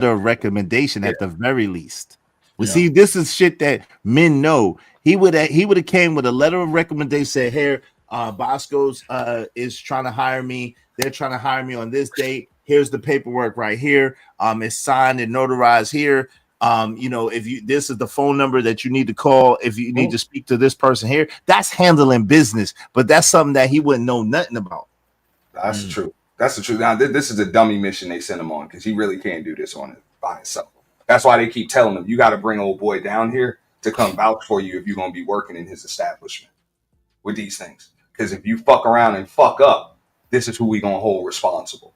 a recommendation at the very least. Well, see, this is shit that men know. He would have came with a letter of recommendation, said, "Here, Bosco's is trying to hire me. They're trying to hire me on this date. Here's the paperwork right here. It's signed and notarized here. If you this is the phone number that you need to call if you need to speak to this person here. That's handling business, but that's something that he wouldn't know nothing about. That's true. That's the truth. Now, this is a dummy mission they sent him on because he really can't do this on it by himself. That's why they keep telling him, you got to bring old boy down here to come vouch for you if you're going to be working in his establishment with these things. Because if you fuck around and fuck up, this is who we going to hold responsible.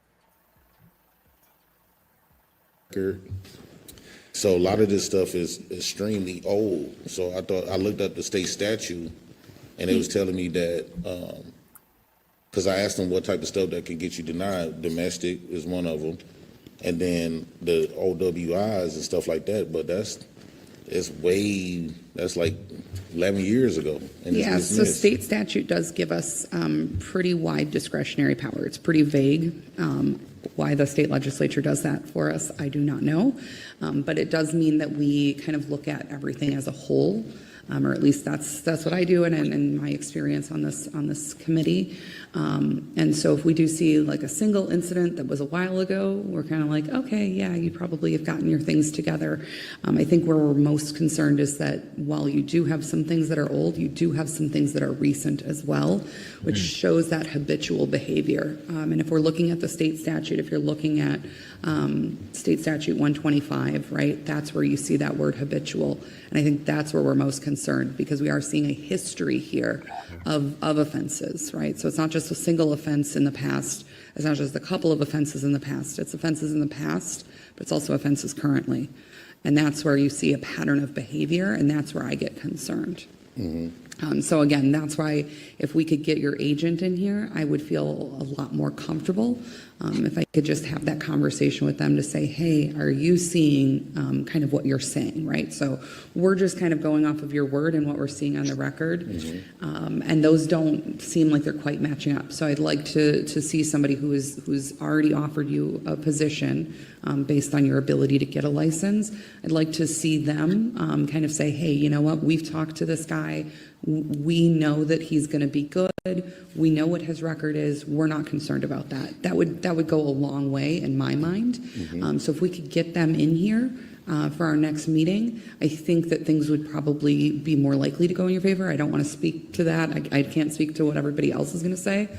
So a lot of this stuff is extremely old. So I looked up the state statute, and it was telling me that because I asked them what type of stuff that could get you denied. Domestic is one of them, and then the OWIs and stuff like that. But that's like 11 years ago. Yeah, so state statute does give us pretty wide discretionary power. It's pretty vague. Why the state legislature does that for us, I do not know. But it does mean that we kind of look at everything as a whole, or at least that's what I do in my experience on this committee. And so if we do see like a single incident that was a while ago, we're kind of like, okay, yeah, you probably have gotten your things together. I think where we're most concerned is that while you do have some things that are old, you do have some things that are recent as well, which shows that habitual behavior. And if we're looking at the state statute, if you're looking at state statute 125, right, that's where you see that word habitual. And I think that's where we're most concerned because we are seeing a history here of offenses, right? So it's not just a single offense in the past. It's not just a couple of offenses in the past. It's offenses in the past, but it's also offenses currently. And that's where you see a pattern of behavior, and that's where I get concerned. So again, that's why if we could get your agent in here, I would feel a lot more comfortable if I could just have that conversation with them to say, hey, are you seeing kind of what you're saying, right? So we're just kind of going off of your word and what we're seeing on the record. And those don't seem like they're quite matching up. So I'd like to see somebody who's already offered you a position based on your ability to get a license. I'd like to see them kind of say, hey, you know what, we've talked to this guy. We know that he's going to be good. We know what his record is. We're not concerned about that. That would go a long way in my mind. So if we could get them in here for our next meeting, I think that things would probably be more likely to go in your favor. I don't want to speak to that. I can't speak to what everybody else is going to say,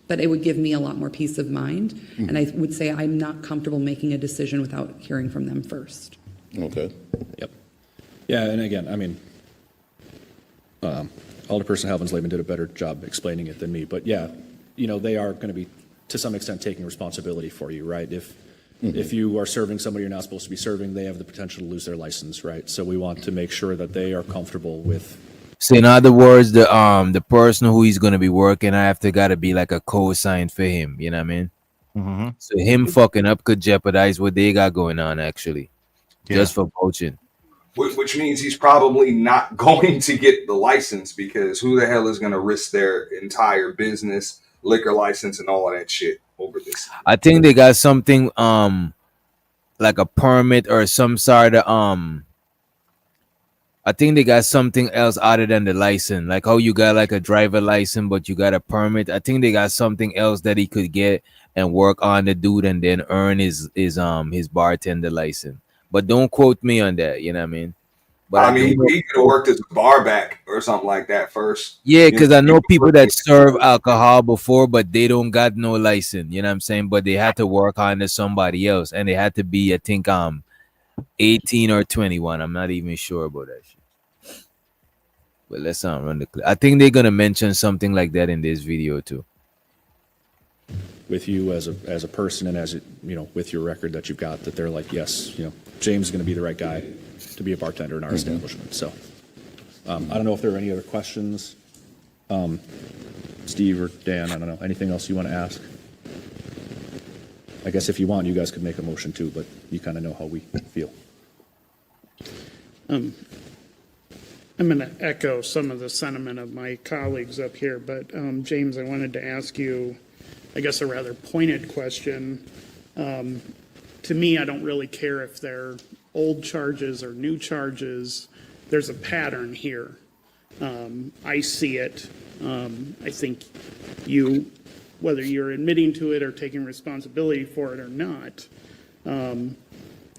but it would give me a lot more peace of mind. And I would say I'm not comfortable making a decision without hearing from them first. Okay. Yep. Yeah, and again, I mean, Alderperson Halvins-Lehman did a better job explaining it than me, but yeah, they are going to be, to some extent, taking responsibility for you, right? If you are serving somebody you're not supposed to be serving, they have the potential to lose their license, right? So we want to make sure that they are comfortable with. So in other words, the person who he's going to be working after got to be like a co-sign for him, you know what I mean? So him fucking up could jeopardize what they got going on, actually, just for poaching. Which means he's probably not going to get the license because who the hell is going to risk their entire business, liquor license, and all of that shit over this? I think they got something like a permit or some sort of I think they got something else other than the license, like how you got like a driver license, but you got a permit. I think they got something else that he could get and work on the dude and then earn his bartender license. But don't quote me on that, you know what I mean? But I mean, he could have worked as a bar back or something like that first. Yeah, because I know people that serve alcohol before, but they don't got no license, you know what I'm saying? But they had to work under somebody else, and they had to be, I think, 18 or 21. I'm not even sure about that shit. But let's run the clip. I think they're gonna mention something like that in this video too. With you as a person and as with your record that you've got, that they're like, yes, James is going to be the right guy to be a bartender in our establishment. So I don't know if there are any other questions, Steve or Dan. I don't know. Anything else you want to ask? I guess if you want, you guys could make a motion too, but you kind of know how we feel. I'm going to echo some of the sentiment of my colleagues up here, but James, I wanted to ask you, I guess, a rather pointed question. to me, I don't really care if they're old charges or new charges. There's a pattern here. I see it. I think you, whether you're admitting to it or taking responsibility for it or not,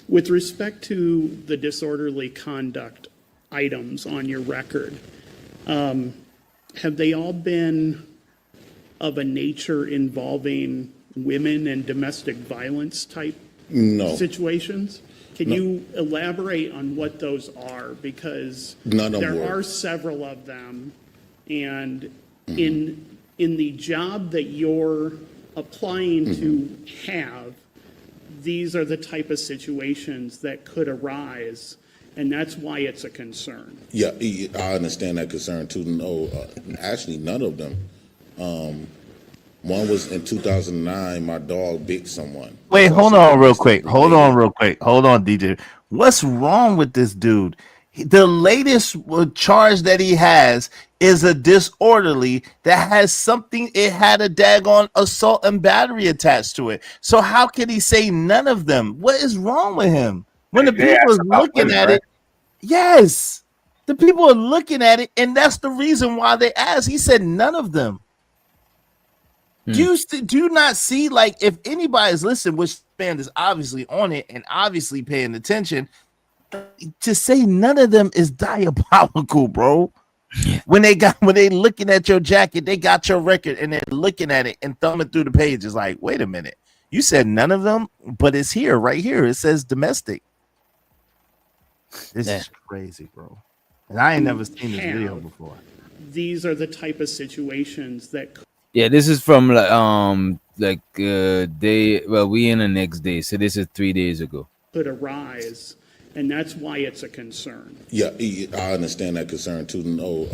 with respect to the disorderly conduct items on your record, have they all been of a nature involving women and domestic violence type No, situations? Can you elaborate on what those are? Because None of them there were. are several of them, and in the job that you're applying to have, these are the type of situations that could arise, and that's why it's a concern. yeah, I understand that concern too. No, actually, none of them. One was in 2009. My dog bit someone. Wait, So hold it's on real domestic quick. Hold related. on real quick. Hold on, DJ. What's wrong with this dude? The latest charge that he has is a disorderly that has something, it had a daggone assault and battery attached to it. So how can he say none of them? What is wrong with him? When the They people asked are about looking women, at right? it, yes. The people are looking at it, and that's the reason why they asked. He said none of them. Do you not see, like, if anybody's listening, which band is obviously on it and obviously paying attention, to say none of them is diabolical, bro. When they looking at your jacket, they got your record and they're looking at it and thumbing through the pages like, wait a minute, you said none of them, but it's here, right here. It says domestic. This is crazy, bro. And I ain't never seen this video before. These are the type of situations that Yeah, this is from day. Well, we in the next day, so this is 3 days ago. could arise, and that's why it's a concern. Yeah, I understand that concern too. No,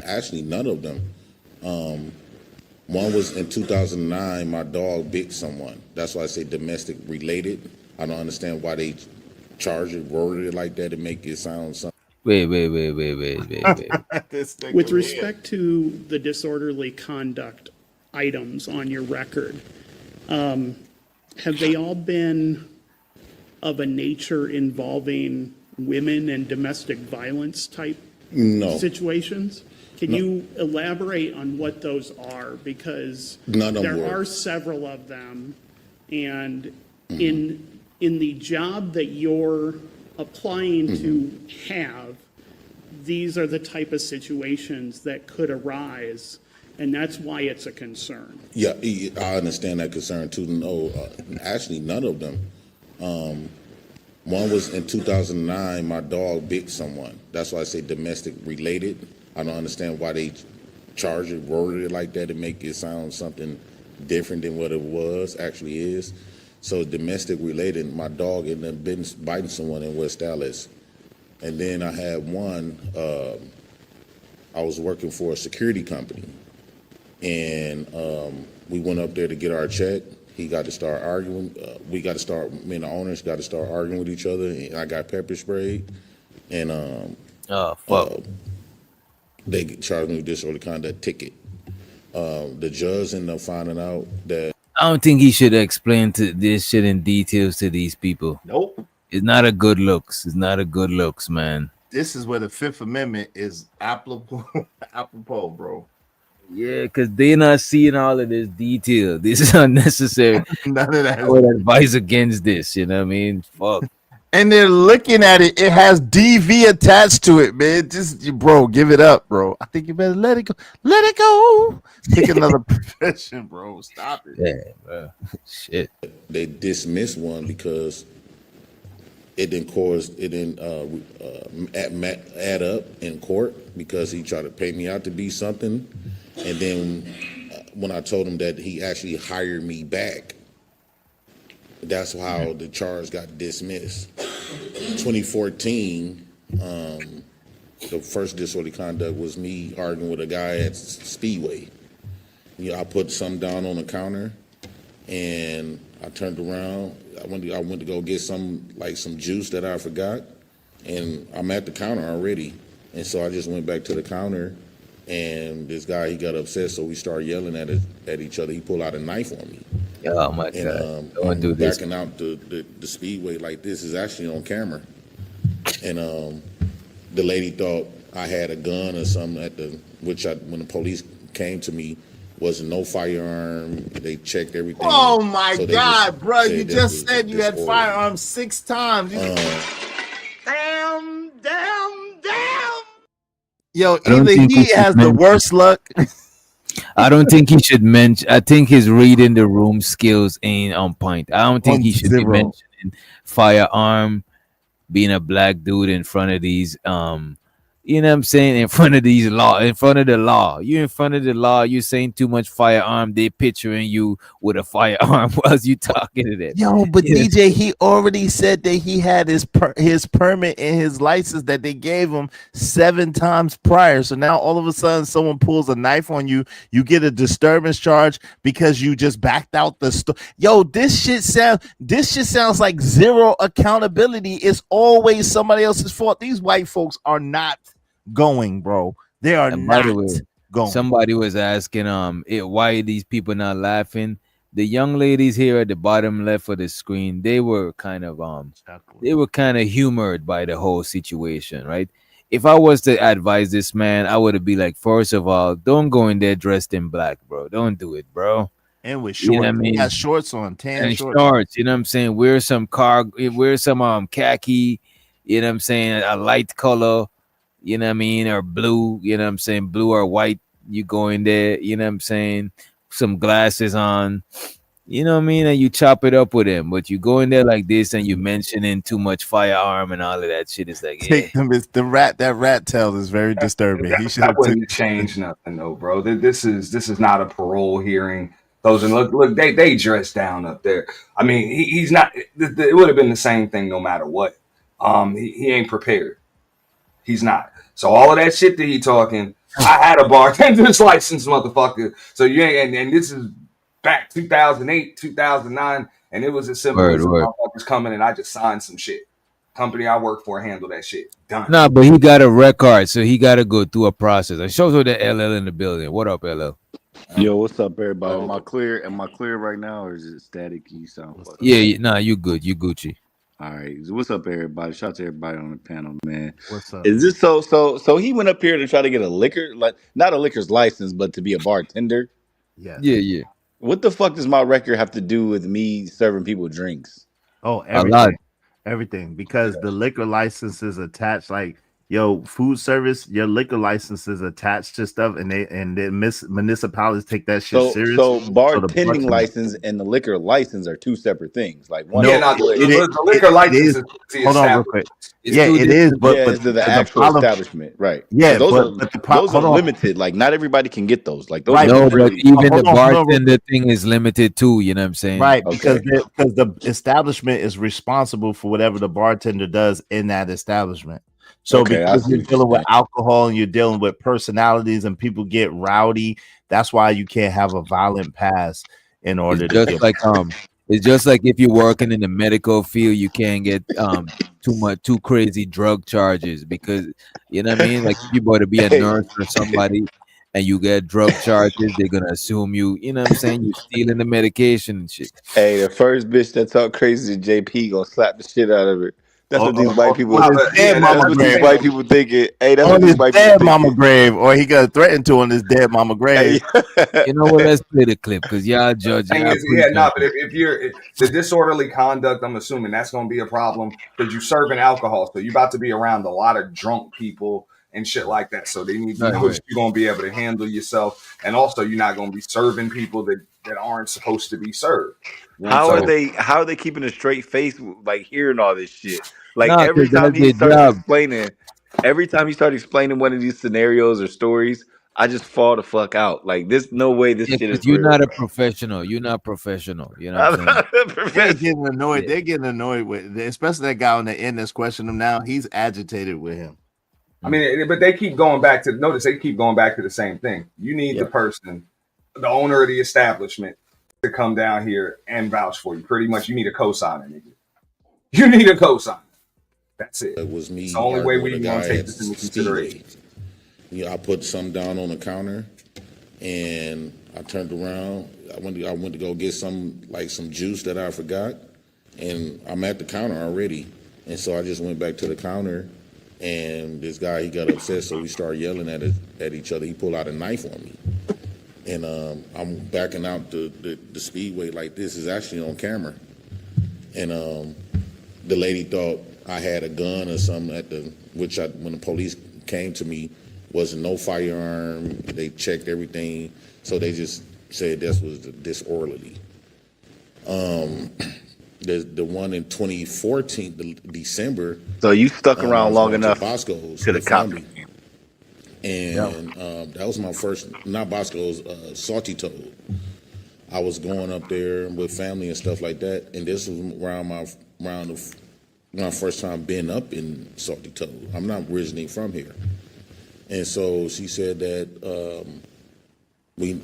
actually, none of them. One was in 2009. My dog bit someone. That's why I say domestic related. I don't understand why they charge it, worded it like that to make it sound something. Wait. This thing With over here. respect to the disorderly conduct items on your record, have they all been of a nature involving women and domestic violence type No, situations? Can you elaborate on what those are? Because None of them there were. are several of them, and in the job that you're applying to have, these are the type of situations that could arise, and that's why it's a concern. yeah, I understand that concern too. No, actually, none of them. One was in 2009. My dog bit someone. That's why I say domestic related. I don't understand why they charge it, worded it like that to make it sound something different than what it was, actually is. So domestic related, my dog ended up biting someone in West Dallas. And then I had one, I was working for a security company. And we went up there to get our check. He got to start arguing. Me and the owners got to start arguing with each other. And I got pepper sprayed. And Oh fuck. they charged me with disorderly conduct ticket. The judge ended up finding out that I don't think he should explain to this shit in details to these people. Nope. It's not a good looks. It's not a good looks, man. This is where the Fifth Amendment is applicable, apropos, bro. Yeah, because they're not seeing all of this detail. This is unnecessary. None of that. I would advise against this. You know what I mean? Fuck. And they're looking at it. It has DV attached to it, man. Just, bro, give it up, bro. I think you better let it go. Let it go. Take another profession, bro. Stop it. Yeah, bro. Shit. they dismissed one because it didn't add up in court because he tried to pay me out to be something. And then when I told him that he actually hired me back, that's how the charge got dismissed. 2014, the first disorderly conduct was me arguing with a guy at Speedway. You know, I put something down on the counter, and I turned around. I went to go get some juice that I forgot, and I'm at the counter already. And so I just went back to the counter, and this guy, he got upset, so we started yelling at each other. He pulled out a knife on me. Oh my and God! Don't I'm do this. backing out the speedway like this is actually on camera, and the lady thought I had a gun or something when the police came to me, wasn't no firearm. They checked everything. Oh my so they God, just bro! You said this just was said you had disorderly. firearms 6 times. Damn! Yo, I don't either think he he should has the mention. worst luck. I don't think he should mention. I think his reading the room skills ain't on point. I don't think On he should be 0. mentioning firearm, being a black dude in front of these you know what I'm saying, in front of in front of the law. You in front of the law, you saying too much firearm, they picturing you with a firearm while you talking to them. Yo, but Yeah. DJ, he already said that he had his permit and his license that they gave him 7 times prior. So now all of a sudden, someone pulls a knife on you. You get a disturbance charge because you just backed out the store. Yo, this shit sounds like zero accountability. It's always somebody else's fault. These white folks are not going, bro. They are And by the not way, going. somebody was asking why are these people not laughing? The young ladies here at the bottom left of the screen, they were kind of humored by the whole situation, right? If I was to advise this man, I would be like, first of all, don't go in there dressed in black, bro. Don't do it, bro. And with You know what shorts, I he mean? has shorts on, tan And shorts. shorts, you know what I'm saying? Wear some khaki, you know what I'm saying, a light color, you know what I mean, or blue, you know what I'm saying, blue or white. You go in there, you know what I'm saying, some glasses on, you know what I mean, and you chop it up with him. But you go in there like this and you mentioning too much firearm and all of that shit. It's like, yeah. Take them. It's the rat. That rat tail is very disturbing. He should That have took. wouldn't change nothing, though, bro. This is not a parole hearing. Those and look, they dress down up there. I mean, he's not. It would have been the same thing no matter what. He ain't prepared. He's not. So all of that shit that he talking, I had a bartender's license, motherfucker. So you ain't, and this is back 2008, 2009, and it was as simple Word, as word. motherfuckers coming and I just signed some shit. Company I work for handled that shit. Done. Nah, but he got a record, so he got to go through a process. I shows her the LL in the building. What up, LL? Yo, what's up, everybody? Oh, Am I clear? Am I clear right now, or is it static? You sound fucked Yeah, up. nah, you good. You Gucci. All right. So what's up, everybody? Shout out to everybody on the panel, man. What's up? Is this so? He went up here to try to get a liquor, like not a liquor's license, but to be a bartender. Yes. Yeah, yeah. What the fuck does my record have to do with me serving people drinks? Oh, A lot. everything. Because the liquor license is attached. Like, yo, food service, your liquor license is attached to stuff, and the municipalities take that shit serious. So So the bartending bartender, license and the liquor license are two separate things. Like one no, yeah, is no, good. the liquor it license is. is the Hold on, real established. quick. It's Yeah, two it is. different. Yeah, But it's the the actual problem, establishment, right? yeah, Because those are hold on, limited. Like not everybody can get those. Like those right? are No, But but really even the hold on, real bartender quick. thing is limited too. You know what I'm saying? Right, because okay. the establishment is responsible for whatever the bartender does in that establishment. So Okay, I because see you're what you're dealing with saying. alcohol and you're dealing with personalities and people get rowdy, that's why you can't have a violent past in It's order to be just a like it's just like if you're working in the medical field, you can't get too crazy drug charges because you know what I mean. Like if you want to be a Hey, nurse or somebody and you get drug charges, they're gonna assume you know what I'm saying, you stealing the medication and shit. hey, the first bitch that talk crazy to JP gonna slap the shit out of her. That's what these white people. on Nah, his but dead yeah, That's mama what these grave. white people thinking. Hey, that's what On these his white people dead mama thinking. grave, or he got threatened to on his dead mama grave. Hey, You know what? Let's play the clip because y'all judge, thing y'all is, yeah, no, but prejudging. if you're the disorderly conduct, I'm assuming that's going to be a problem because you're serving alcohol, so you're about to be around a lot of drunk people and shit like that. So they need to Right, know right. that you're going to be able to handle yourself, and also you're not going to be serving people that aren't supposed to be served. You know what I'm how are saying? So they? How are they keeping a straight face? Like hearing all this shit. Like nah, because that's their job. every time he starts explaining one of these scenarios or stories, I just fall the fuck out. Like this, no way this Yeah, shit because is you're real. not a professional. You're not professional. You know what I'm I'm saying? not a They're professional. getting annoyed. Yeah. They're getting annoyed with, especially that guy on the end that's questioning him now. He's agitated with him. I mean, but they keep going back to notice they keep going back to the same thing. You need the Yeah. person, the owner of the establishment, to come down here and vouch for you. Pretty much, you need a cosigner, nigga. You need a cosigner. That's it. It was It's the me only way arguing with a we're going guy to take at this into Speedway. consideration. I put something down on the counter, and I turned around. I went to go get some juice that I forgot, and I'm at the counter already. And so I just went back to the counter, and this guy, he got upset, so we started yelling at each other. He pulled out a knife on me, and I'm backing out the speedway like this is actually on camera, and the lady thought I had a gun or something when the police came to me, wasn't no firearm. They checked everything, so they just said this was disorderly. The one in 2014, December. So you stuck I around was long going enough Bosco's to the with cop. family. And that was my first, not Bosco's, Salty Toad. I was going up there with family and stuff like that, and this was around my first time being up in Salty Toad. I'm not originally from here, and so she said that we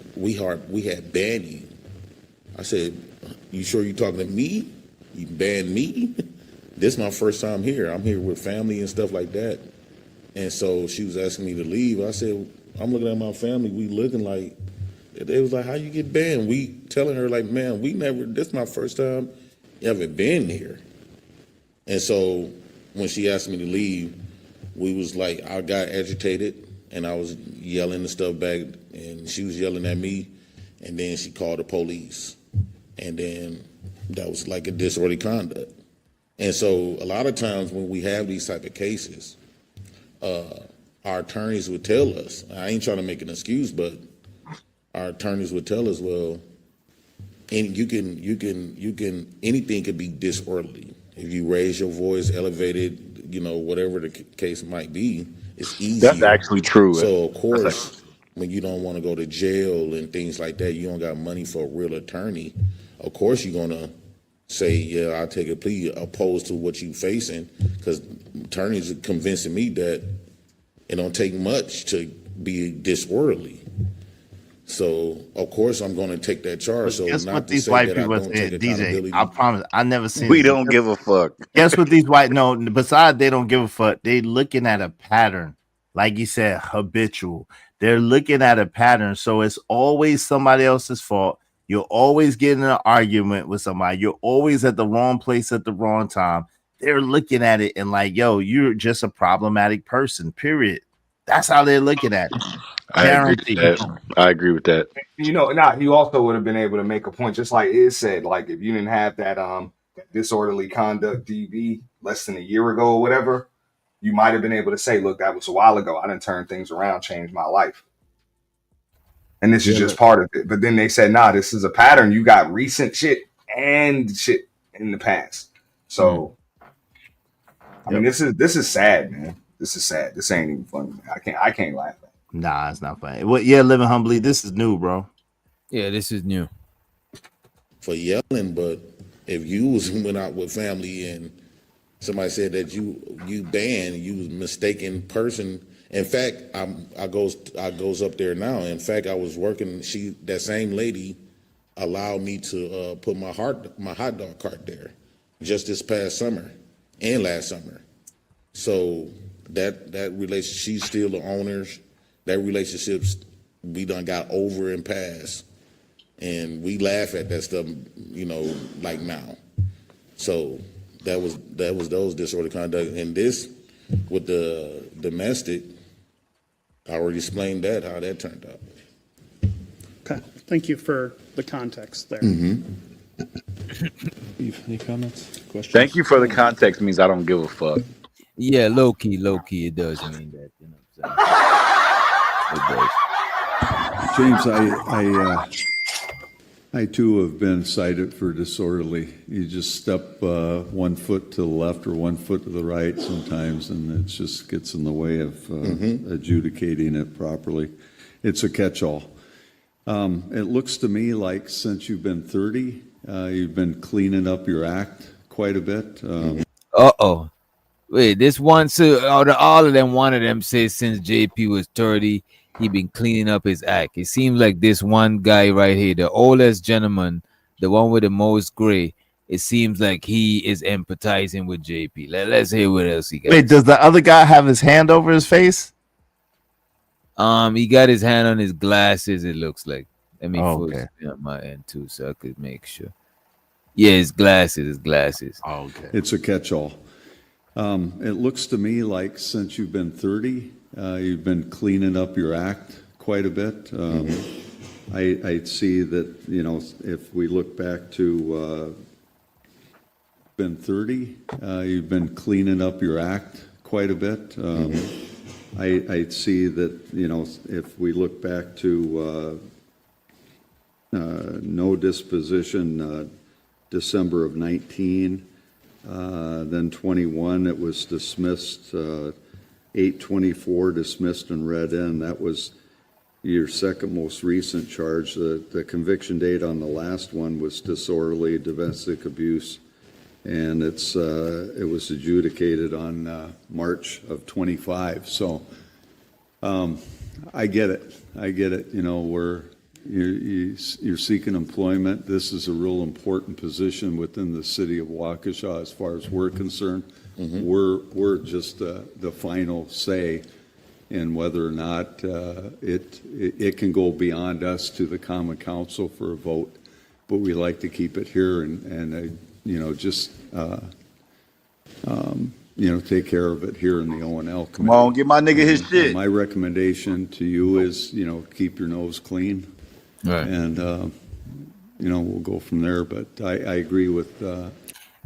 had banned you. I said, "You sure you talking to me? You banned me? This is my first time here. I'm here with family and stuff like that." And so she was asking me to leave. I said, "I'm looking at my family. We looking like." They was like, "How you get banned?" We telling her like, "Man, this is my first time ever been here." And so when she asked me to leave, we was like, I got agitated and I was yelling and stuff back, and she was yelling at me, and then she called the police. And then that was like a disorderly conduct. And so a lot of times when we have these type of cases, our attorneys would tell us, I ain't trying to make an excuse, but our attorneys would tell us, well, and anything could be disorderly. If you raise your voice, elevated, whatever the case might be, it's easier. That's actually true. So of course, when you don't want to go to jail and things like that, you don't got money for a real attorney. Of course, you're gonna say, "Yeah, I'll take a plea," opposed to what you facing, because attorneys are convincing me that it don't take much to be disorderly. So of course I'm going to take that charge. So guess not what to these say white that I people are don't saying, take DJ? accountability. I promise, I never seen. We don't give a fuck. Guess what these white? No, besides they don't give a fuck. They looking at a pattern, like you said, habitual. They're looking at a pattern, so it's always somebody else's fault. You're always getting in an argument with somebody. You're always at the wrong place at the wrong time. They're looking at it and like, yo, you're just a problematic person. Period. That's how they're looking at it. I agree with that. You also would have been able to make a point, just like it said, like if you didn't have that disorderly conduct DV less than a year ago or whatever, you might have been able to say, look, that was a while ago. I didn't turn things around, changed my life. And this is just part of it. But then they said, nah, this is a pattern. You got recent shit and shit in the past. So I mean, this is sad, man. This is sad. This ain't even funny. I can't laugh at it. Nah, it's not funny. Well, yeah, living humbly. This is new, bro. Yeah, this is new. For yelling, but if you went out with family and somebody said that you banned, you was mistaken person. In fact, I goes up there now. In fact, I was working. That same lady allowed me to put my hot dog cart there just this past summer and last summer. So that relationship, she's still the owners. That relationship's we done got over and past, and we laugh at that stuff, like now. So that was those disorderly conduct, and this with the domestic. I already explained how that turned out. Okay, thank you for the context there. Any comments, questions? Thank you for the context. Means I don't give a fuck. Yeah, low key, it does mean that. You know what I'm saying? It does. James, I too have been cited for disorderly. You just step 1 foot to the left or 1 foot to the right sometimes, and it just gets in the way of adjudicating it properly. It's a catch-all. It looks to me like since you've been 30, you've been cleaning up your act quite a bit. Wait, this one, so all of them, one of them says since JP was 30, he been cleaning up his act. It seems like this one guy right here, the oldest gentleman, the one with the most gray, it seems like he is empathizing with JP. Let's hear what else he got. Wait, does the other guy have his hand over his face? He got his hand on his glasses, it looks like. Let me Oh, full okay. screen on my end too, so I could make sure. Yeah, it's glasses. It's glasses. Oh, okay. It's a catch-all. It looks to me like since you've been 30, you've been cleaning up your act quite a bit. I see that, if we look back to been 30, you've been cleaning up your act quite a bit. I see that, if we look back to no disposition, December of 19, then 21, it was dismissed, 8/24 dismissed and read in. That was your second most recent charge. The conviction date on the last one was disorderly domestic abuse, and it was adjudicated on March of 25. So I get it. You're seeking employment. This is a real important position within the city of Waukesha as far as we're concerned. We're just the final say in whether or not it can go beyond us to the common council for a vote, but we like to keep it here and just take care of it here in the O&L committee. Come on, get my nigga his shit. My recommendation to you is, keep your nose clean. Right. And, we'll go from there. But I agree with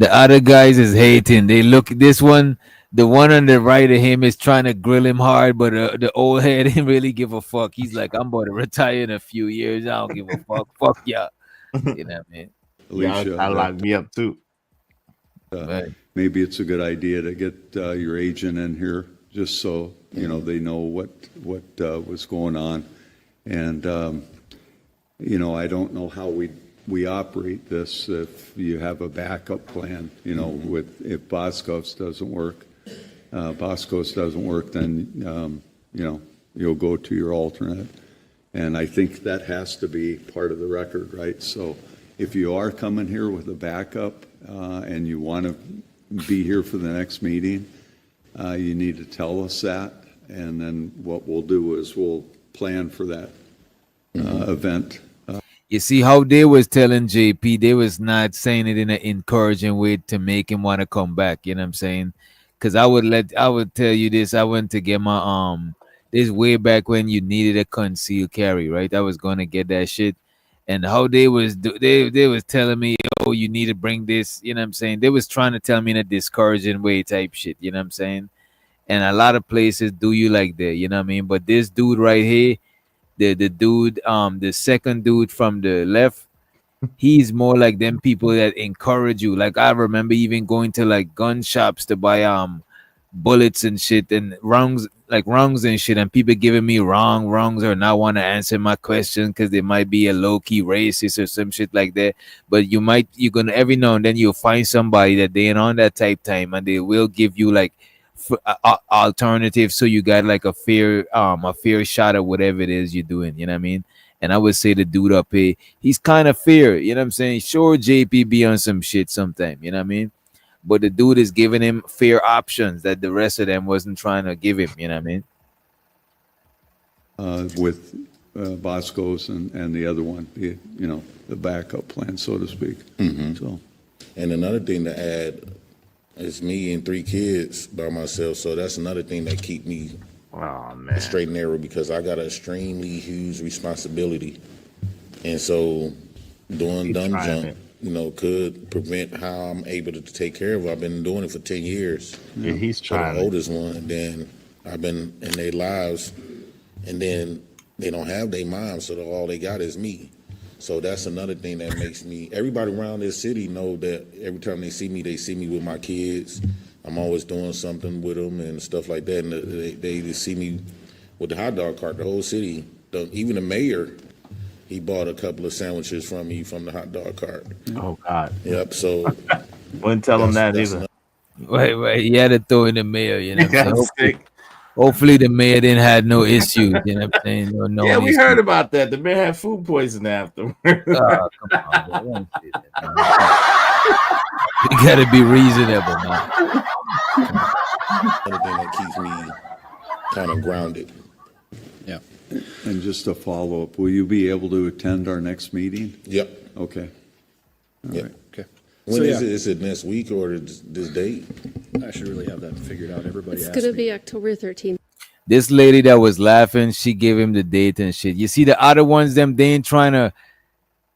The other guys is hating. They look this one. The one on the right of him is trying to grill him hard, but the old head didn't really give a fuck. He's like, I'm about to retire in a few years. I don't give a fuck. Fuck yeah. You know what I mean? Alicia. I locked me up too. Right. Maybe it's a good idea to get your agent in here just so, they know what was going on. And, I don't know how we operate this if you have a backup plan, if Boscov's doesn't work. Boscov's doesn't work, then, you'll go to your alternate. And I think that has to be part of the record, right? So if you are coming here with a backup and you want to be here for the next meeting, you need to tell us that. And then what we'll do is we'll plan for that event. You see how they was telling JP, they was not saying it in an encouraging way to make him want to come back. You know what I'm saying? Because I would tell you this. I went to get my this way back when you needed a concealed carry, right? I was gonna get that shit, and how they was telling me, oh, you need to bring this. You know what I'm saying? They was trying to tell me in a discouraging way type shit. You know what I'm saying? And a lot of places do you like that. You know what I mean? But this dude right here. The dude, the second dude from the left, he's more like them people that encourage you. Like I remember even going to like gun shops to buy bullets and shit and wrongs and shit, and people giving me wrongs or not want to answer my question because they might be a low-key racist or some shit like that. But you're gonna every now and then you'll find somebody that they ain't on that type time and they will give you like alternative, so you got like a fair shot at whatever it is you're doing. You know what I mean? And I would say the dude up here, he's kind of fair. You know what I'm saying? Sure, JP be on some shit sometime. You know what I mean? But the dude is giving him fair options that the rest of them wasn't trying to give him. You know what I mean? With Bosco's and the other one, the backup plan, so to speak. So, And another thing to add, it's me and 3 kids by myself, so that's another thing that keep me straight and narrow because I got an extremely huge responsibility, and so doing dumb junk, could prevent how I'm able to take care of it. I've been doing it for 10 years. Yeah, he's trying. For the oldest one, and then I've been in their lives, and then they don't have their mom, so all they got is me. So that's another thing that makes me, everybody around this city know that every time they see me with my kids. I'm always doing something with them and stuff like that. And they just see me with the hot dog cart, the whole city. Even the mayor, he bought a couple of sandwiches from me from the hot dog cart. Oh, God. Yep, so. Wouldn't tell him that either. Wait, he had to throw in the mayor, you know what I'm saying? Sick. Hopefully the mayor didn't have no issues, you know what I'm saying? No Yeah, we issues. heard about that. The man had food poisoning afterwards. Come on, bro. Don't say that, man. You gotta be reasonable, man. Another thing that keeps me kind of grounded. Yeah. And just a follow-up, will you be able to attend our next meeting? Yep. Okay. Yep. Okay. When So, is yeah. it? Is it next week or this date? I should really have that figured out. Everybody It's asked going to me. be October 13th. This lady that was laughing, she gave him the date and shit. You see the other ones, them they ain't trying to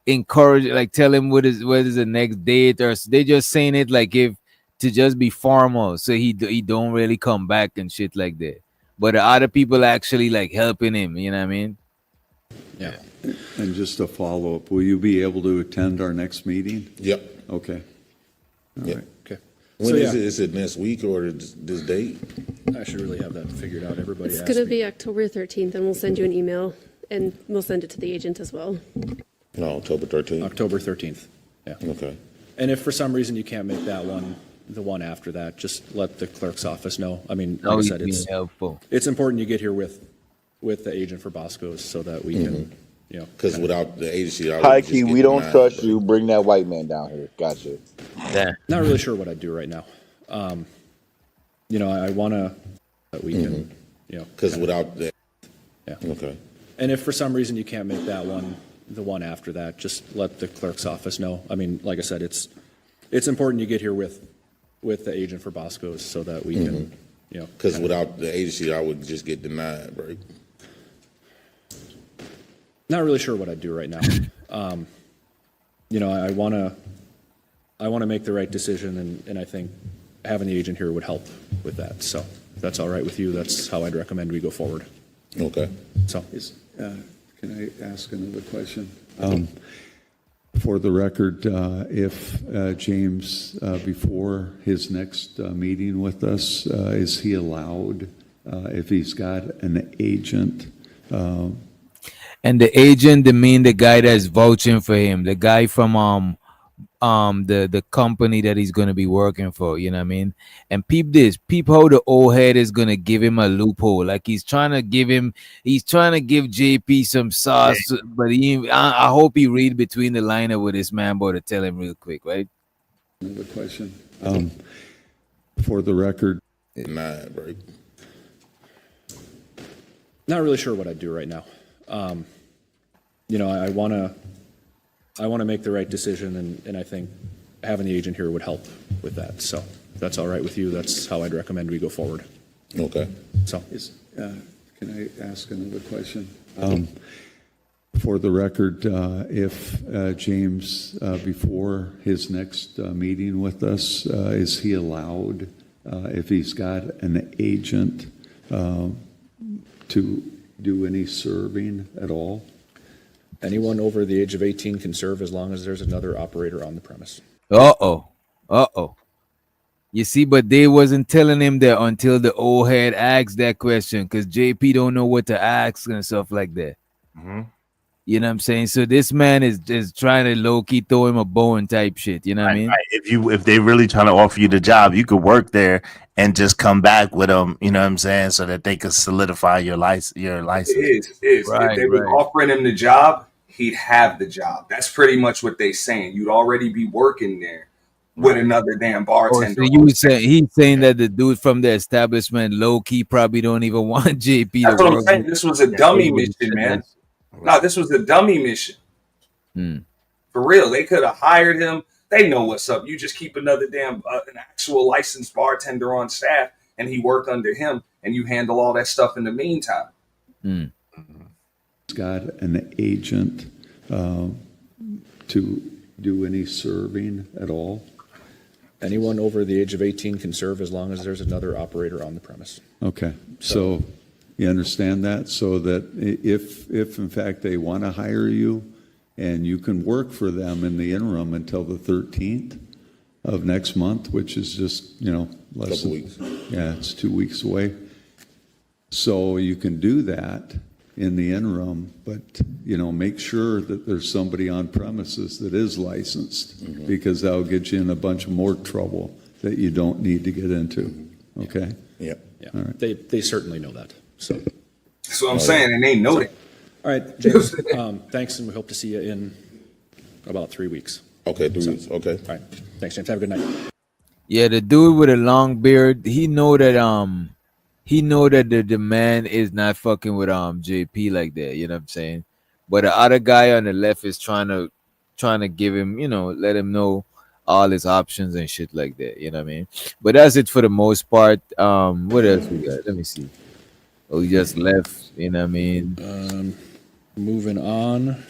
encourage, like tell him what is the next date, or they just saying it like if to just be formal, so he don't really come back and shit like that. But the other people actually like helping him. You know what I mean? Yeah. And just a follow-up, will you be able to attend our next meeting? Yep. Okay. All Yep. right. Okay. When So, is yeah. it? Is it next week or this date? I should really have that figured out. Everybody It's asked going to me. be October 13th, and we'll send you an email, and we'll send it to the agent as well. No, October 13th. October 13th. Yeah. Okay. And if for some reason you can't make that one, the one after that, just let the clerk's office know. I mean, like I Always said, being it's helpful. important you get here with the agent for Bosco's so that we can, you know. Because kinda- without the agency, I would Hi, just Key. get We don't denied, trust bro. you. Bring that white man down here. Gotcha. Yeah. Not really sure what I'd do right now. You know, I want to, that we can, you know. Because kinda- without the, Yeah. okay. And if for some reason you can't make that one, the one after that, just let the clerk's office know. I mean, like I said, it's important you get here with the agent for Bosco's so that we can, you know. Because kinda- without the agency, I would just get denied, bro. Not really sure what I'd do right now. You know, I want to make the right decision, and I think having the agent here would help with that. So if that's all right with you, that's how I'd recommend we go forward. Okay. So, Can I ask another question? For the record, if James, before his next meeting with us, is he allowed, if he's got an agent? And the agent, the guy that's vouching for him, the guy from the company that he's gonna be working for, you know what I mean? And peep how the old head is gonna give him a loophole. Like he's trying to give JP some sauce, but I hope he read between the liner with this man boy to tell him real quick, right? Another question. For the record, Denied, bro. not really sure what I'd do right now. You know, I want to make the right decision, and I think having the agent here would help with that. So if that's all right with you, that's how I'd recommend we go forward. Okay. So, can I ask another question? For the record, if James, before his next meeting with us, is he allowed, if he's got an agent, to do any serving at all? anyone over the age of 18 can serve as long as there's another operator on the premise. Uh-oh. You see, but they wasn't telling him that until the old head asked that question, because JP don't know what to ask and stuff like that. You know what I'm saying? So this man is just trying to low-key throw him a bone type shit. You know what I mean? Right. If they really trying to offer you the job, you could work there and just come back with them. You know what I'm saying? So that they could solidify your license. Is if Right, they were offering him the job, he'd have the job. That's pretty much what they saying. You'd already be working there with another damn bartender. He's saying that the dude from the establishment low-key probably don't even want JP That's to what work. I'm saying. This was a dummy mission, man. No, this was a dummy mission. For real. They could have hired him. They know what's up. You just keep another damn an actual licensed bartender on staff, and he worked under him, and you handle all that stuff in the meantime. He's got an agent to do any serving at all? Anyone over the age of 18 can serve as long as there's another operator on the premise. Okay, so you understand that? So that if in fact they want to hire you and you can work for them in the interim until the 13th of next month, which is just, less Couple than weeks. Yeah, it's 2 weeks away. So you can do that in the interim, but, make sure that there's somebody on premises that is licensed, because that'll get you in a bunch of more trouble that you don't need to get into. Okay? Yeah. Yeah, All right. they certainly know that. So, That's what I'm saying, and they know that. all right, James, thanks, and we hope to see you in about 3 weeks. Okay, 3 weeks. Okay. All right, thanks, James. Have a good night. Yeah, the dude with a long beard, he know that he know that the man is not fucking with JP like that. You know what I'm saying? But the other guy on the left is trying to give him, let him know all his options and shit like that. You know what I mean? But that's it for the most part. What else we got? Let me see. Oh, we just left. You know what I mean? Moving on.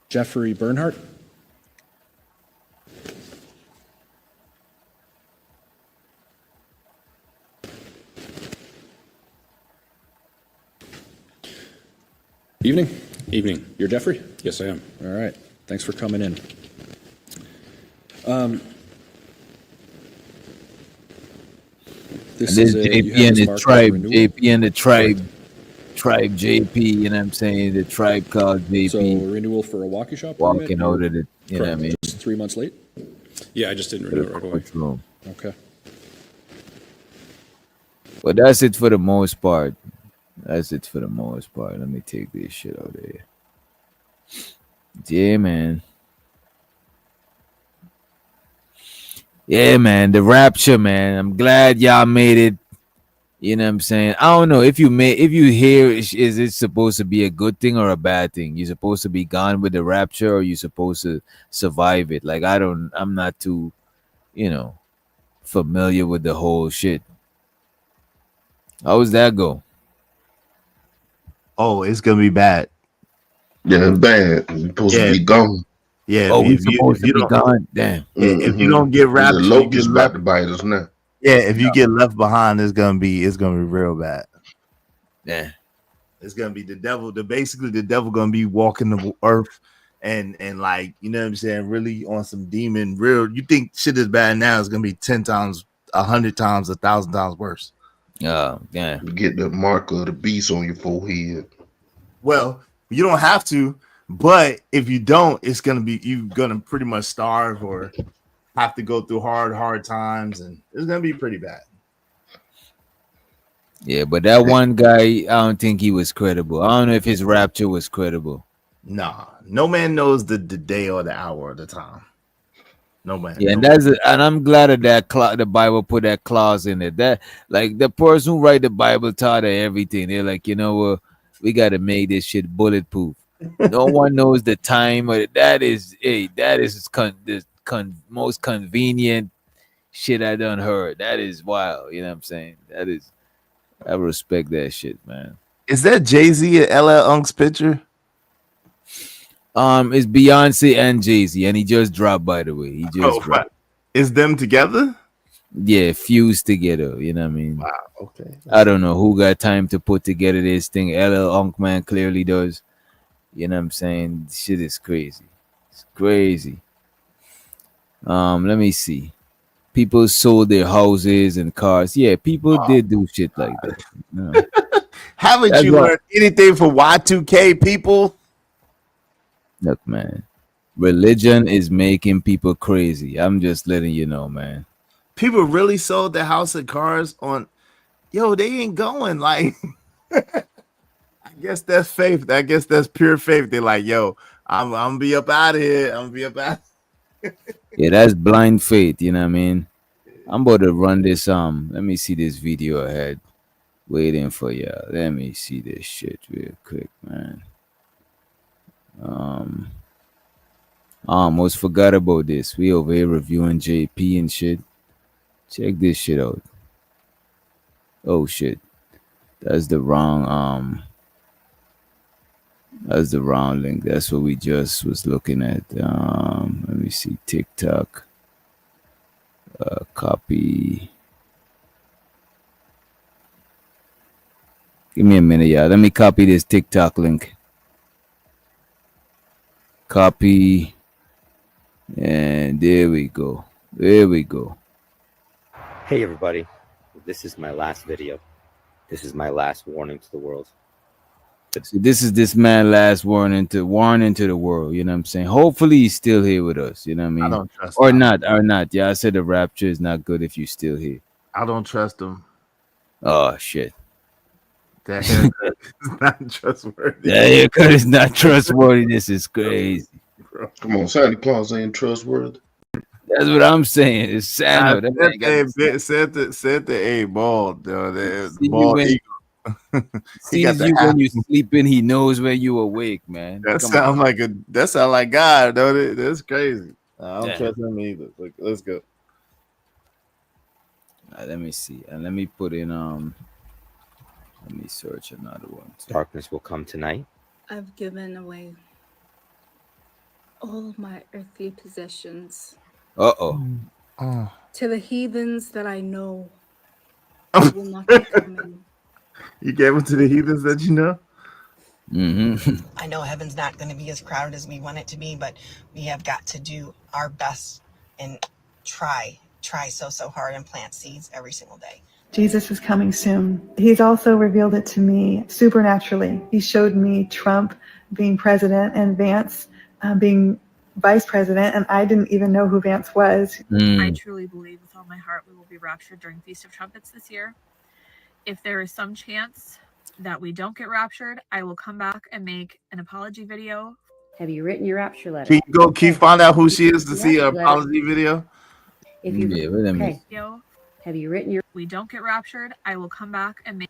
Jeffrey Bernhardt. Evening. Evening. You're Jeffrey? Yes, I am. All right. Thanks for coming in. This is JP and the tribe. JP and the tribe. Tribe JP, you know what I'm saying? The tribe called JP. So renewal for a walkie shop permit? Walking out of it, you know what I mean? Just 3 months late? Yeah, I just didn't renew it right away. Okay. But that's it for the most part. That's it for the most part. Let me take this shit out of here. Yeah, man. Yeah, man. The Rapture, man. I'm glad y'all made it. You know what I'm saying? I don't know if you hear, is it supposed to be a good thing or a bad thing? You're supposed to be gone with the Rapture, or you supposed to survive it? Like, I'm not too, familiar with the whole shit. How does that go? Oh, it's gonna be bad. Yeah, it's bad. You're supposed to be gone. Yeah. Oh, we're supposed to be gone. Damn. If you don't get raptured, the locust about to bite us now. Yeah, if you get left behind, it's gonna be real bad. Yeah. It's gonna be the devil. The devil gonna be walking the earth and like, you know what I'm saying, really on some demon real. You think shit is bad now, it's gonna be 10 times, 100 times, 1,000 times worse. Oh, yeah. You get the mark of the beast on your forehead. Well, you don't have to, but if you don't, it's gonna be, you're gonna pretty much starve or have to go through hard times, and it's gonna be pretty bad. Yeah, but that one guy, I don't think he was credible. I don't know if his Rapture was credible. Nah, no man knows the day or the hour or the time. No man. Yeah, no and I'm glad that the Bible put that clause in it. That, like, the person who write the Bible taught her everything. They're like, we got to make this shit bulletproof. No one knows the time, but that is the most convenient shit I done heard. That is wild. You know what I'm saying? I respect that shit, man. Is that Jay-Z and LL Unk's picture? It's Beyonce and Jay-Z, and he just dropped, by the way. He just dropped. Is them together? Yeah, fused together. You know what I mean? Wow. Okay. I don't know who got time to put together this thing. LL Unk, man, clearly does. You know what I'm saying? Shit is crazy. It's crazy. Let me see. People sold their houses and cars. Yeah, people did do shit like that. Haven't you learned anything from Y2K, people? Look, man, religion is making people crazy. I'm just letting you know, man. People really sold their house and cars on. Yo, they ain't going. Like, I guess that's faith. I guess that's pure faith. They're like, yo, I'm gonna be up out of here. I'm gonna be up out. Yeah, that's blind faith. You know what I mean? I'm about to run this. Let me see this video ahead. Waiting for you. Let me see this shit real quick, man. I almost forgot about this. We over here reviewing JP and shit. Check this shit out. Oh shit. That's the wrong link. That's what we just was looking at. Let me see. TikTok. Copy. Give me a minute, y'all. Let me copy this TikTok link. Copy, and there we go. Hey everybody, this is my last video. This is my last warning to the world. So this is this man last warning to the world. You know what I'm saying? Hopefully he's still here with us. You know what I mean? I don't trust or him. not. Yeah, I said the Rapture is not good if you're still here. I don't trust him. Oh shit. That haircut is not trustworthy. That haircut is not trustworthy. This is crazy. Come on, Santa Claus ain't trustworthy. That's what I'm saying. It's I Santa. That man got the said the A bald, though. The see you bald when eagle. He got sees the you half. when you're sleeping. He knows when you awake, man. That Come on. sound like God, don't it? That's crazy. I don't Yeah. trust him either. Look, let's go. Let me see. And let me put in let me search another one. Darkness will come tonight. I've given away all of my earthly possessions Uh-oh. to the heathens that I know will not be coming. You gave it to the heathens that you know? Mm-hmm. I know heaven's not going to be as crowded as we want it to be, but we have got to do our best and try so hard and plant seeds every single day. Jesus is coming soon. He's also revealed it to me supernaturally. He showed me Trump being president and Vance being vice president, and I didn't even know who Vance was. I truly believe with all my heart we will be raptured during Feast of Trumpets this year. If there is some chance that we don't get raptured, I will come back and make an apology video. Have you written your rapture letter? Can you find out who she is to see her apology video? If you me. have you written your? We don't get raptured, I will come back and make.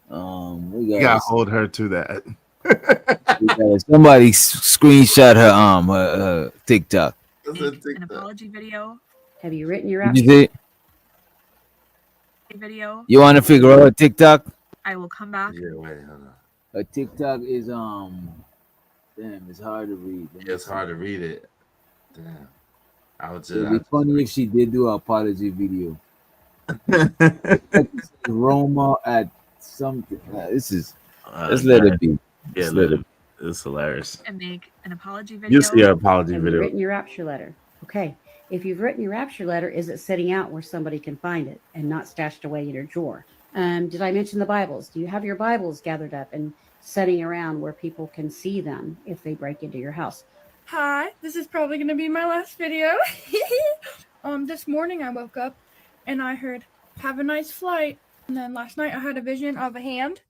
We You gotta hold her to that. Somebody screenshot her TikTok. An apology video. Have you written your Did you rapture see? Video? You want to figure out her TikTok? I will come back. Yeah, wait, hold on. Her TikTok is damn, it's hard to read. It's hard to read it. Damn. It'd be funny if she did do an apology video. Roma at something. This is. Let's let it be. Yeah, Let it. It's hilarious. And make an apology video. You see her apology have video. you written your rapture letter? Okay. If you've written your rapture letter, is it sitting out where somebody can find it and not stashed away in your drawer? Did I mention the Bibles? Do you have your Bibles gathered up and setting around where people can see them if they break into your house? Hi, this is probably going to be my last video. This morning I woke up and I heard, "Have a nice flight." And then last night I had a vision of a hand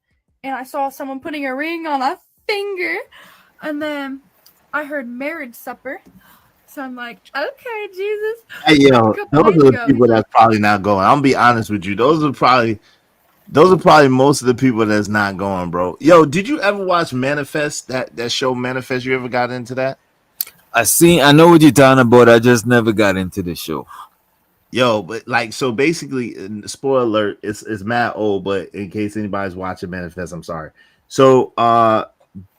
and I saw someone putting a ring on a finger. And then I heard marriage supper. So I'm like, okay, Jesus. Hey, yo, those are the people that's probably not going. I'm gonna be honest with you. Those are probably most of the people that's not going, bro. Yo, did you ever watch Manifest? That show Manifest? You ever got into that? I know what you're talking about. I just never got into the show. Yo, but like, so basically, spoiler alert, it's mad old, but in case anybody's watching Manifest, I'm sorry. So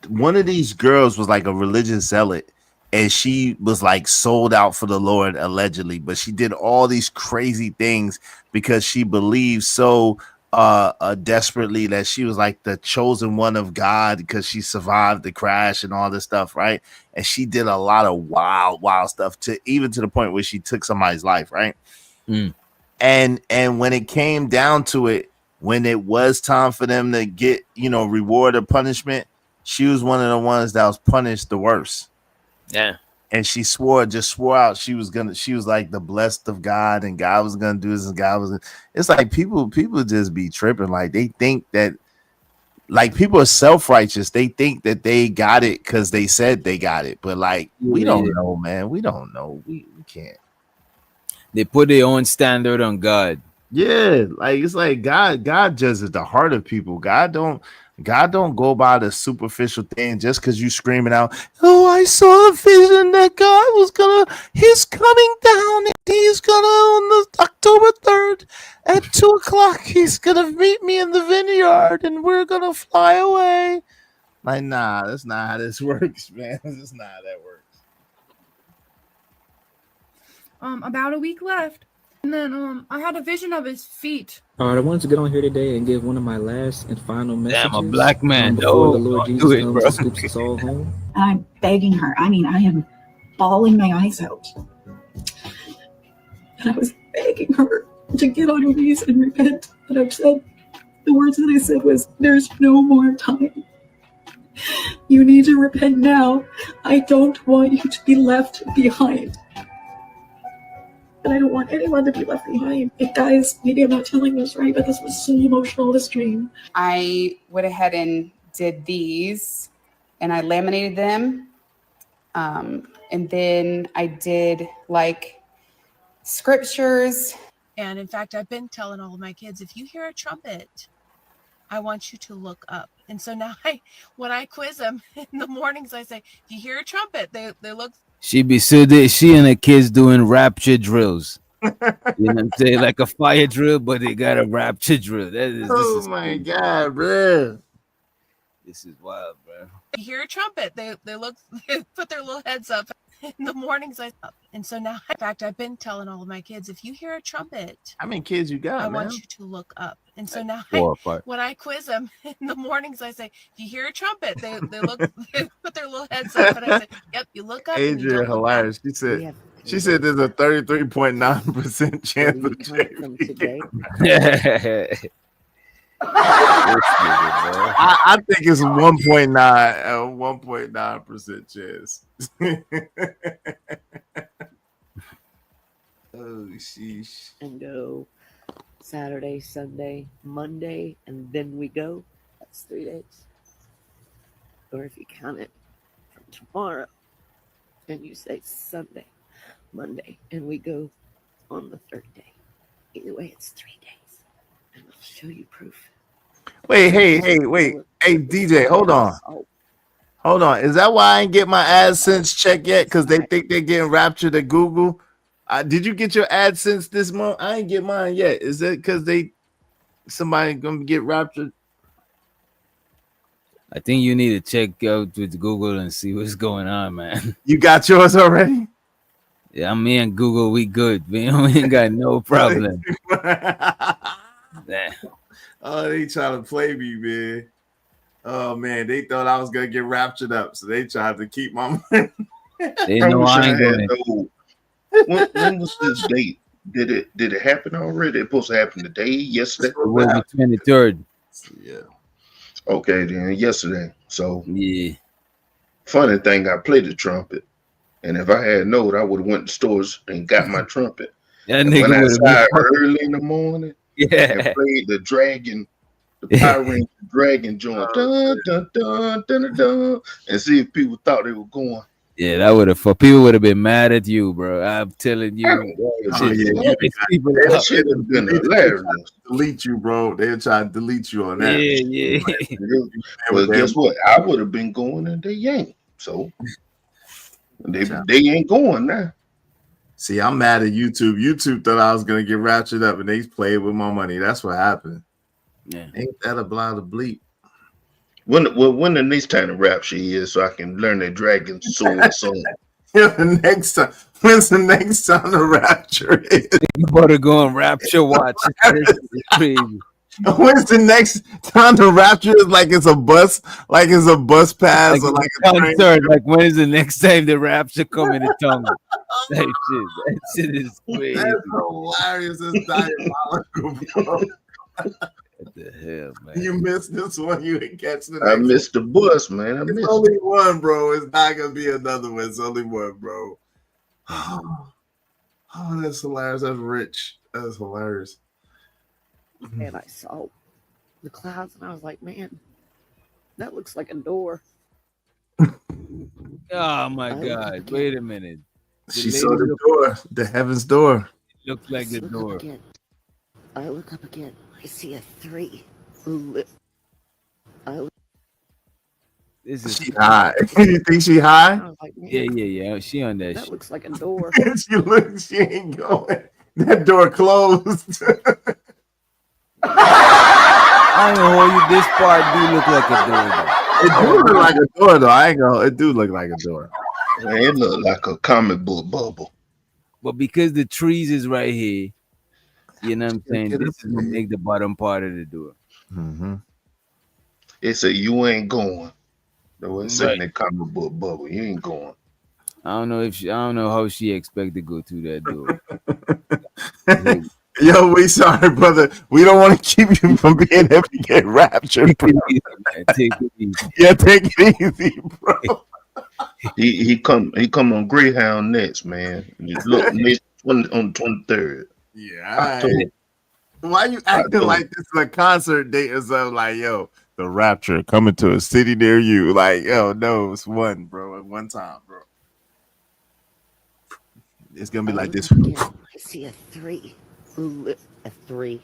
one of these girls was like a religious zealot, and she was like sold out for the Lord allegedly, but she did all these crazy things because she believed so desperately that she was like the chosen one of God because she survived the crash and all this stuff, right? And she did a lot of wild stuff to the point where she took somebody's life, right? And when it came down to it, when it was time for them to get, reward or punishment, she was one of the ones that was punished the worst. Yeah. And she swore out she was like the blessed of God, and God was gonna do this, and God was. It's like people just be tripping. Like they think that, like, people are self-righteous. They think that they got it because they said they got it, but like we don't know, man. We don't know. We can't. They put their own standard on God. Yeah, like it's like God judges the heart of people. God don't go by the superficial thing just because you screaming out, "Oh, I saw a vision that he's coming down, and he's gonna on the October 3rd at 2:00, he's gonna meet me in the vineyard and we're gonna fly away." Like, nah, that's not how this works, man. That's not how that works. About a week left. And then I had a vision of his feet. I wanted to get on here today and give one of my last and final messages. Damn, a black man. Before the Lord Don't Jesus do it, comes bro. and scoops us all home. I'm begging her. I mean, I am bawling my eyes out. And I was begging her to get on her knees and repent. But I've said, the words that I said was, "There's no more time. You need to repent now. I don't want you to be left behind." And I don't want anyone to be left behind. And guys, maybe I'm not telling this right, but this was so emotional, this dream. I went ahead and did these, and I laminated them. And then I did like scriptures. And in fact, I've been telling all of my kids, if you hear a trumpet, I want you to look up. And so now when I quiz them in the mornings, I say, if you hear a trumpet, they look. She and her kids doing rapture drills. You know what I'm saying? Like a fire drill, but they got a rapture drill. This is my crazy. God, bro. This is wild, bro. You hear a trumpet, they look, they put their little heads up. In the mornings, and so now, in fact, I've been telling all of my kids, if you hear a trumpet, how many kids you got, I man? want you to look up. And so now, 4 or 5. when I quiz them in the mornings, I say, if you hear a trumpet, they look, they put their little heads up, and I say, yep, you look up. And you Adrian, don't look hilarious. She said there's a 33.9% chance of JV. I think it's 1.9% chance. Oh, sheesh. And go Saturday, Sunday, Monday, and then we go. That's 3 days. Or if you count it from tomorrow, and you say Sunday, Monday, and we go on the 3rd day. Either way, it's 3 days. And I'll show you proof. Wait, hey, DJ, hold on. Is that why I ain't get my AdSense check yet? Because they think they're getting raptured at Google. Did you get your AdSense this month? I ain't get mine yet. Is it because somebody gonna get raptured? I think you need to check out with Google and see what's going on, man. You got yours already? Yeah, me and Google, we good. We ain't got no problem. Oh, they trying to play me, man. Oh man, they thought I was gonna get raptured up, so they tried to keep my money. They know I ain't going. When was this date? Did it happen already? It supposed to happen today, yesterday? It was the 23rd. Yeah. Okay, then yesterday. So yeah. Funny thing, I played the trumpet, and if I had known, I would have went to stores and got my trumpet. That and nigga went would have outside early in the morning. Yeah. And played the dragon, the Power Ranger dragon joint, dun, dun, dun, dun, dun, dun, and see if people thought they were going. Yeah, that would have. For people would have been mad at you, bro. I'm telling you. That shit would have been hilarious. Delete you, bro. They'll try to delete you on that. Yeah. Well, guess what? I would have been going and they ain't. So they ain't going now. See, I'm mad at YouTube. YouTube thought I was gonna get raptured up, and they played with my money. That's what happened. Yeah, ain't that a blah to bleep? When the next time the rapture is, so I can learn the dragon sword song. The next time. When's the next time the rapture is? You better go and rapture watch. Crazy. When's the next time the rapture is? Like it's a bus pass, or like a concert. Like when is the next time the rapture coming to tongue? That shit is crazy. That's hilarious. It's diabolical, bro. What the hell, man? You missed this one. You didn't catch the next I missed the bus, man. It's only one, bro. It's not gonna be another one. It's only one, bro. Oh, that's hilarious. That's rich. That's hilarious. And I saw the clouds, and I was like, man, that looks like a door. Oh my God! Wait a minute. She saw the door, the heaven's door. It looked like the door. I look up again. I see a 3. This is she high. You think she high? Like, yeah. She on that. That looks like a door. She ain't going. That door closed. I ain't gonna hold you. This part do look like a door. It do look like a door, though. I ain't gonna. It do look like a door. Man, it look like a comic book bubble. But because the trees is right here, you know what I'm saying? This is gonna make the bottom part of the door. Mm-hmm. It said you ain't going. That was saying that comic book bubble. You ain't going. I don't know how she expect to go through that door. Yo, we sorry, brother. We don't want to keep you from being able to get raptured. Bro. Take it easy. Yeah, take it easy, bro. He come on Greyhound next, man. Just look next on the 23rd. Yeah. Why you acting like this is a concert date or something? Like, yo, the rapture coming to a city near you. Like, yo, no, it's one, bro. At one time, bro. It's gonna be like this. I see a 3. A 3.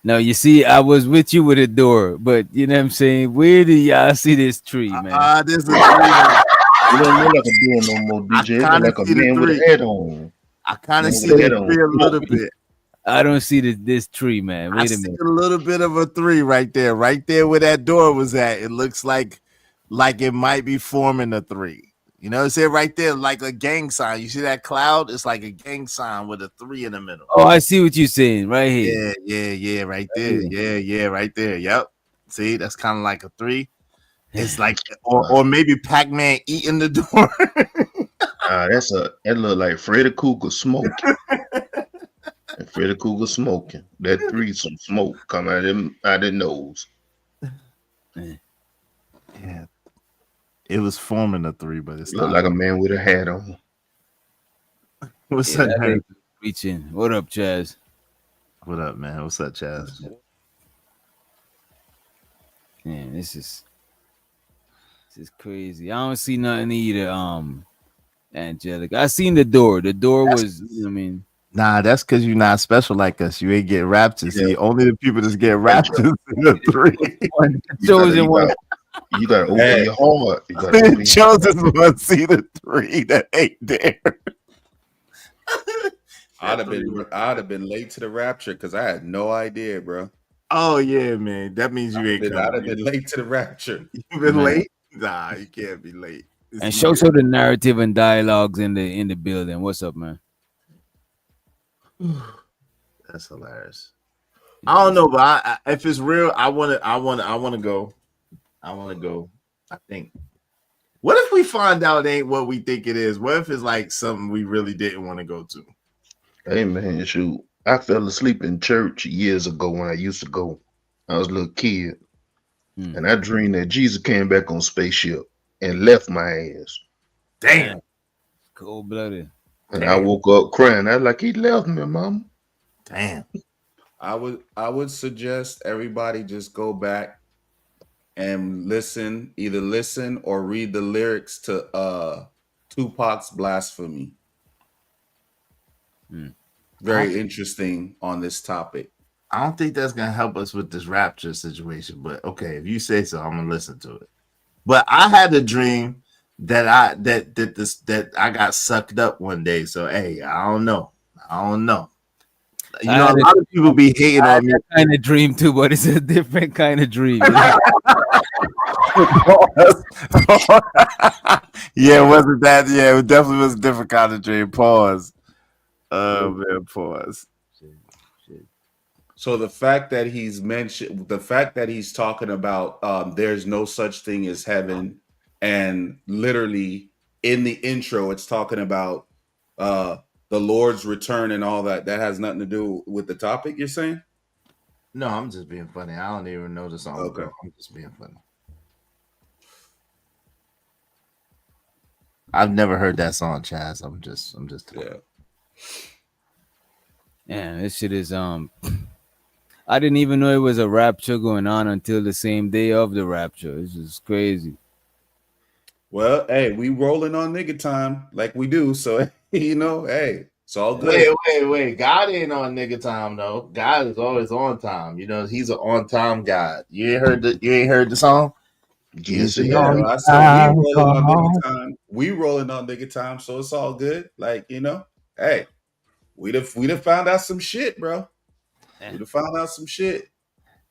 No, you see, I was with you with a door, but you know what I'm saying? Where do y'all see this tree, man? There's a 3. It don't look like a door no more, DJ. It look kind of like a see the man with 3. a hat on. I kind of Man see with a the hat on. 3 a little bit. I don't see this tree, man. I Wait a see minute. a little bit of a 3 right there where that door was at. It looks like it might be forming a 3. You know, it's right there, like a gang sign. You see that cloud? It's like a gang sign with a 3 in the middle. Oh, I see what you're saying right here. Yeah, right there. Yeah, right there. Yep. See, that's kind of like a 3. It's like, or maybe Pac-Man eating the door. That look like Freddy Krueger smoking. And Freddy Krueger smoking. That 3, some smoke coming out his nose. Yeah. It was forming a 3, but it's Look not. like a man with a hat on. What's Yeah, up, that man? ain't reaching. What up, Chaz? What up, man? What's up, Chaz? Man, this is crazy. I don't see nothing either. Angelic. I seen the door. The door was, I mean, nah, that's because you're not special like us. You ain't get raptured. Yeah. See, only the people that get raptured in the 3. chosen one. You gotta open your heart. You gotta open your Chosen one see the 3 that ain't there. I'd have been late to the rapture because I had no idea, bro. Oh yeah, man. That means you ain't coming. I'd have been late to the rapture. You been Man. late? Nah, you can't be late. And show the narrative and dialogues in the building. What's up, man? That's hilarious. I don't know, but if it's real, I want to go. I want to go. I think. What if we find out it ain't what we think it is? What if it's like something we really didn't want to go to? Hey man, shoot. I fell asleep in church years ago when I used to go. I was a little kid. And I dreamed that Jesus came back on spaceship and left my ass. Damn. Cold blooded. And I woke up crying. I was like, he left me, mama. Damn. I would suggest everybody just go back and either listen or read the lyrics to Tupac's Blasphemy. Very interesting on this topic. I don't think that's gonna help us with this rapture situation, but okay, if you say so, I'm gonna listen to it. But I had a dream that I got sucked up one day. So hey, I don't know. You know, a lot of people be hating on me. Kind of dream too, but it's a different kind of dream. Yeah, wasn't that? Yeah, it definitely was a different kind of dream. Pause. Oh man, pause. So the fact that he's talking about there's no such thing as heaven, and literally in the intro it's talking about the Lord's return and all that has nothing to do with the topic, you're saying? No, I'm just being funny. I don't even know the song. Okay. Bro. I'm just being funny. I've never heard that song, Chaz. I'm just yeah. Yeah, this shit is I didn't even know it was a rapture going on until the same day of the rapture. This is crazy. Well, hey, we rolling on nigga time like we do, so you know, hey, it's all good. Wait. God ain't on nigga time though. God is always on time. You know, he's an on time God. You ain't heard the song? Yes, I said we rolling on nigga time. We rolling on nigga time, so it's all good. Like, you know, hey, we'd have found out some shit, bro. We'd have found out some shit.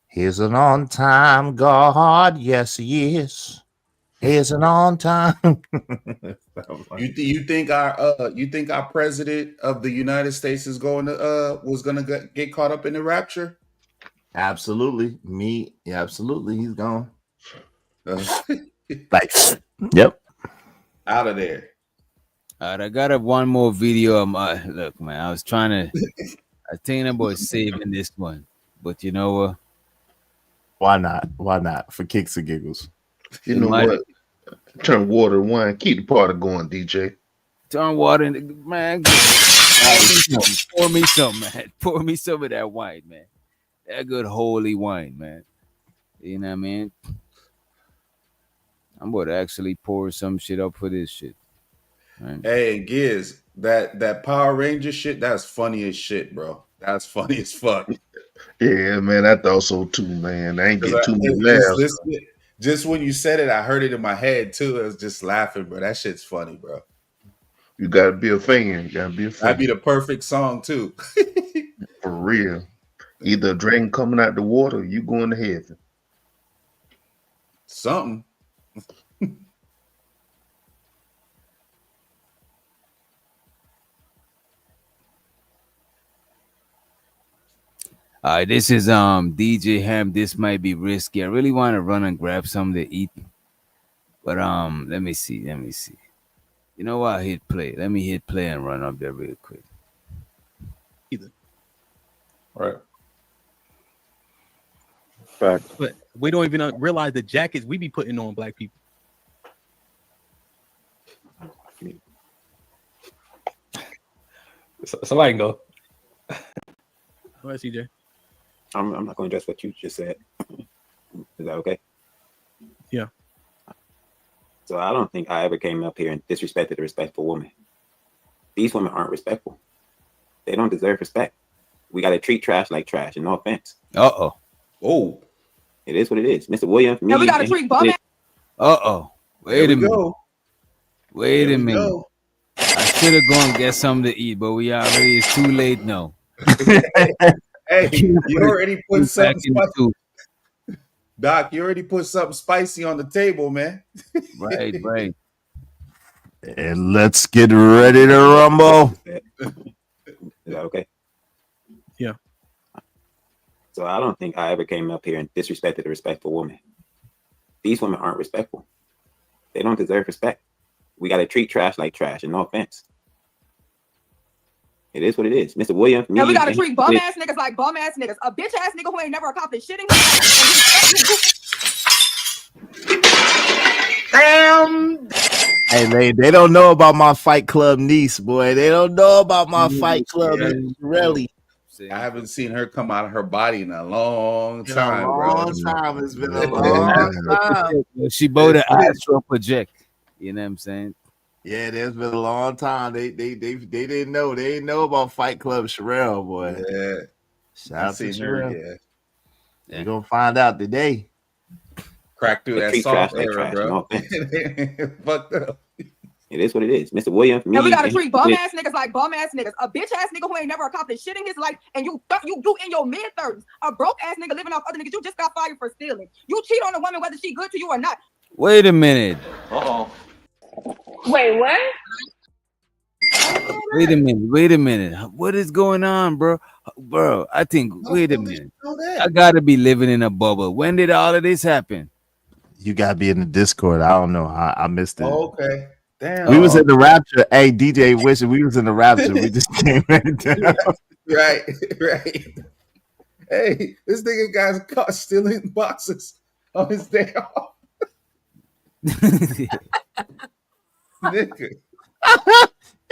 He's an on time God. Yes, he is. He's an on time. You think our president of the United States is was gonna get caught up in the rapture? Absolutely. Absolutely. He's gone. Like, yep. Out of there. All right, I got one more video of my look, man. I was trying to I think about saving this one, but you know what? Why not? Why not? For kicks and giggles. You know what? Turn water to wine. Keep the party going, DJ. Turn water in the man. Pour me some, man. Pour me some of that wine, man. That good holy wine, man. You know what I mean? I'm about to actually pour some shit up for this shit. Right? Hey, Giz, that Power Ranger shit, that's funny as shit, bro. That's funny as fuck. Yeah, man, I thought so too, man. I ain't Because get too many just laughs. listen, just when you said it, I heard it in my head too. I was just laughing, bro. That shit's funny, bro. You gotta be a fan. You gotta be a That'd be fan. the perfect song too. For real. Either a dragon coming out the water or you going to heaven. Something. All right, this is DJ Ham. This might be risky. I really want to run and grab something to eat, but let me see. You know what? Hit play. Let me hit play and run up there real quick. Either. Right. But we don't even realize the jackets we be putting on black people. Somebody can go. Go ahead, CJ. I'm not going to address what you just said. Is that okay? Yeah. So I don't think I ever came up here and disrespected a respectful woman. These women aren't respectful. They don't deserve respect. We got to treat trash like trash, and no offense. Uh-oh. Oh. It is what it is. Mr. Williams. And we got to treat bum ass. Uh-oh. Wait a minute. Go. Wait There a we minute. go. I should have gone and get something to eat, but it's too late now. Hey, you already put something back in spicy. Doc, you already put something spicy on the table, man. Right. And let's get ready to rumble. Is that okay? Yeah. So I don't think I ever came up here and disrespected a respectful woman. These women aren't respectful. They don't deserve respect. We got to treat trash like trash, and no offense. It is what it is. Mr. Williams. And we got to treat bum ass niggas like bum ass niggas. A bitch ass nigga who ain't never accomplished shit in his life. Damn. Hey, they don't know about my Fight Club niece, boy. They don't know about my Fight Club Shirelli. I haven't seen her come out of her body in a long time, It's been a long time. She bought an astral project. You know what I'm saying? Yeah, there's been a long time. They didn't know. They didn't know about Fight Club Sherelle, boy. Yeah. Shout out to her, Sherelle. Yeah. We're gonna find out today. Crack through that soft era, bro. Fucked up. It is what it is. Mr. Williams. And we got to treat bum ass niggas like bum ass niggas. A bitch ass nigga who ain't never accomplished shit in his life, and you in your mid-30s. A broke ass nigga living off other niggas. You just got fired for stealing. You cheat on a woman whether she good to you or not. Wait a minute. Wait, what? Wait a minute. What is going on, bro? Bro, I think, wait a minute. I gotta be living in a bubble. When did all of this happen? You gotta be in the Discord. I don't know. I missed it. Oh, okay. Damn. We was in the Rapture. Hey, DJ Wishing, we was in the Rapture. We just came right down. Right. Hey, this nigga got caught stealing boxes on his day off. Nigga.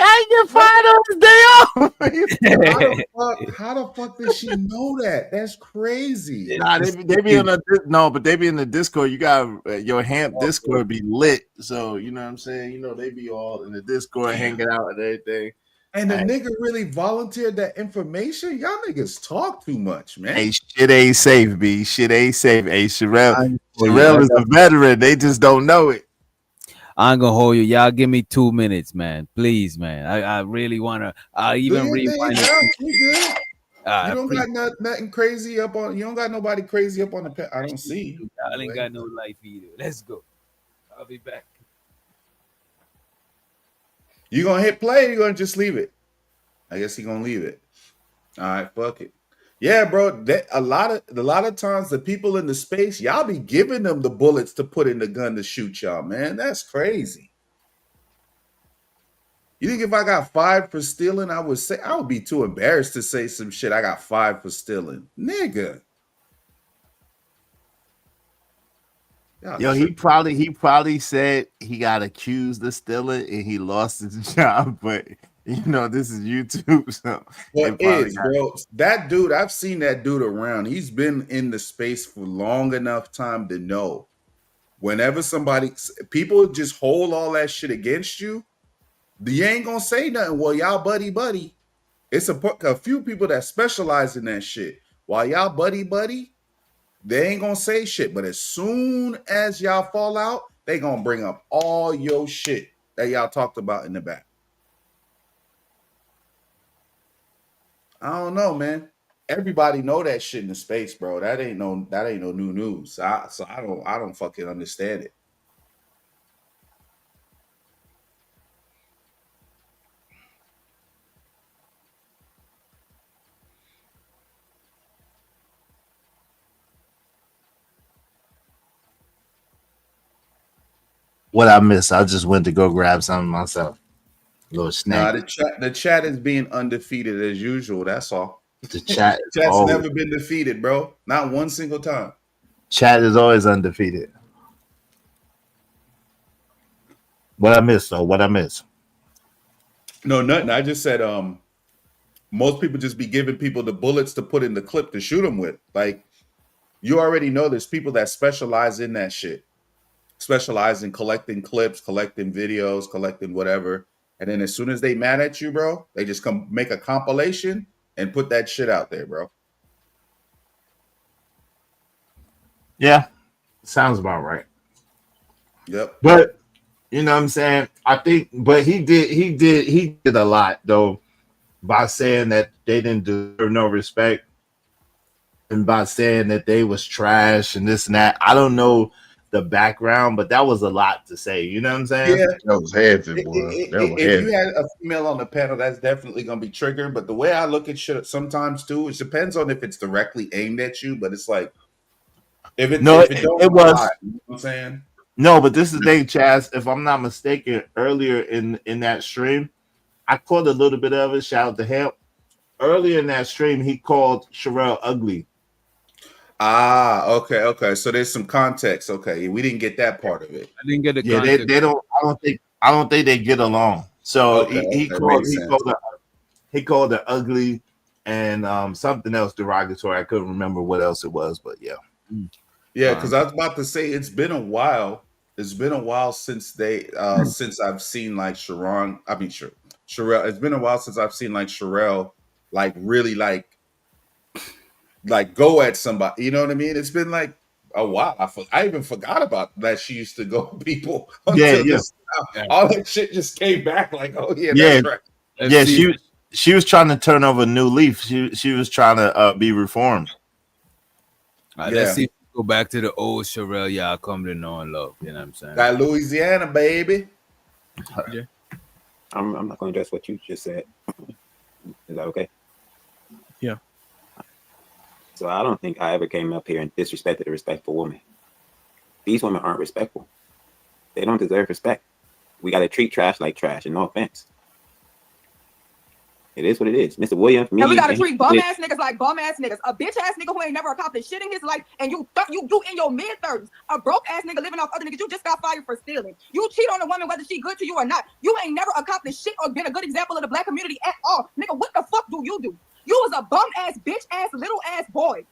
I get fired on his day off. How the fuck did she know that? That's crazy. Nah, they be in but they be in the Discord. You got your Hamp Discord be lit. So you know what I'm saying? You know, they be all in the Discord hanging out and everything. And the nigga really volunteered that information? Y'all niggas talk too much, man. Hey, shit ain't safe, B. Shit ain't safe. Hey, Sherelle is a veteran. They just don't know it. I ain't gonna hold you. Y'all give me 2 minutes, man. Please, man. I really wanna. I'll even rewind it. You good? You don't got nothing crazy up on. You don't got nobody crazy up on the. I don't see. I ain't got no life either. Let's go. I'll be back. You gonna hit play? Or you gonna just leave it? I guess he gonna leave it. All right, fuck it. Yeah, bro. A lot of times the people in the space, y'all be giving them the bullets to put in the gun to shoot y'all, man. That's crazy. You think if I got 5 for stealing, I would be too embarrassed to say some shit. I got 5 for stealing, nigga. Yo, he probably said he got accused of stealing and he lost his job, but you know this is YouTube, so bro. That dude, I've seen that dude around. He's been in the space for long enough time to know whenever people just hold all that shit against you, You ain't gonna say nothing. Well, y'all buddy. It's a few people that specialize in that shit. While y'all buddy, they ain't gonna say shit. But as soon as y'all fall out, they gonna bring up all your shit that y'all talked about in the back. I don't know, man. Everybody know that shit in the space, bro. That ain't no new news. So I don't fucking understand it. What I missed, I just went to go grab something myself. A little snack. Nah, the chat is being undefeated as usual. That's all. The chat is Chat's always, never been defeated, bro. Not one single time. chat is always undefeated. What I missed though? What I missed? No, nothing. I just said most people just be giving people the bullets to put in the clip to shoot them with. Like, you already know there's people that specialize in that shit. Specialize in collecting clips, collecting videos, collecting whatever. And then as soon as they mad at you, bro, they just come make a compilation and put that shit out there, bro. Yeah, sounds about right. Yep. But you know what I'm saying? I think, but he did a lot though by saying that they didn't deserve no respect and by saying that they was trash and this and that. I don't know the background, but that was a lot to say. You know what I'm saying? Yeah. That was heavy, boy. That was If heavy. you had a female on the panel, that's definitely going to be triggered. But the way I look at shit sometimes too, it depends on if it's directly aimed at you. But it's like, if it don't was. apply, you know what I'm saying? No, but this is the thing, Chaz. If I'm not mistaken, earlier in that stream, I caught a little bit of it. Shout out to him. Earlier in that stream, he called Sherelle ugly. Ah, okay. So there's some context. Okay, we didn't get that part of it. I didn't get the Yeah, context. they don't. I don't think they get along. So he called her ugly and something else derogatory. I couldn't remember what else it was, but yeah. Yeah, because I was about to say it's been a while. It's been a while since since I've seen like Sherelle. It's been a while since I've seen like Sherelle like really like go at somebody. You know what I mean? It's been like a while. I even forgot about that she used to go at people until just now. All that shit just came back. Like, oh yeah, that's right. Yeah, she was trying to turn over a new leaf. She was trying to be reformed. Let's see if we go back to the old Sherelle y'all come to know and love. You know what I'm saying? That Louisiana, baby. Yeah. I'm not going to address what you just said. Is that okay? Yeah. So I don't think I ever came up here and disrespected a respectful woman. These women aren't respectful. They don't deserve respect. We got to treat trash like trash, and no offense. It is what it is. Mr. Williams, and we gotta treat bum ass niggas like bum ass niggas. A bitch ass nigga who ain't never accomplished shit in his life, and you in your mid-30s. A broke ass nigga living off other niggas. You just got fired for stealing. You cheat on a woman whether she good to you or not. You ain't never accomplished shit or been a good example of the black community at all. Nigga, what the fuck do? You was a bum ass, bitch ass, little ass boy.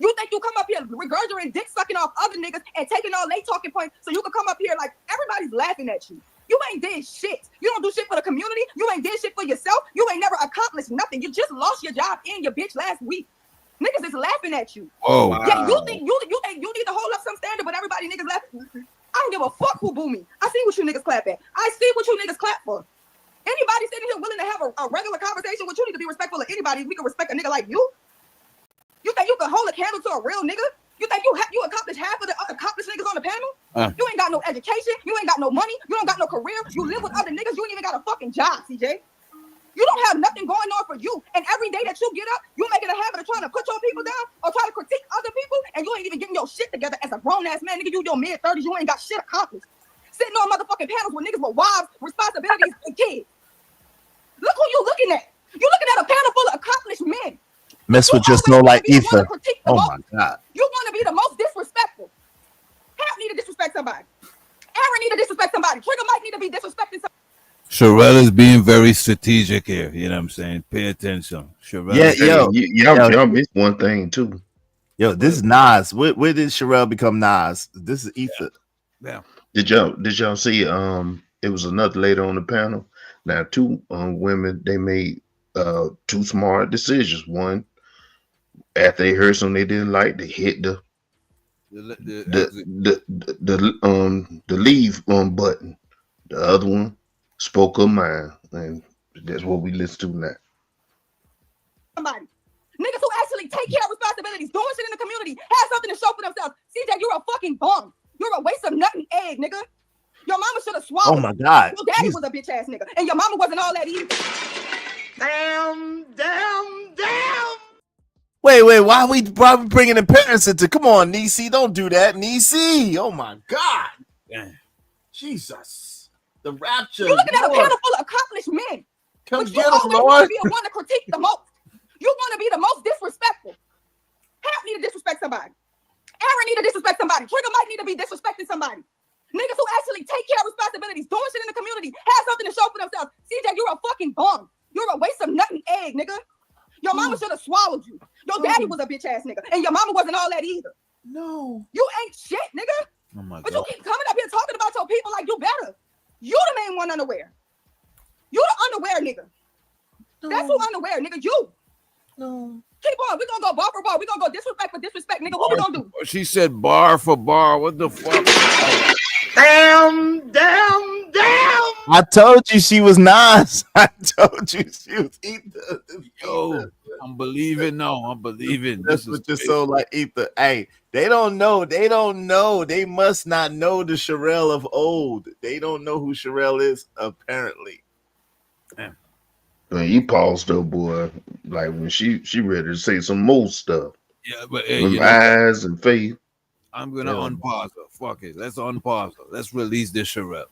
You think you come up here regurgitating dick sucking off other niggas and taking all they talking points so you can come up here like everybody's laughing at you. You ain't did shit. You don't do shit for the community. You ain't did shit for yourself. You ain't never accomplished nothing. You just lost your job and your bitch last week. Niggas is laughing at you. Oh, yeah. You think you need to hold up some standard, but everybody niggas laughing. I don't give a fuck who boo me. I see what you niggas clap at. I see what you niggas clap for. Anybody sitting here willing to have a regular conversation with you need to be respectful of anybody. We can respect a nigga like you. You think you can hold a candle to a real nigga? You think you accomplished half of the accomplished niggas on the panel? You ain't got no education. You ain't got no money. You don't got no career. You live with other niggas. You ain't even got a fucking job, CJ. You don't have nothing going on for you. And every day that you get up, you make it a habit of trying to put your people down or try to critique other people, and you ain't even getting your shit together as a grown-ass man. Nigga, you your mid-30s. You ain't got shit accomplished. Sitting on motherfucking panels with niggas with wives, responsibilities, and kids. Look who you looking at. You looking at a panel full of accomplished men. Mess with your soul like ether. Oh my God. You want to be the most disrespectful. Hap need to disrespect somebody. Aaron need to disrespect somebody. Trigger Mike need to be disrespecting somebody. Sherelle is being very strategic here. You know what I'm saying? Pay attention. Sherelle. Y'all missed one thing too. Yo, this is Nas. Where did Sherelle become Nas? This is Ether. Yeah. Did y'all see? It was another lady on the panel. Now, two women, they made two smart decisions. One, after they heard something they didn't like, they hit the leave button. The other one spoke her mind, and that's what we listen to now. Somebody. Niggas who actually take care of responsibilities, doing shit in the community, have something to show for themselves. CJ, you're a fucking bum. You're a waste of nut and egg, nigga. Your mama should have swallowed. Oh my God. Your daddy was a bitch ass nigga, and your mama wasn't all that either. Damn. Wait, why are we bringing the parents into? Come on, Niecy, don't do that, Niecy. Oh my God. Jesus. The Rapture. You're looking at a panel full of accomplished men. Come but you get 'em, always Lord. want to be the one to critique the most. You want to be the most disrespectful. Hap need to disrespect somebody. Aaron need to disrespect somebody. Trigger Mike need to be disrespecting somebody. Niggas who actually take care of responsibilities, doing shit in the community, have something to show for themselves. CJ, you're a fucking bum. You're a waste of nut and egg, nigga. Your mama should have swallowed you. Your daddy was a bitch ass nigga, and your mama wasn't all that either. No. You ain't shit, nigga. Oh my But God. you keep coming up here talking about your people like you better. You the main one unaware. You the unaware nigga. That's who unaware, nigga. You. No. Keep on. We're gonna go bar for bar. We're gonna go disrespect for disrespect, nigga. What we gonna do? She said bar for bar. What the fuck? Damn. I told you she was nice. I told you she was ether. Yo, I'm believing now. I'm believing. That's what your soul like ether. Hey, they don't know. They must not know the Sherelle of old. They don't know who Sherelle is, apparently. When you paused up, boy, like when she ready to say some more stuff. Yeah, but hey, with you know, eyes and faith. I'm gonna unpause her. Fuck it. Let's unpause her. Let's release this Sherelle.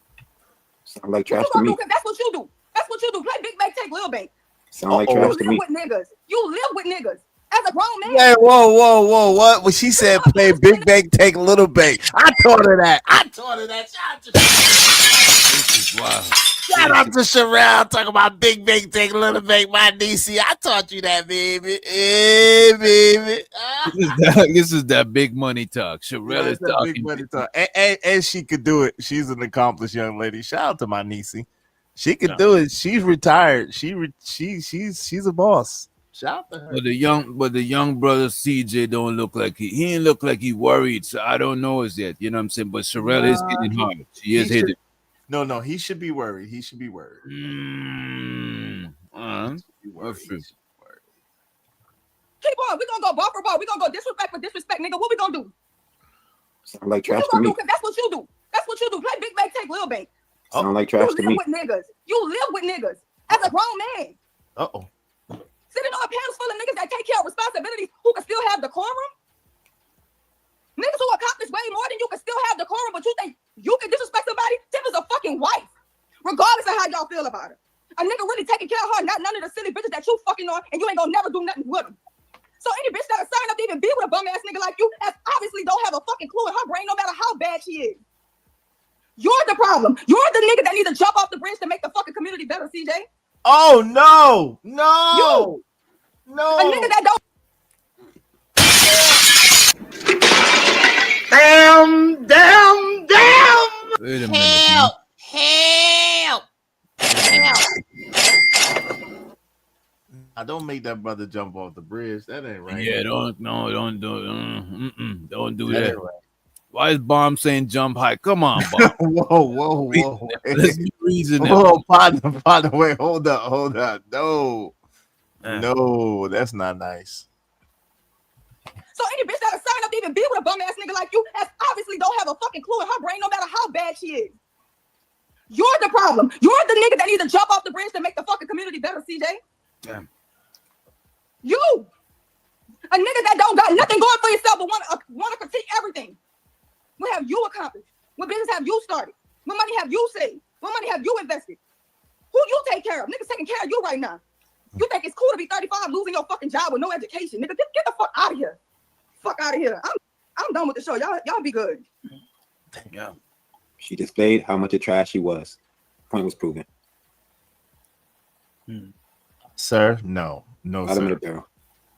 Sound like What trash you to gonna me. do? Cause that's what you do. That's what you do. Play big bank, take little bank. Sound like You trash live to me. with niggas. You live with niggas. As a grown man. Hey, whoa. What? When she said play big bank, take little bank. I taught her that. Shout out to Sherelle talking about big bank, take little bank, my DC. I taught you that, baby. Hey, baby. This is that big money talk. Sherelle is That's that big talking. money talk. And she could do it. She's an accomplished young lady. Shout out to my niecey. She could do it. She's retired. She's a boss. Shout out to her. But the young brother CJ don't look like he ain't look like he worried. So I don't know as yet. You know what I'm saying? But Sherelle is hitting hard. She is hitting. No, he should be worried. He should be worried. That's true. Keep on. We're gonna go bar for bar. We're gonna go disrespect for disrespect, nigga. What we gonna do? Sound like What trash you to gonna me. do? Cause that's what you do. That's what you do. Play big bank, take little bank. Sound like trash You to live me. with niggas. You live with niggas. As a grown man. Uh-oh. Sitting on panels full of niggas that take care of responsibilities who can still have decorum. Niggas who accomplish way more than you can still have decorum, but you think you can disrespect somebody? Tip is a fucking wife. Regardless of how y'all feel about her. A nigga really taking care of her, not none of the silly bitches that you fucking on, and you ain't gonna never do nothing with them. So any bitch that'll sign up to even be with a bum ass nigga like you has obviously don't have a fucking clue in her brain, no matter how bad she is. You're the problem. You're the nigga that needs to jump off the bridge to make the fucking community better, CJ. Oh no. You. No. A nigga that don't. Damn. Wait a minute. Help. Don't make that brother jump off the bridge. That ain't right. Yeah, don't do That that. ain't right. Why is Bomb saying jump high? Come on, Bomb. Whoa. Let's be reasonable. Whoa, partner, wait, hold up. No, that's not nice. So any bitch that'll sign up to even be with a bum ass nigga like you has obviously don't have a fucking clue in her brain, no matter how bad she is. You're the problem. You're the nigga that needs to jump off the bridge to make the fucking community better, CJ. Damn. You. A nigga that don't got nothing going for yourself but want to critique everything. What have you accomplished? What business have you started? What money have you saved? What money have you invested? Who you take care of? Niggas taking care of you right now. You think it's cool to be 35 losing your fucking job with no education? Nigga, get the fuck out of here. Fuck out of here. I'm done with the show. Y'all be good. Yeah. She displayed how much of trash she was. Point was proven. Sir, no, Bottom of the sir. barrel.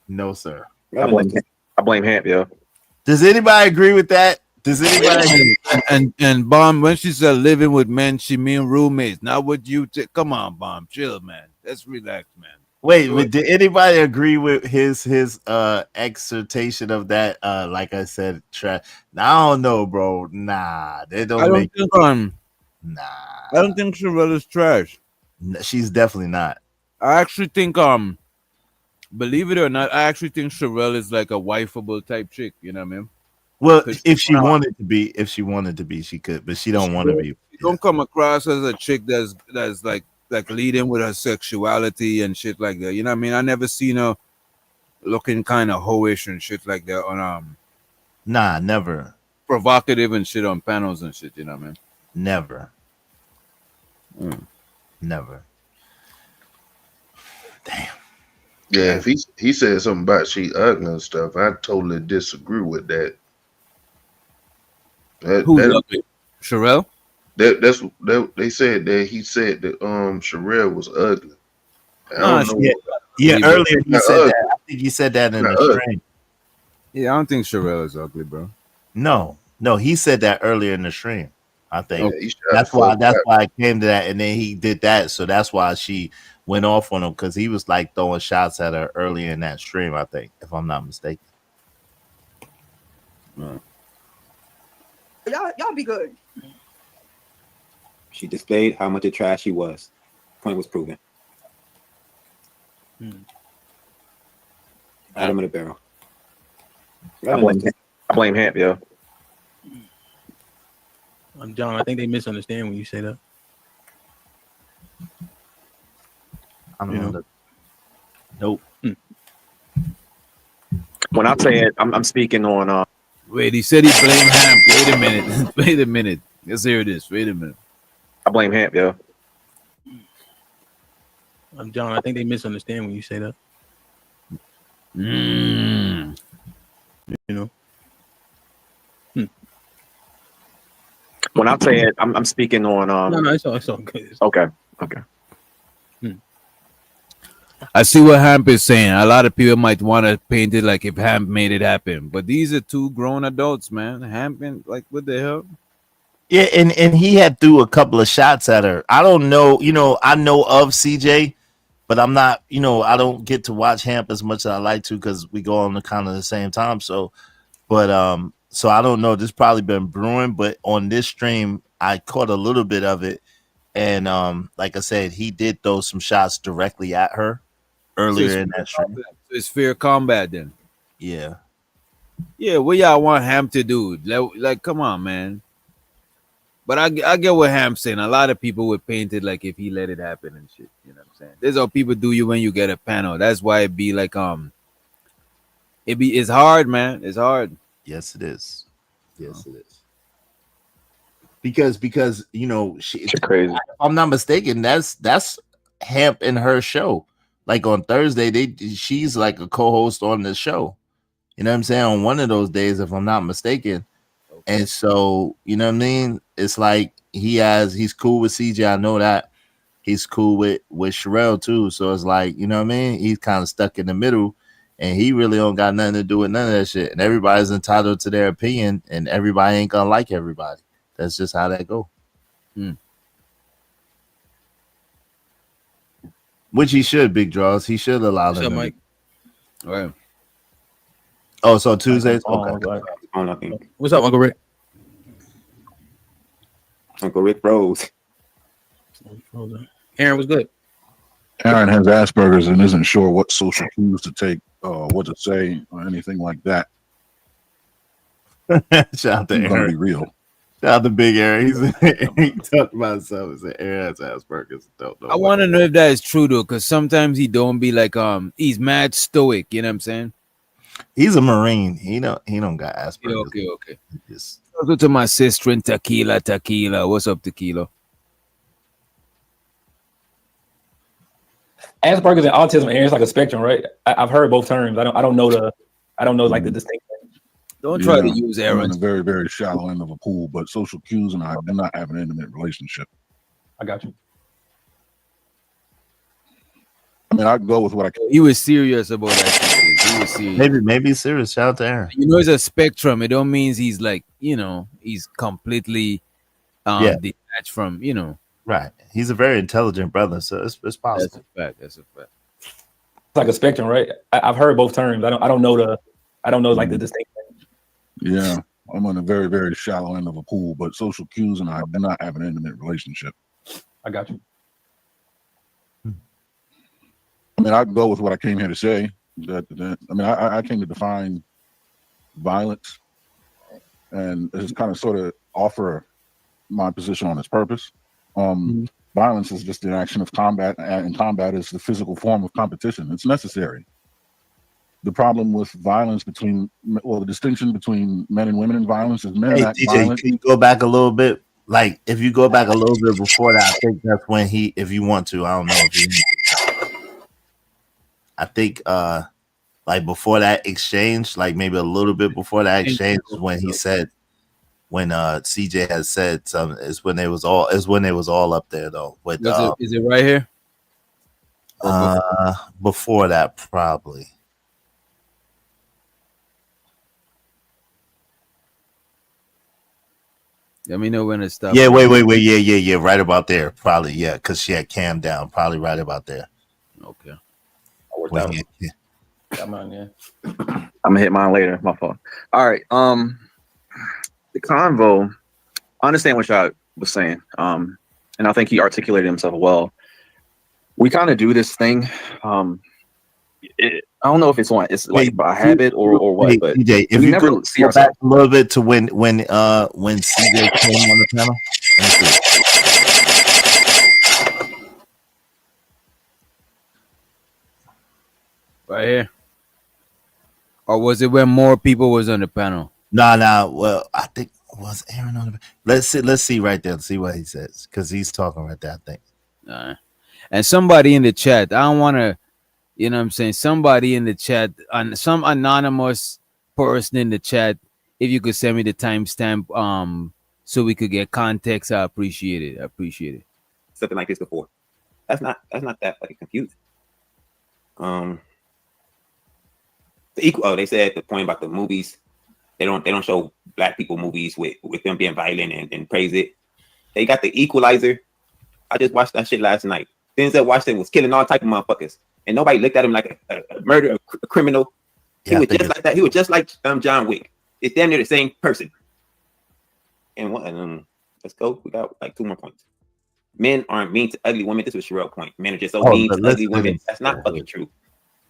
No, sir. I blame Hamp, yo. Does anybody agree with that? Does anybody? And Bomb, when she said living with men, she mean roommates. Not what you come on, Bomb, chill, man. Let's relax, man. Wait, but did anybody agree with his exhortation of that? Like I said, I don't know, bro. Nah, they don't I don't make. think Nah, I don't think Sharella's trash. She's definitely not. I actually think believe it or not, I actually think Sherelle is like a wifeable type chick. You know what I mean? Well, 'Cause if she wanted to be, she could, but she don't want to be. she don't come across as a chick that's like leading with her sexuality and shit like that. You know what I mean? I never seen her looking kind of hoish and shit like that on Nah, never, provocative and shit on panels and shit. You know what I mean? never, never. Damn. Yeah, if he said something about she ugly and stuff, I totally disagree with that. Who's ugly? Sherelle? They said that he said that Sherelle was ugly. I don't know. Yeah, earlier he Not said ugly. that. I think he said that in Not the ugly. stream. Yeah, I don't think Sherelle is ugly, bro. No, he said that earlier in the stream. I think Yeah, he shot that's the why. fuck That's out. why I came to that, and then he did that. So that's why she went off on him because he was like throwing shots at her earlier in that stream. I think, if I'm not mistaken. Y'all be good. She displayed how much of trash she was. Point was proven. Bottom of the barrel. I blame Hamp, yo. John, I think they misunderstand when you say that. I don't know. Nope. When I say it, I'm speaking on. Wait, he said he blamed Hamp. Wait a minute. Wait a minute. Let's hear this. Wait a minute. I blame Hamp, yo. John, I think they misunderstand when you say that. Mm. You know. When I say it, I'm speaking on. No, it's all good. Okay. I see what Hamp is saying. A lot of people might want to paint it like if Hamp made it happen, but these are two grown adults, man. Hamp and like what the hell? Yeah, and he had threw a couple of shots at her. I don't know. I know of CJ, but I'm not. I don't get to watch Hamp as much as I like to because we go on the kind of the same time. So, but so I don't know. This probably been brewing, but on this stream, I caught a little bit of it, and like I said, he did throw some shots directly at her earlier in that stream. So it's fair combat then. Yeah. Yeah, what y'all want Hamp to do? Like, come on, man. But I get what Hamp's saying. A lot of people would paint it like if he let it happen and shit. You know what I'm saying? This is how people do you when you get a panel. That's why it be like it's hard, man. It's hard. Yes, it is. Yes, it is. Because she crazy. If I'm not mistaken, that's Hamp in her show. Like on Thursday, she's like a co-host on the show. You know what I'm saying? On one of those days, if I'm not mistaken. And so, you know what I mean? It's like he's cool with CJ. I know that he's cool with Sherelle too. So it's like, you know what I mean? He's kind of stuck in the middle and he really don't got nothing to do with none of that shit. And everybody's entitled to their opinion and everybody ain't gonna like everybody. That's just how that go. Which he should, Big Draws. He should allow them. Mike? All right. Oh, so Tuesdays? Okay. What's up, Uncle Rick? Uncle Rick Rose. Aaron was good. Aaron has Asperger's and isn't sure what social cues to take, what to say, or anything like that. Shout out to He's gonna Aaron. be real. Shout out to Big Aaron. He talked about himself and said Aaron has Asperger's. Don't know. I want to know if that is true though, because sometimes he don't be like he's mad stoic. You know what I'm saying? He's a Marine. He don't got Asperger's. Okay. Go to my sister in Tequila. What's up, Tequila? Asperger's and autism, Aaron, it's like a spectrum, right? I've heard both terms. I don't know like the distinction. Don't try to use I'm Aaron. in a very, very shallow end of a pool, but social cues and I do not have an intimate relationship. I got you. I mean, I can go with what I can. He was serious about that. He was serious. Maybe serious. Shout out to Aaron. You know, it's a spectrum. It don't mean he's like, you know, he's completely Yeah. detached from, you know. Right. He's a very intelligent brother, so it's possible. That's a fact. It's like a spectrum, right? I've heard both terms. I don't know like the distinction. Yeah, I'm on a very, very shallow end of a pool, but social cues and I do not have an intimate relationship. I got you. I mean, I can go with what I came here to say. I came to define violence and just kind of sort of offer my position on its purpose. Violence is just an action of combat, and combat is the physical form of competition. It's necessary. The problem with violence the distinction between men and women in violence is men act DJ, violent. can you go back a little bit? Like, if you go back a little bit before that, I think that's when if you want to, I don't know if you need to. I think, like before that exchange, like maybe a little bit before that exchange, is when he said, when CJ has said something, is when it was all up there though. But is it right here? Before that, probably. Let me know when it stops. Yeah, wait. Yeah. Right about there. Probably, yeah, because she had Cam down. Probably right about there. Okay. Come on, yeah. I'm gonna hit mine later. My fault. All right. The convo. I understand what y'all was saying. And I think he articulated himself well. We kind of do this thing. I don't know if it's like by habit or what, but DJ, if we you never go see back ourselves. a little bit to when CJ came on the panel. Let me see. Right here. Or was it when more people was on the panel? Nah. Well, I think was Aaron on the. Let's see right there. See what he says, because he's talking right there. I think. And somebody in the chat. I don't want to. You know what I'm saying? Somebody in the chat, some anonymous person in the chat, if you could send me the timestamp, so we could get context, I appreciate it. Something like this before. That's not that fucking confusing. The equal. They said the point about the movies. They don't show black people movies with them being violent and praise it. They got the Equalizer. I just watched that shit last night. Denzel Washington was killing all type of motherfuckers, and nobody looked at him like a murderer, a criminal. He was just like that. He was just like John Wick. It's damn near the same person. And let's go. We got like 2 more points. Men aren't mean to ugly women. This was Sherelle's point. Men are just so mean to ugly women. That's not fucking true.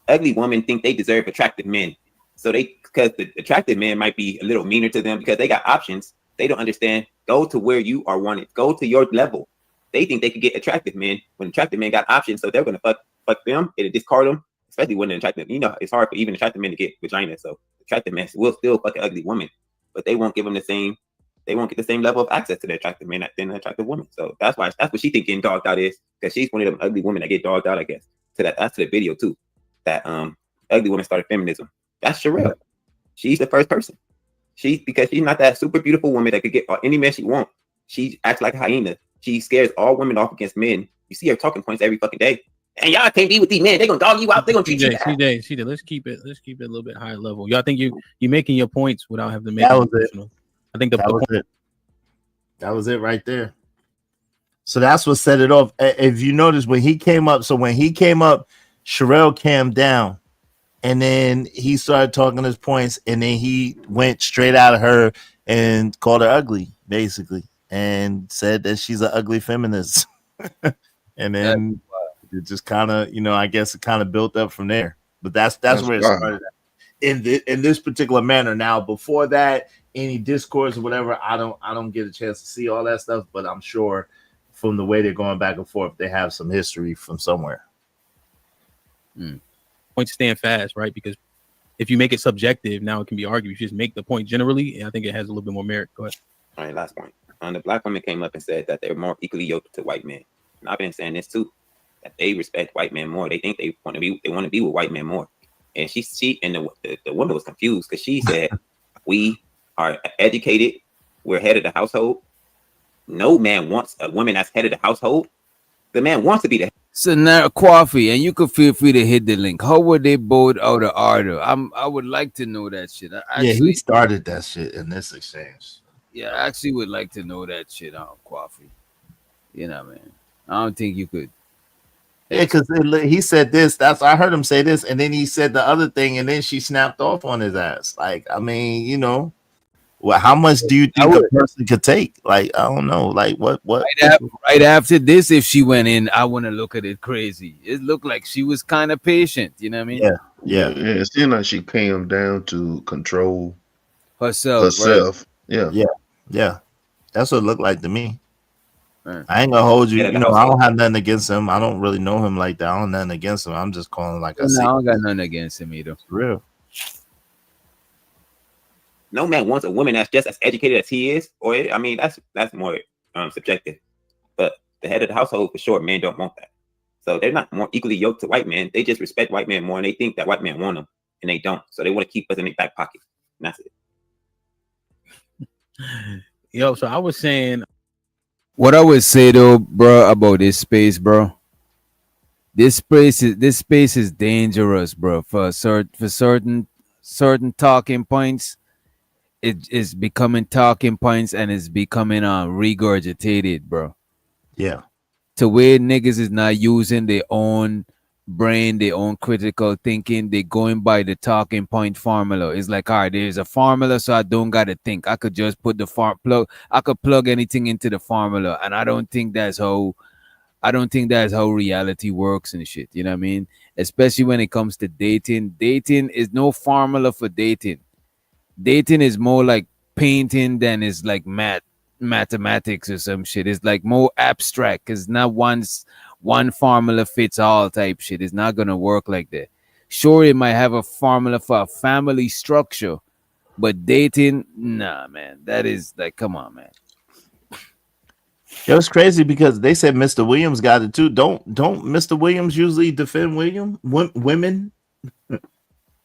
Ugly women think they deserve attractive men. So because the attractive men might be a little meaner to them because they got options. They don't understand. Go to where you are wanted. Go to your level. They think they could get attractive men when attractive men got options. So they're going to fuck them. It'll discard them, especially when they're attractive. You know, it's hard for even attractive men to get vagina. So attractive men will still fuck an ugly woman, but they won't give them the same. They won't get the same level of access to the attractive men than an attractive woman. So that's what she think getting dogged out is, because she's one of them ugly women that get dogged out, I guess. That's to the video too. That ugly women started feminism. That's Sherelle. She's the first person. Because she's not that super beautiful woman that could get any man she wants. She acts like a hyena. She scares all women off against men. You see her talking points every fucking day. And y'all can't be with these men. They're gonna dog you out. They're gonna treat you bad. CJ, let's keep it a little bit higher level. Y'all think you're making your points without having to make it emotional. I think that was it. That was it right there. So that's what set it off. If you notice when he came up, Sherelle calmed down, and then he started talking his points, and then he went straight out of her and called her ugly, basically, and said that she's an ugly feminist. And then it just kind of, I guess it kind of built up from there. But that's where it started in this particular manner. Now, before that, any discourse or whatever, I don't get a chance to see all that stuff, but I'm sure from the way they're going back and forth, they have some history from somewhere. Point to stand fast, right? Because if you make it subjective, now it can be argued. If you just make the point generally, and I think it has a little bit more merit. Go ahead. All right, last point. The black woman came up and said that they're more equally yoked to white men. And I've been saying this too, that they respect white men more. They think they want to be with white men more. And the woman was confused because she said, we are educated, we're head of the household. No man wants a woman that's head of the household. The man wants to be the So now coffee, and you could feel free to hit the link. How were they both out of order? I would like to know that shit. Yeah, he started that shit in this exchange. Yeah, I actually would like to know that shit on coffee. You know, man. I don't think you could. Yeah, because he said this. That's I heard him say this, and then he said the other thing, and then she snapped off on his ass. Like, I mean, you know, well, how much do you think a person could take? Like, I don't know. Like, what? Right after this, if she went in, I want to look at it crazy. It looked like she was kind of patient. You know what I mean? Yeah. It seemed like she came down to control herself. Right? Yeah. That's what it looked like to me. Right. I ain't gonna hold you. Yeah, You know, I don't have nothing against him. I don't really know him like that. I don't have nothing against him. I'm just calling like I No, see. I don't got nothing against him either. It's real. No man wants a woman that's just as educated as he is, or I mean, that's more subjective. But the head of the household, for sure, men don't want that. So they're not more equally yoked to white men. They just respect white men more, and they think that white men want them, and they don't. So they want to keep us in their back pocket. And that's it. Yo, so I was saying, what I would say though, bro, about this space, bro. This space is dangerous, bro. For certain talking points, it is becoming talking points and it's becoming regurgitated, bro. Yeah. To where niggas is not using their own brain, their own critical thinking, they going by the talking point formula. It's like, all right, there's a formula, so I don't gotta think. I could just put I could plug anything into the formula, and I don't think that's how reality works and shit. You know what I mean? Especially when it comes to dating. Dating is no formula for dating. Dating is more like painting than is like mathematics or some shit. It's like more abstract. It's not one formula fits all type shit. It's not gonna work like that. Sure, it might have a formula for a family structure, but dating, nah, man. That is like, come on, man. It was crazy because they said Mr. Williams got it too. Don't Mr. Williams usually defend women?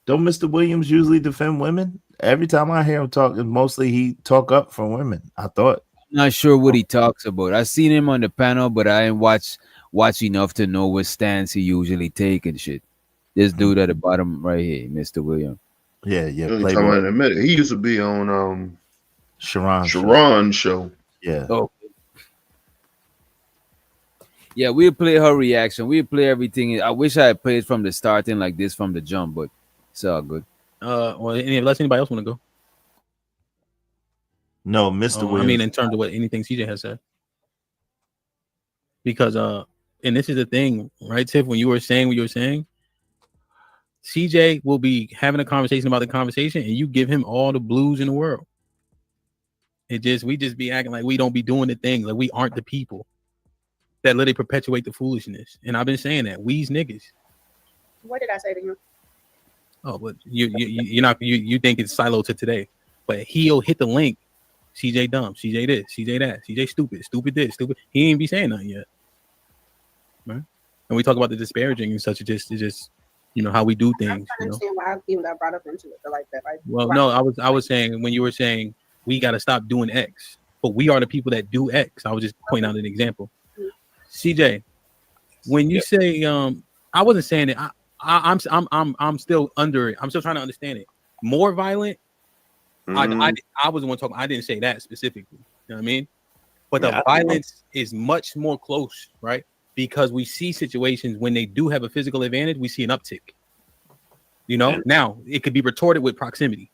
Don't Mr. Williams usually defend women? Every time I hear him talk, mostly he talk up for women. I thought. I'm not sure what he talks about. I seen him on the panel, but I ain't watch enough to know what stance he usually take and shit. This dude at the bottom right here, Mr. Williams. Yeah. Talking about in a minute. He used to be on Sharon show. Yeah. Oh. Yeah, we'll play her reaction. We'll play everything. I wish I had played from the starting like this from the jump, but it's all good. Well, unless anybody else want to go. No, Mr. Williams. I mean, in terms of what anything CJ has said. Because and this is the thing, right, Tiff? When you were saying what you were saying, CJ will be having a conversation about the conversation, and you give him all the blues in the world. We just be acting like we don't be doing the things, like we aren't the people that let it perpetuate the foolishness. And I've been saying that we's niggas. What did I say to you? Oh, but you're not you think it's siloed to today, but he'll hit the link. CJ dumb, CJ this, CJ that, CJ stupid this, stupid. He ain't be saying nothing yet, right? And we talk about the disparaging and such. It's just how we do things. I understand why even got brought up into it like that. Like, well, no, I was saying when you were saying we got to stop doing X, but we are the people that do X. I was just pointing out an example. CJ, when you say I wasn't saying it. I'm still under it. I'm still trying to understand it. More violent. I was the one talking. I didn't say that specifically. You know what I mean? But the violence is much more close, right? Because we see situations when they do have a physical advantage, we see an uptick. Now it could be retorted with proximity,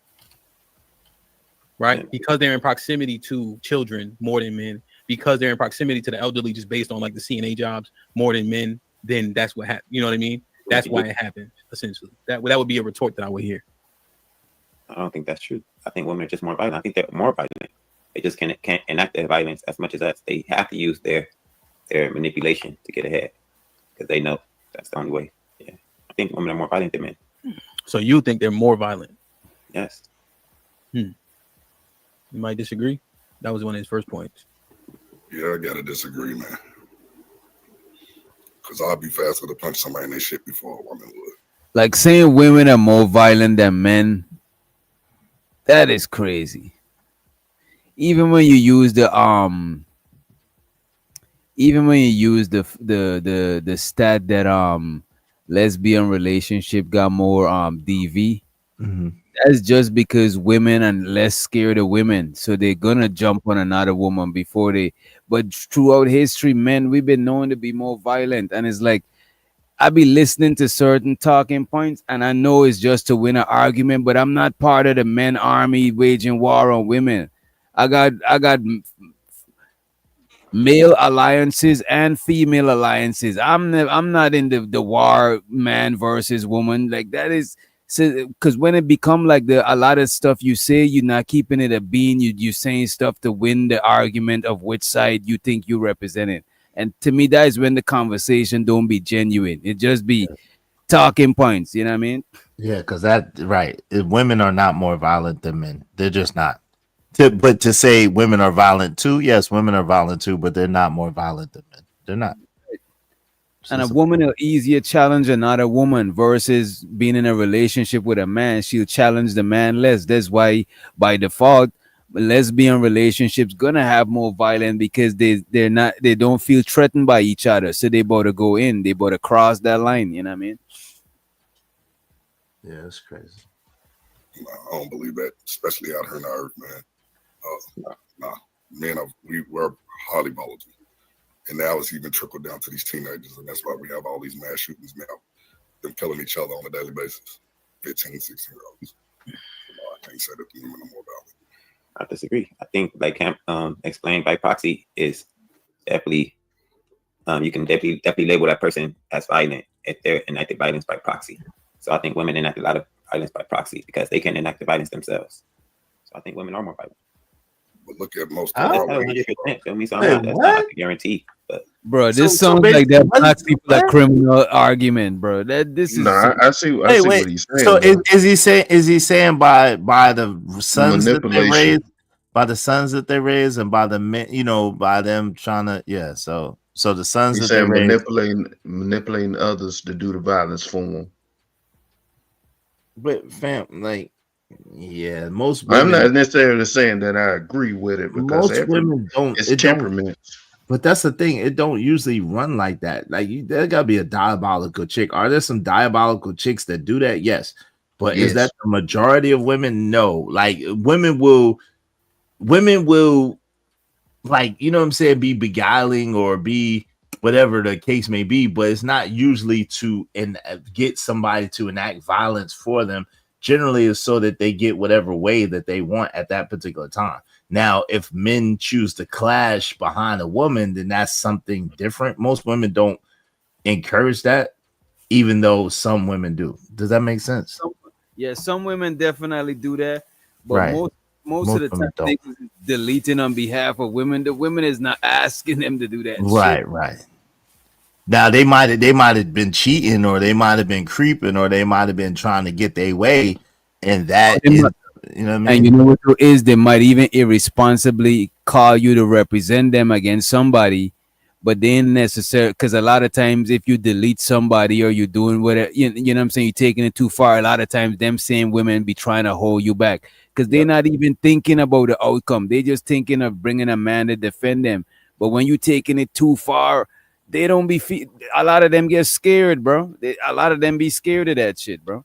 right? Because they're in proximity to children more than men. Because they're in proximity to the elderly, just based on like the CNA jobs more than men. Then that's what happened. You know what I mean? That's why it happens. Essentially, that would be a retort that I would hear. I don't think that's true. I think women are just more violent. I think they're more violent. They just can't enact their violence as much as us. They have to use their manipulation to get ahead because they know that's the only way. Yeah, I think women are more violent than men. So you think they're more violent? Yes. You might disagree. That was one of his first points. Yeah, I gotta disagree, man. Because I'll be faster to punch somebody in their shit before a woman would. Like saying women are more violent than men, that is crazy. Even when you use the even when you use the stat that lesbian relationship got more DV, that's just because women are less scared of women, so they're gonna jump on another woman before they. But throughout history, men, we've been known to be more violent, and it's like I be listening to certain talking points, and I know it's just to win an argument, but I'm not part of the men army waging war on women. I got male alliances and female alliances. I'm not in the war man versus woman like that is so because when it become like a lot of stuff you say, you're not keeping it a bean. You saying stuff to win the argument of which side you think you represented. And to me, that is when the conversation don't be genuine. It just be talking points. You know what I mean? Yeah, because that right. Women are not more violent than men. They're just not. But to say women are violent too, yes, women are violent too, but they're not more violent than men. They're not. And a woman will easier challenge another woman versus being in a relationship with a man. She'll challenge the man less. That's why, by default, lesbian relationships gonna have more violence because they don't feel threatened by each other. So they about to go in. They about to cross that line. You know what I mean? Yeah, it's crazy. I don't believe that, especially out here in the earth, man. Nah, men we're highly volatile, and now it's even trickled down to these teenagers, and that's why we have all these mass shootings now. Them killing each other on a daily basis. 15, 16-year-olds. I can't say that the women are more violent. I disagree. I think like Camp explained by proxy is definitely you can definitely label that person as violent if they're enacted violence by proxy. So I think women enact a lot of violence by proxy because they can enact the violence themselves. So I think women are more violent. But look at most. That's not 100%. Feel me? So that's not like a guarantee. But bro, this sounds like that black people are criminal argument, bro. This is Nah, I see what he's saying. So is he saying by the sons that they raise, by the sons that they raise, and by the men, by them trying to So the sons He's that they saying raise, manipulating others to do the violence for them. But fam, most women. I'm not necessarily saying that I agree with it because most women don't. It's temperament. But that's the thing; it don't usually run like that. Like there gotta be a diabolical chick. Are there some diabolical chicks that do that? Yes, but is that the majority of women? No. Like women will, like what I'm saying, be beguiling or be whatever the case may be, but it's not usually to get somebody to enact violence for them. Generally, it's so that they get whatever way that they want at that particular time. Now, if men choose to clash behind a woman, then that's something different. Most women don't encourage that, even though some women do. Does that make sense? Some women definitely do that, but Right. most of the time they deleting on behalf of women. The women is not asking them to do that. Right. Now they might have been cheating, or they might have been creeping, or they might have been trying to get their way, and that is, you know what I mean? And you know what it is? They might even irresponsibly call you to represent them against somebody, but they ain't necessary, because a lot of times if you delete somebody or you're doing whatever, you know what I'm saying, you're taking it too far. A lot of times them same women be trying to hold you back because they're not even thinking about the outcome. They just thinking of bringing a man to defend them. But when you taking it too far, they don't be a lot of them get scared, bro. A lot of them be scared of that shit, bro.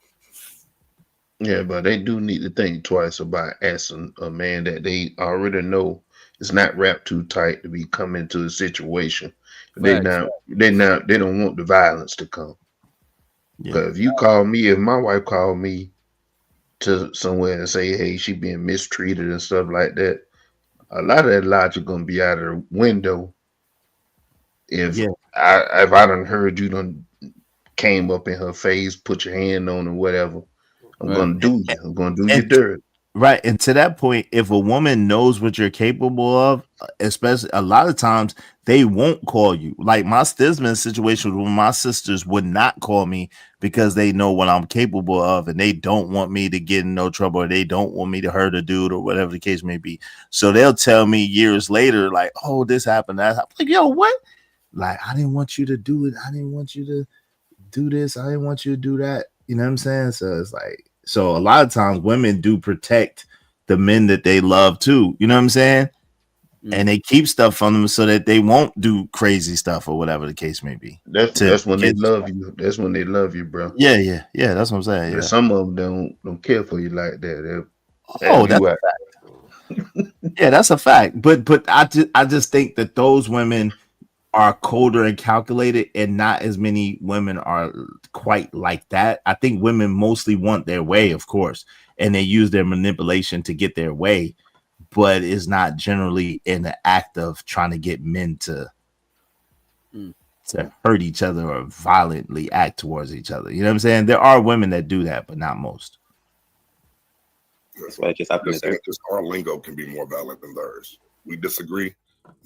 Yeah, but they do need to think twice about asking a man that they already know is not wrapped too tight to be coming into a situation. They don't want the violence to come. Because if my wife called me to somewhere and say, hey, she being mistreated and stuff like that, a lot of that logic gonna be out of the window. If I done heard you done came up in her face, put your hand on or whatever, I'm gonna do you. I'm gonna do you dirt. Right. And to that point, if a woman knows what you're capable of, especially a lot of times they won't call you. Like there's been situations where my sisters would not call me because they know what I'm capable of, and they don't want me to get in no trouble, or they don't want me to hurt a dude, or whatever the case may be. So they'll tell me years later, like, oh, this happened. That happened. Like, yo, what? Like, I didn't want you to do it. I didn't want you to do this. I didn't want you to do that. You know what I'm saying? So it's like, so a lot of times women do protect the men that they love too. You know what I'm saying? and they keep stuff from them so that they won't do crazy stuff or whatever the case may be. That's when they love you. That's when they love you, bro. Yeah. That's what I'm saying. But Yeah. some of them don't care for you like that. Oh, that's a fact. Yeah, that's a fact. But I just think that those women are colder and calculated, and not as many women are quite like that. I think women mostly want their way, of course, and they use their manipulation to get their way, but it's not generally in the act of trying to get men to hurt each other or violently act towards each other. You know what I'm saying? There are women that do that, but not most. That's why it just happened. Just our lingo can be more valid than theirs. We disagree,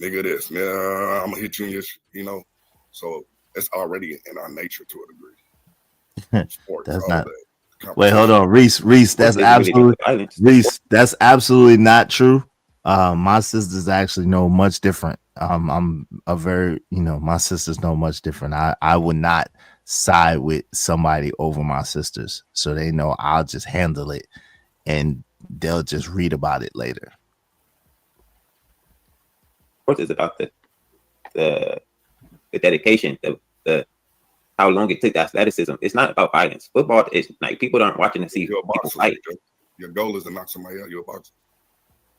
nigga. This, yeah, I'm gonna hit you in your, So it's already in our nature to a degree. Sports, That's all not. that. Wait, hold on, Reese. That's absolutely Reese. That's absolutely not true. My sisters actually know much different. I'm a very, my sisters know much different. I would not side with somebody over my sisters, so they know I'll just handle it, and they'll just read about it later. Of course, it's about the dedication, the how long it took, the athleticism. It's not about violence. Football is like people aren't watching to see people fight. Your goal is to knock somebody out. You're a boxer.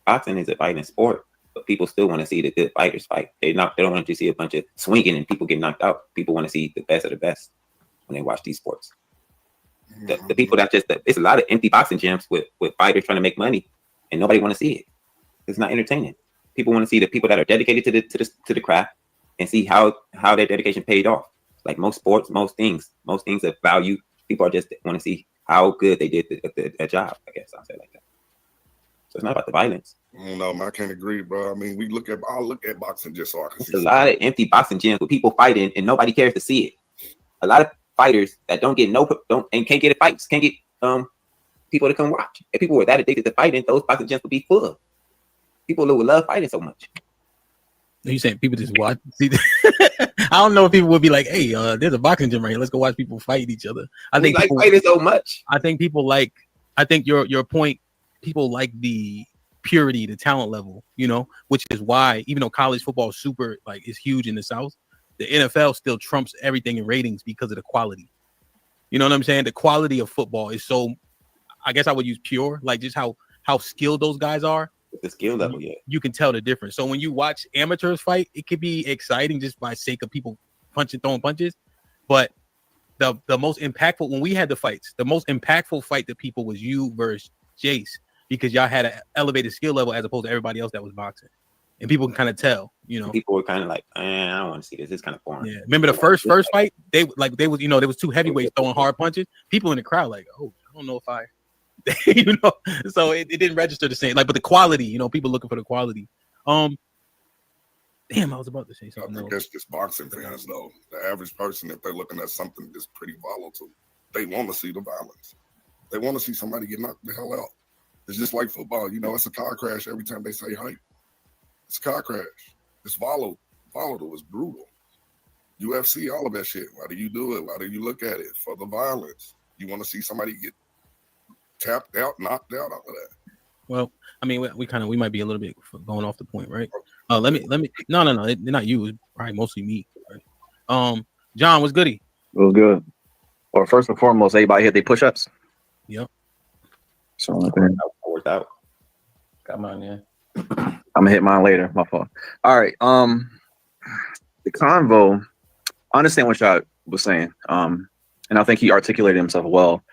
Boxing is a fighting sport, but people still want to see the good fighters fight. They don't want to see a bunch of swinging and people get knocked out. People want to see the best of the best when they watch these sports. The people that it's a lot of empty boxing gyms with fighters trying to make money, and nobody want to see it. It's not entertaining. People want to see the people that are dedicated to the craft and see how their dedication paid off. Like most sports, most things of value, people are just want to see how good they did their job. I guess I'll say it like that. So it's not about the violence. No, I can't agree, bro. I mean, I'll look at boxing just so I can see. There's a lot of empty boxing gyms with people fighting and nobody cares to see it. A lot of fighters that can't get fights, can't get people to come watch. If people were that addicted to fighting, those boxing gyms would be full. People who would love fighting so much. Are you saying people just watch? See, I don't know if people would be like, "Hey, there's a boxing gym right here. Let's go watch people fight each other." I think like fighting so much. I think people like. I think your point. People like the purity, the talent level, which is why even though college football is super is huge in the South, the NFL still trumps everything in ratings because of the quality. You know what I'm saying? The quality of football is so. I guess I would use pure, just how skilled those guys are. The skill level, yeah. You can tell the difference. So when you watch amateurs fight, it could be exciting just by sake of people throwing punches. But the most impactful, when we had the fights, the most impactful fight to people was you versus Jace, because y'all had an elevated skill level as opposed to everybody else that was boxing. And people can kind of tell, People were kind of like, I don't want to see this. It's kind of boring. Yeah. Remember the first fight? They was, there was two heavyweights throwing hard punches. People in the crowd like, oh, I don't know if I so it didn't register the same, but the quality, people looking for the quality. Damn, I was about to say something. I think that's just boxing fans, though. The average person, if they're looking at something that's pretty volatile, they want to see the violence. They want to see somebody get knocked the hell out. It's just like football, it's a car crash every time they say hype. It's a car crash. It's volatile. It's brutal. UFC, all of that shit. Why do you do it? Why do you look at it? For the violence. You want to see somebody get tapped out, knocked out, all of that. Well, I mean, we might be a little bit going off the point, right? Let me. No, not you. It's probably mostly me. Right? John, what's goody? Well, good. Well, first and foremost, everybody hit their push-ups. Yep. So worked out. Come on, yeah. I'm gonna hit mine later. My fault. All right. The convo. I understand what y'all was saying. And I think he articulated himself well.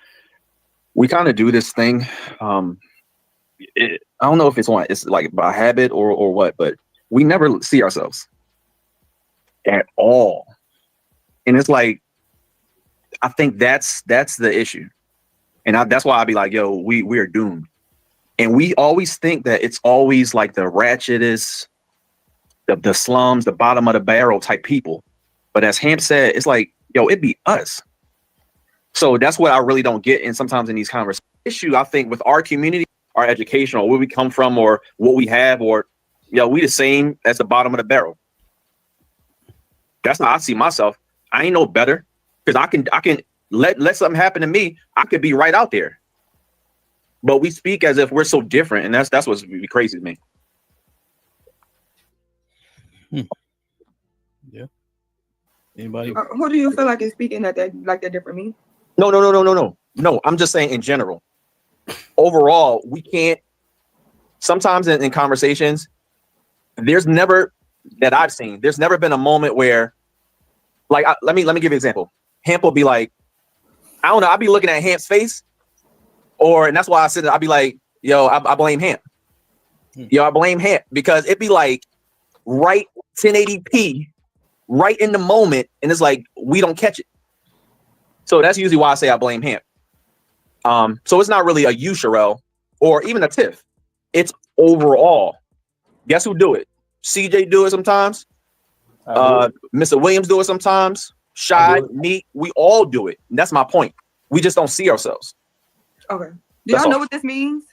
We kind of do this thing. I don't know if it's like by habit or what, but we never see ourselves at all. And it's like, I think that's the issue. And that's why I'd be like, yo, we are doomed. And we always think that it's always like the ratchetest, the slums, the bottom of the barrel type people. But as Hamp said, it's like, yo, it be us. So that's what I really don't get. And sometimes in these conversations, issue, I think with our community, our education, or where we come from, or what we have, or we the same as the bottom of the barrel. That's how I see myself. I ain't no better because I can let something happen to me. I could be right out there. But we speak as if we're so different, and that's what's crazy to me. Yeah. Anybody? Who do you feel like is speaking that like they're different me? No. I'm just saying in general. Overall, we can't. Sometimes in conversations, there's never that I've seen. There's never been a moment where, like, let me give you an example. Hamp will be like, I don't know. I'll be looking at Hamp's face, and that's why I said I'll be like, yo, I blame Hamp. Yo, I blame Hamp because it'd be like right 1080p, right in the moment, and it's like we don't catch it. So that's usually why I say I blame Hamp. So it's not really a you, Sherelle, or even a Tiff. It's overall. Guess who do it? CJ do it sometimes. Mr. Williams do it sometimes. Shy, me, we all do it. And that's my point. We just don't see ourselves. Okay. Do y'all know what this means?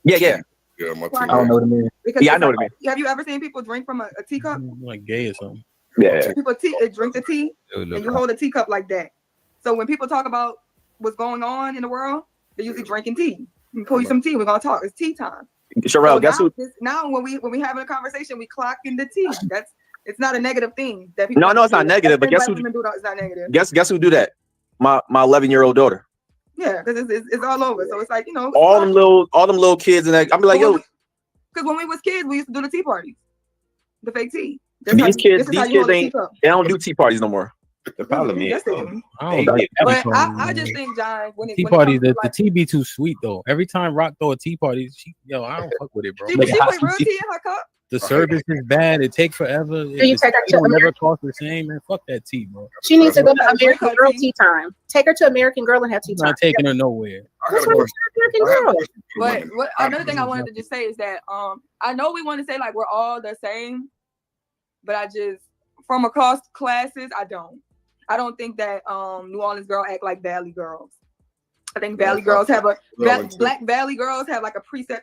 Yeah. Yeah, my I don't know what it means. Because I know what it means. Have you ever seen people drink from a teacup? Like gay or something. Yeah. People drink the tea, and you hold a teacup like that. So when people talk about what's going on in the world, they're usually drinking tea. You pour you some tea. We're gonna talk. It's tea time. Sherelle, So guess who? Now when we having a conversation, we clock in the tea. It's not a negative thing. That No, it's not negative. But guess who? It's not negative. Guess who do that? My 11-year-old daughter. Yeah, because it's all over. So it's like all them little kids and I'm like, yo. Because when we was kids, we used to do the tea parties, the fake tea. These kids ain't. They don't do tea parties no more. The problem is, yes, they do. But I just think, John, when tea parties, the tea be too sweet though. Every time Rock throw a tea party, I don't fuck with it, bro. She put real tea in her cup. The service is bad. It takes forever. You take her to never American. cost the same, man. Fuck that tea, bro. She needs to go to American Girl tea time. Take her to American Girl and have tea I'm time. not taking her nowhere. That's why it's American Girl. But another thing I wanted to just say is that I know we want to say like we're all the same, but I just from across classes, I don't think that New Orleans girls act like Valley girls. I think Valley girls have Black Valley girls have like a preset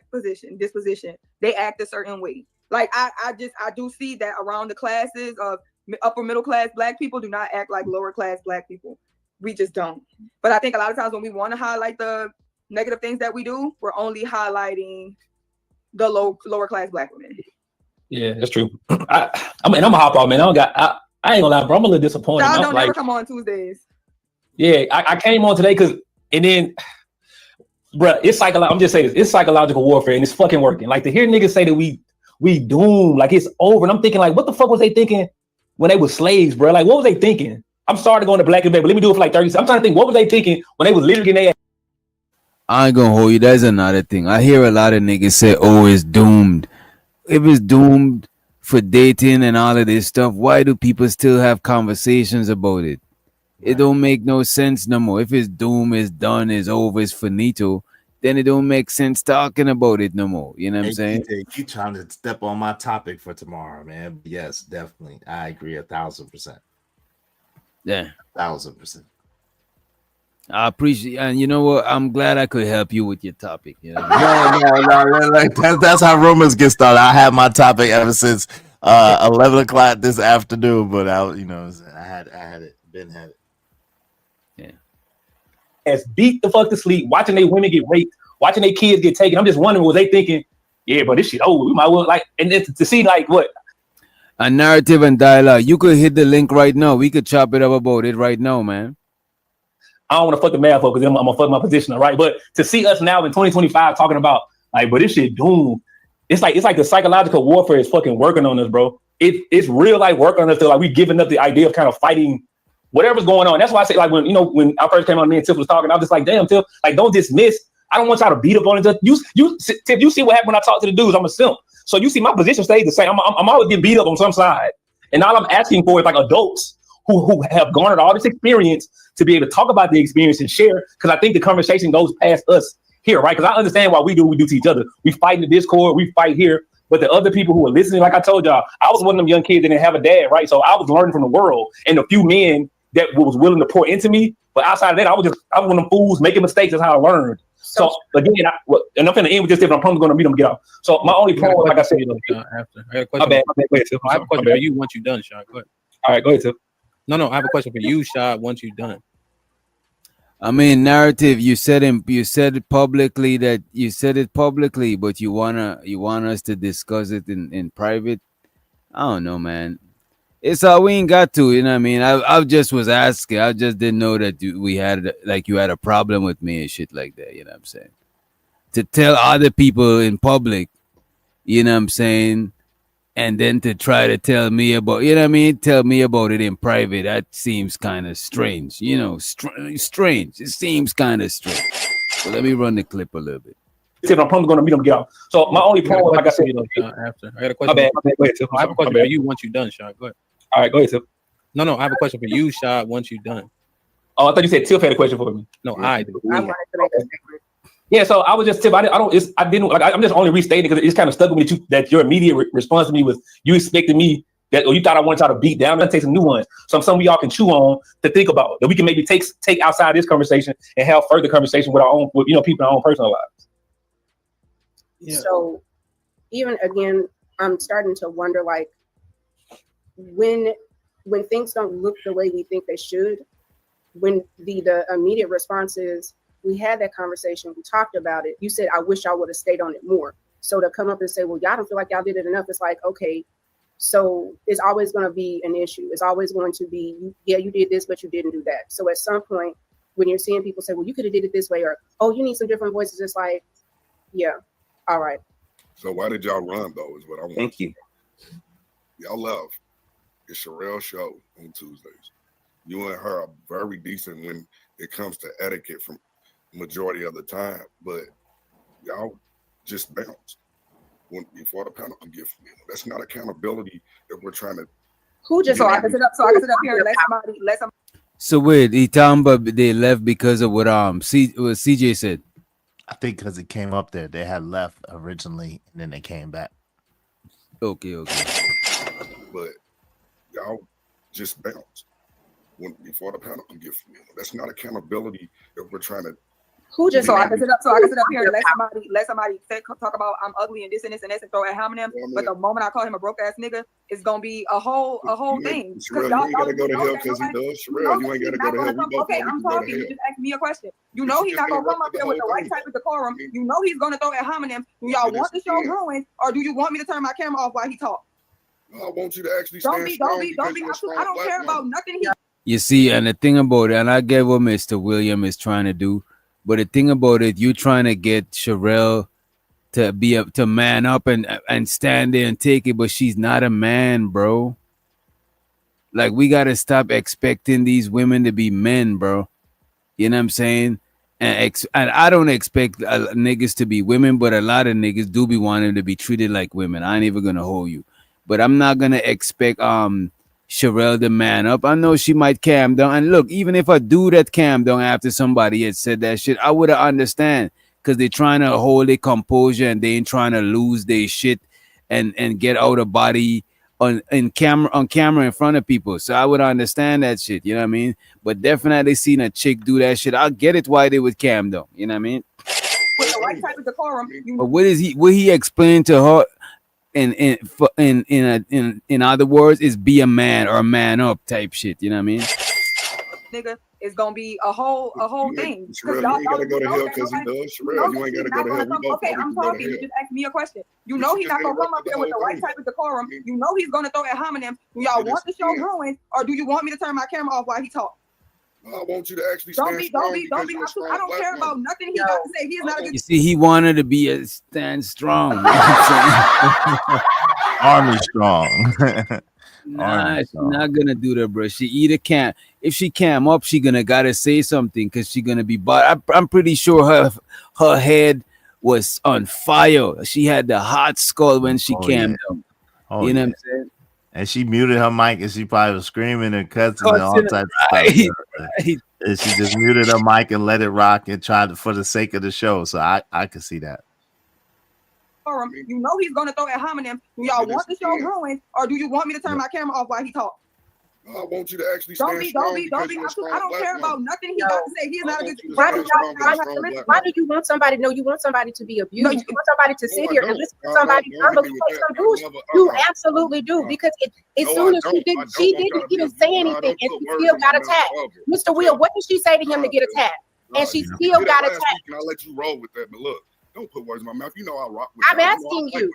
disposition. They act a certain way. Like I do see that around the classes of upper middle class Black people do not act like lower class Black people. We just don't. But I think a lot of times when we want to highlight the negative things that we do, we're only highlighting the lower class Black women. Yeah, that's true. I'm a hop off, man. I ain't gonna lie, bro. I'm a little disappointed. Y'all don't never come on Tuesdays. Yeah, I came on today bro, it's psychological. I'm just saying this. It's psychological warfare, and it's fucking working. Like to hear niggas say that we doomed, like it's over. And I'm thinking, like, what the fuck was they thinking when they were slaves, bro? Like, what was they thinking? I'm sorry to go into black and white, but let me do it for like 30 seconds. I'm trying to think, what was they thinking when they was literally getting their ass? I ain't gonna hold you. That's another thing. I hear a lot of niggas say, "Oh, it's doomed." If it's doomed for dating and all of this stuff, why do people still have conversations about it? It don't make no sense no more. If it's doomed, it's done, it's over, it's finito, then it don't make sense talking about it no more. You know what I'm saying? You trying to step on my topic for tomorrow, man. Yes, definitely. I agree 1,000%. Yeah. 1,000%. I appreciate, and you know what? I'm glad I could help you with your topic. You know? No, like that's how rumors get started. I had my topic ever since 11 o'clock this afternoon, but I had it. Ben had it. Yeah. As beat the fuck to sleep, watching their women get raped, watching their kids get taken. I'm just wondering, was they thinking, yeah, but this shit, we might well like, and then to see like what? A narrative and dialogue. You could hit the link right now. We could chop it up about it right now, man. I don't want to fuck the math up because I'm gonna fuck my position, all right? But to see us now in 2025 talking about like, but this shit doomed. It's like the psychological warfare is fucking working on us, bro. It's real life work on us. Like we giving up the idea of kind of fighting whatever's going on. That's why I say like when I first came on, me and Tiff was talking, I was just like, damn, Tiff, like don't dismiss. I don't want y'all to beat up on it. Tiff, you see what happened when I talk to the dudes. I'm a simp. So you see my position stays the same. I'm always getting beat up on some side. And all I'm asking for is like adults who have garnered all this experience to be able to talk about the experience and share. Because I think the conversation goes past us here, right? Because I understand why we do what we do to each other. We fight in the Discord, we fight here. But the other people who are listening, like I told y'all, I was one of them young kids that didn't have a dad, right? So I was learning from the world and a few men that was willing to pour into me. But outside of that, I was one of them fools making mistakes. That's how I learned. So again, and I'm finna end with this. If I'm probably gonna meet them, get off. So my only point, like I said, after I have a question for you once you're done, Sean. Go ahead. All right, go ahead, Tiff. No, I have a question for you, Shad, once you're done. I mean, narrative. You said it publicly, but you want us to discuss it in private. I don't know, man. It's all we ain't got to, you know what I mean? I just was asking. I just didn't know that we had like you had a problem with me and shit like that, you know what I'm saying? To tell other people in public, you know what I'm saying? And then to try to tell me about, you know what I mean? Tell me about it in private. That seems kind of strange, you know, strange. It seems kind of strange. So let me run the clip a little bit. I'm probably going to meet him, get out. So my only problem, like I said, after I got a question. My bad. Go ahead, Tiff. I have a question for you once you're done, Shot. Go ahead. All right, go ahead, Tiff. No, I have a question for you, Shot. Once you're done. Oh, I thought you said Tiff had a question for me. No, I do. Yeah, so I was just Tiff. I'm just only restating because it's kind of stuck with me that your immediate response to me was you expected me that, or you thought I wanted y'all to beat down and take some new ones. So some of y'all can chew on to think about that we can maybe take outside this conversation and have further conversation with our own, with, people in our own personal lives. Yeah. So even again, I'm starting to wonder, like, when things don't look the way we think they should, when the immediate response is, we had that conversation, we talked about it, you said, I wish I would have stayed on it more. So to come up and say, well, y'all don't feel like y'all did it enough, it's like, okay, so it's always going to be an issue. It's always going to be, yeah, you did this, but you didn't do that. So at some point, when you're seeing people say, well, you could have did it this way, or, oh, you need some different voices, it's like, yeah, all right. So why did y'all run, though, is what I want. Thank you. Y'all left. It's Sherelle's show on Tuesdays. You and her are very decent when it comes to etiquette from majority of the time, but y'all just bounce before the panel can get from you. That's not accountability that we're trying to. Who just so I can sit up here and let somebody. So wait, he talking about they left because of what what CJ said. I think because it came up there, they had left originally, and then they came back. Okay. But y'all just bounce before the panel can get from you. That's not accountability that we're trying to. Who just so I can sit up here and let somebody talk about I'm ugly and this and throw at him. But the moment I call him a broke ass nigga, it's gonna be a whole thing. Sherelle, you ain't gotta go to hell because he does. Sherelle, you ain't gotta go to hell. Okay, I'm talking. You just asked me a question. You know he's not gonna come up here with the right type of decorum. You know he's gonna throw at homonyms. Do y'all want the show ruined, or do you want me to turn my camera off while he talks? I want you to actually stand Don't be. I don't care about nothing. You see, and the thing about it, and I get what Mr. William is trying to do. But the thing about it, you trying to get Sherelle to man up and stand there and take it, but she's not a man, bro. Like, we gotta stop expecting these women to be men, bro. You know what I'm saying? And I don't expect niggas to be women, but a lot of niggas do be wanting to be treated like women. I ain't even gonna hold you, but I'm not gonna expect Sherelle to man up. I know she might calm down. And look, even if a dude had calmed down after somebody had said that shit, I would have understand, because they're trying to hold their composure and they ain't trying to lose their shit and get out of body on camera in front of people. So I would understand that shit, you know what I mean? But definitely seen a chick do that shit. I'll get it why they would calm down, you know what I mean? With the right type of decorum. But what he explained to her in other words is be a man or man up type shit, you know what I mean? Nigga, it's gonna be a whole thing. Sherelle, you ain't gotta go to hell because he does. Sherelle, you ain't gotta go to hell. Okay, I'm talking. You just asked me a question. You know he's not gonna come up here with the right type of decorum. You know he's gonna throw at homonyms. Do y'all want the show ruined, or do you want me to turn my camera off while he talks? I want you to actually don't be. I don't care about nothing he got to say. He is not a good. You see, he wanted to be a stand strong. Army strong. Nah, she's not gonna do that, bro. She either can't. If she cam up, she gotta say something because she gonna be. But I'm pretty sure her head was on fire. She had the hot skull when she cammed up. You know what I'm saying? And she muted her mic, and she probably was screaming and cussing and all types of stuff. Right. And she just muted her mic and let it rock and tried to, for the sake of the show. So I could see that. You know he's gonna throw at homonyms. Do y'all want the show ruined, or do you want me to turn my camera off while he talks? I want you to actually don't be. I don't care about nothing he got to say. He is not a good. Why do you want somebody? No, you want somebody to be abused. You want somebody to sit here and listen to somebody You absolutely do, because as soon as she didn't even say anything, and she still got attacked. Mr. Will, what did she say to him to get attacked? And she still got attacked. I'll let you roll with that, but look, don't put words in my mouth. You know I rock with. I'm asking you.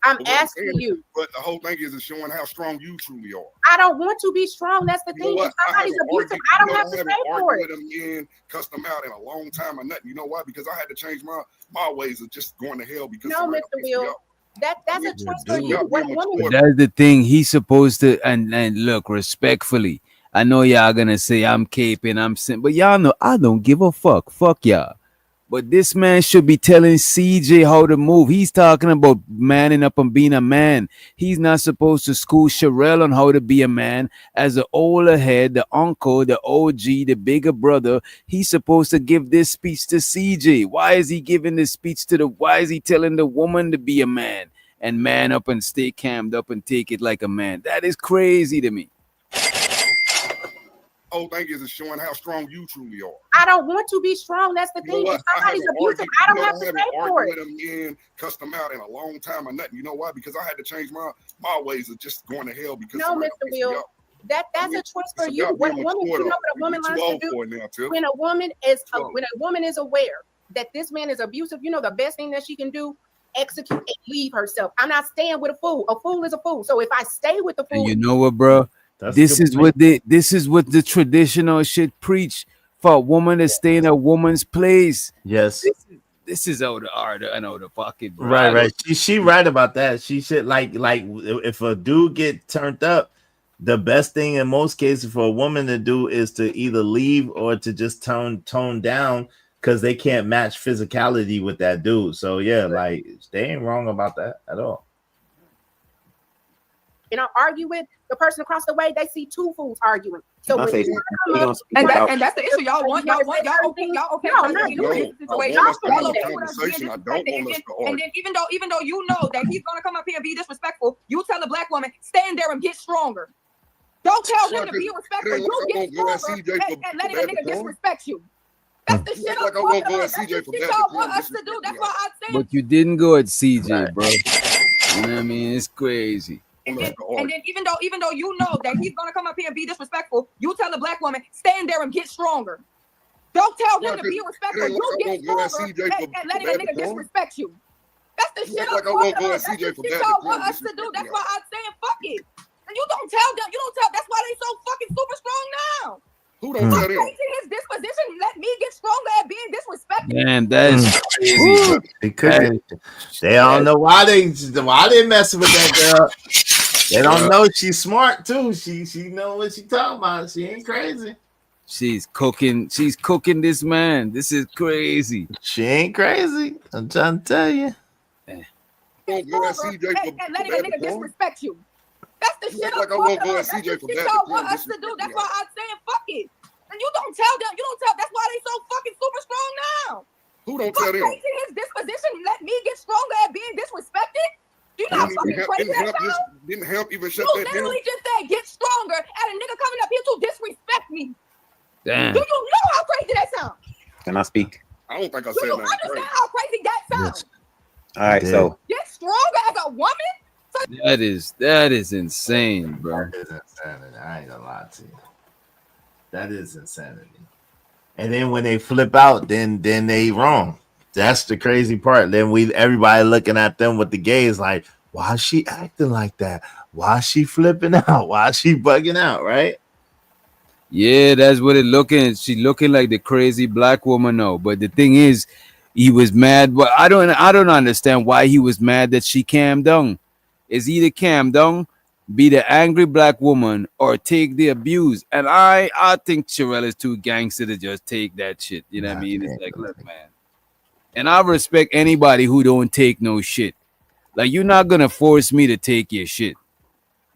I'm But what I'm asking saying is- you. But the whole thing is showing how strong you truly are. I don't want to be strong. That's the You know thing. what? If somebody's abusive, I don't have to pay for it. With them in, cussed them out in a long time or nothing. You know why? Because I had to change my ways of just going to hell because No, Mr. Will. That's a choice for you. What woman? But that's the thing. He's supposed to and look respectfully. I know y'all gonna say I'm caping, I'm sin, but y'all know I don't give a fuck. Fuck y'all. But this man should be telling CJ how to move. He's talking about manning up and being a man. He's not supposed to school Sherelle on how to be a man. As the older head, the uncle, the OG, the bigger brother, he's supposed to give this speech to CJ. Why is he giving this speech to why is he telling the woman to be a man and man up and stay cammed up and take it like a man? That is crazy to me. Whole thing is showing how strong you truly are. I don't want to be strong. That's the You know thing. what? If somebody's abusive, I don't have to pay for it. With them in, cussed them out in a long time or nothing. You know why? Because I had to change my ways of just going to hell. Because no, Mr. Will, that's a choice for you. What a woman, you know what a woman learns to do when a woman is aware that this man is abusive. You know the best thing that she can do. Execute and leave herself. I'm not staying with a fool. A fool is a fool. So if I stay with the fool, and you know what, bro? This is what the traditional shit preach for a woman to stay in a woman's place. Yes. This is out of order and out of pocket, bro. Right. She right about that. She should like if a dude get turned up, the best thing in most cases for a woman to do is to either leave or to just tone down because they can't match physicality with that dude. So yeah, like they ain't wrong about that at all. And I argue with the person across the way, they see two fools arguing. So when and that's the issue. Y'all okay. And then even though you know that he's gonna come up here and be disrespectful, you tell the black woman, stand there and get stronger. Don't tell him to be respectful. You get stronger and letting a nigga disrespect you. That's the shit I'm talking about. That's the shit y'all want us to do. That's why I'm saying. But you didn't go at CJ, bro. You know what I mean? It's crazy. And then even though you know that he's gonna come up here and be disrespectful, you tell the black woman, stand there and get stronger. Don't tell him to be respectful. You get stronger and letting a nigga disrespect you. That's the shit I'm talking about. That's the shit y'all want us to do. That's why I'm saying fuck it. And you don't tell them. You don't tell. That's why they so fucking super strong now. Who don't tell them? His disposition let me get stronger at being disrespected. Man, that's crazy. They don't know why they messing with that girl. They don't know she's smart too. She know what she talking about. She ain't crazy. She's cooking this man. This is crazy. She ain't crazy. I'm trying to tell you. And letting a nigga disrespect you. That's the shit I'm talking about. That's the shit y'all want us to do. That's why I'm saying fuck it. And you don't tell them. You don't tell. That's why they so fucking super strong now. Who don't tell them? His disposition let me get stronger at being disrespected. You not fucking crazy. Didn't help even shut that down. You literally just said get stronger at a nigga coming up here to disrespect me. Damn. Do you know how crazy that sounds? Can I speak? I don't think I Do said you that. understand how crazy that sounds? All right, so Get stronger as a woman? That is insane, bro. That is insanity. I ain't gonna lie to you. That is insanity. And then when they flip out, then they wrong. That's the crazy part. Then everybody looking at them with the gaze like, why is she acting like that? Why is she flipping out? Why is she bugging out? Right? Yeah, that's what it looking. She looking like the crazy black woman now. But the thing is, he was mad. But I don't understand why he was mad that she calmed down. Is either calm down, be the angry black woman, or take the abuse. And I think Sherelle is too gangster to just take that shit. You know what I mean? It's like, look, man. And I respect anybody who don't take no shit. Like, you're not gonna force me to take your shit.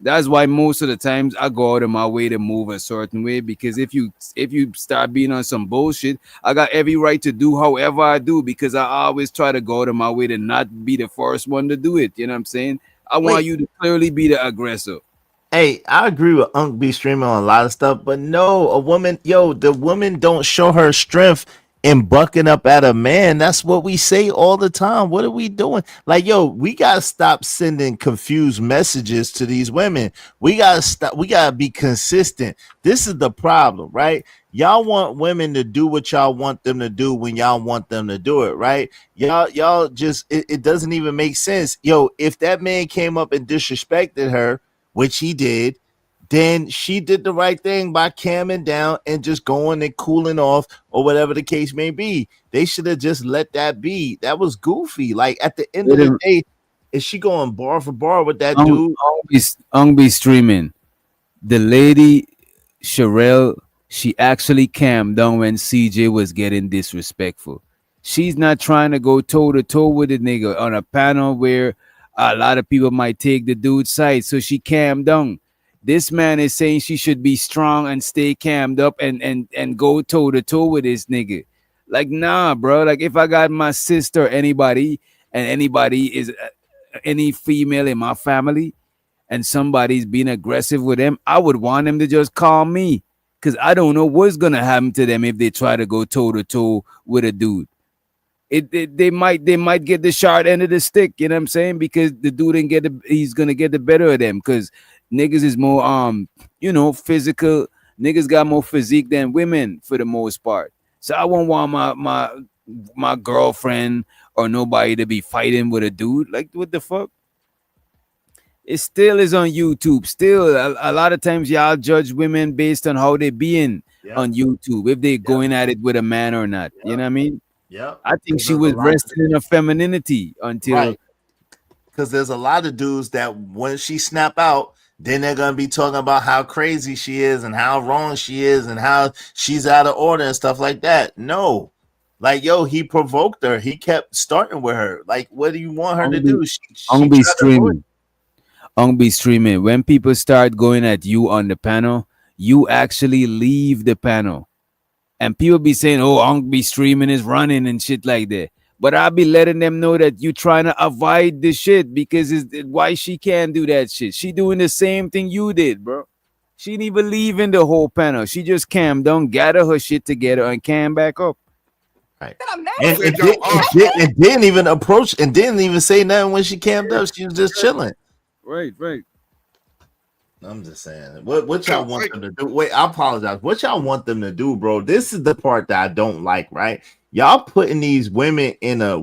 That's why most of the times I go out of my way to move a certain way, because if you start being on some bullshit, I got every right to do however I do, because I always try to go out of my way to not be the first one to do it. You know what I'm saying? I want you to clearly be the aggressor. Hey, I agree with Unc B streaming on a lot of stuff, but no, the woman don't show her strength in bucking up at a man. That's what we say all the time. What are we doing? Like, we gotta stop sending confused messages to these women. We gotta stop. We gotta be consistent. This is the problem, right? Y'all want women to do what y'all want them to do when y'all want them to do it, right? Y'all just it doesn't even make sense. Yo, if that man came up and disrespected her, which he did, then she did the right thing by calming down and just going and cooling off or whatever the case may be. They should have just let that be. That was goofy. Like at the end of the day, is she going bar for bar with that dude? On be streaming. The lady Sherelle, she actually calmed down when CJ was getting disrespectful. She's not trying to go toe to toe with the nigga on a panel where a lot of people might take the dude's side. So she calmed down. This man is saying she should be strong and stay calmed up and go toe to toe with this nigga. Like, nah, bro. Like, if I got my sister, anybody, and anybody is any female in my family, and somebody's being aggressive with them, I would want them to just call me, because I don't know what's gonna happen to them if they try to go toe to toe with a dude. They might get the short end of the stick, you know what I'm saying? Because the dude didn't get he's gonna get the better of them, because niggas is more physical. Niggas got more physique than women for the most part. So I won't want my girlfriend or nobody to be fighting with a dude. Like, what the fuck? It still is on YouTube. Still, a lot of times y'all judge women based on how they being on YouTube, if they going at it with a man or not. You know what I mean? Yep. I think she was resting in her femininity until Right. Because there's a lot of dudes that when she snap out, then they're gonna be talking about how crazy she is and how wrong she is and how she's out of order and stuff like that. No. Like, yo, he provoked her. He kept starting with her. Like, what do you want her to do? She I'm be tried to avoid- streaming. I'm be streaming. When people start going at you on the panel, you actually leave the panel. And people be saying, oh, Unc be streaming is running and shit like that. But I'll be letting them know that you trying to avoid the shit, because why she can't do that shit. She doing the same thing you did, bro. She didn't even leave in the whole panel. She just calmed down, gather her shit together, and came back up. Right. And didn't even approach and didn't even say nothing when she camped up. She was just chilling. Right. I'm just saying. What y'all want them to do? Wait, I apologize. What y'all want them to do, bro? This is the part that I don't like, right? Y'all putting these women in a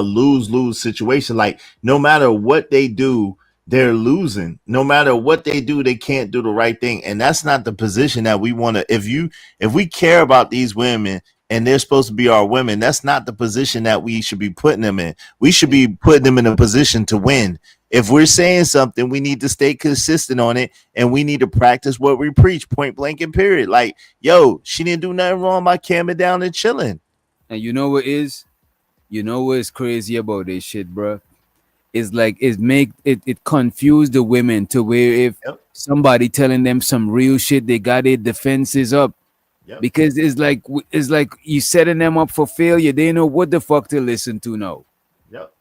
lose-lose situation. Like, no matter what they do, they're losing. No matter what they do, they can't do the right thing. And that's not the position that we want to. If we care about these women and they're supposed to be our women, that's not the position that we should be putting them in. We should be putting them in a position to win. If we're saying something, we need to stay consistent on it, and we need to practice what we preach, point blank and period. Like, yo, she didn't do nothing wrong by camming down and chilling. And you know what is? You know what's crazy about this shit, bro? It's like it confuse the women to where if somebody telling them some real shit, they got their defenses up. Because it's like you setting them up for failure. They know what the fuck to listen to now. Yep.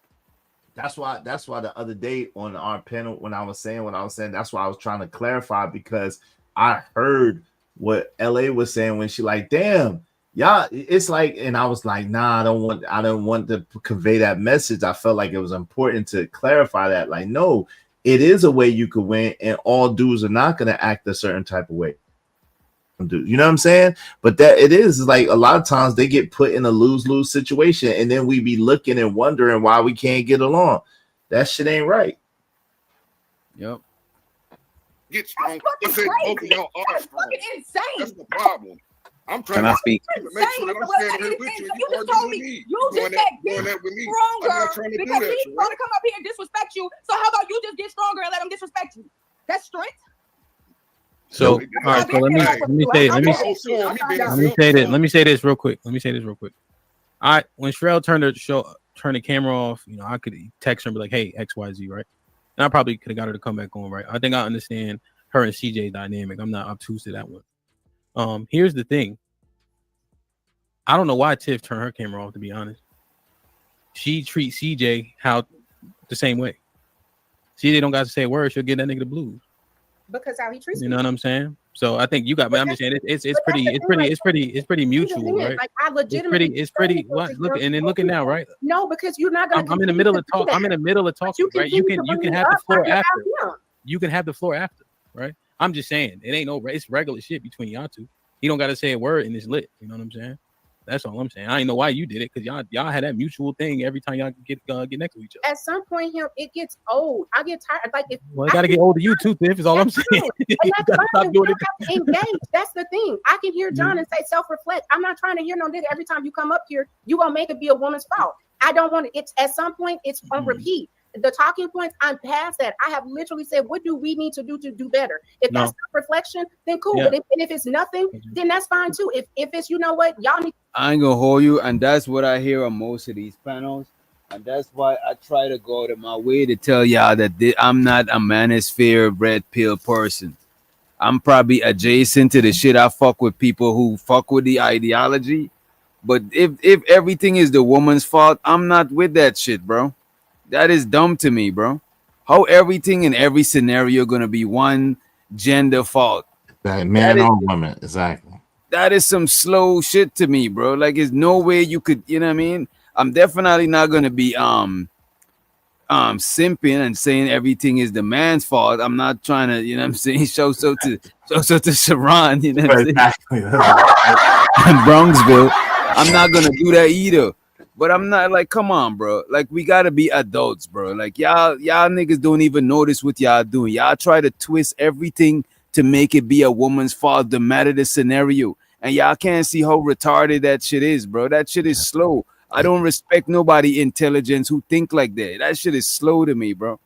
That's why the other day on our panel, when I was saying, that's why I was trying to clarify, because I heard what LA was saying when she like, damn, yeah, it's like, and I was like, nah, I don't want to convey that message. I felt like it was important to clarify that. Like, no, it is a way you could win, and all dudes are not going to act a certain type of way. You know what I'm saying? But that it is like a lot of times they get put in a lose-lose situation, and then we be looking and wondering why we can't get along. That shit ain't right. Yep. Get strong. That's fucking crazy. That's fucking insane. That's the problem. I'm trying Can I to speak? make sure that I'm standing here with you. You just told me you just said get stronger because he's going to come up here and disrespect you. So how about you just get stronger and let him disrespect you? That's strength. So, all right. So let me say this real quick. When Sherelle turned the camera off, I could text her and be like, "Hey, XYZ," right? And I probably could have got her to come back on, right? I think I understand her and CJ dynamic. I'm not obtuse to that one. Here's the thing. I don't know why Tiff turned her camera off. To be honest, she treats CJ the same way. CJ don't got to say a word. She'll get that nigga the blues. Because how he treats you know what I'm saying? So I think you got. But I'm just saying it's pretty mutual, right? Like I legitimately, it's pretty. What? Look, and then looking now, right? No, because you're not gonna. I'm in the middle of talk. I'm in the middle of talking, right? You can have the floor after. You can have the floor after, right? I'm just saying it ain't no. It's regular shit between y'all two. He don't got to say a word and it's lit. You know what I'm saying? That's all I'm saying. I ain't know why you did it because y'all had that mutual thing every time y'all get next to each other. At some point, it gets old. I get tired. Like if Well, it got to get older, you too, Tiff. Is all I'm saying. And that's fine. Stop doing it. Have to engage. That's the thing. I can hear John and say self-reflect. I'm not trying to hear no nigga every time you come up here. You gonna make it be a woman's fault. I don't want it. It's at some point. It's on repeat. The talking points, I'm past that. I have literally said, what do we need to do better? If that's reflection, then cool. Yeah. But if it's nothing, then that's fine too. If it's, you know what, y'all need. I ain't gonna hold you, and that's what I hear on most of these panels, and that's why I try to go out of my way to tell y'all that I'm not a manosphere red pill person. I'm probably adjacent to the shit. I fuck with people who fuck with the ideology, but if everything is the woman's fault, I'm not with that shit, bro. That is dumb to me, bro. How everything in every scenario gonna be one gender fault? Man or woman, exactly. That is some slow shit to me, bro. Like, there's no way you could, you know what I mean? I'm definitely not gonna be simping and saying everything is the man's fault. I'm not trying to, you know what I'm saying, show so to Sharon, you know what I'm saying? In Bronxville. I'm not gonna do that either. But I'm not like, come on, bro. Like, we gotta be adults, bro. Like, y'all niggas don't even notice what y'all doing. Y'all try to twist everything to make it be a woman's fault, no matter the scenario. And y'all can't see how retarded that shit is, bro. That shit is slow. I don't respect nobody intelligence who think like that. That shit is slow to me, bro.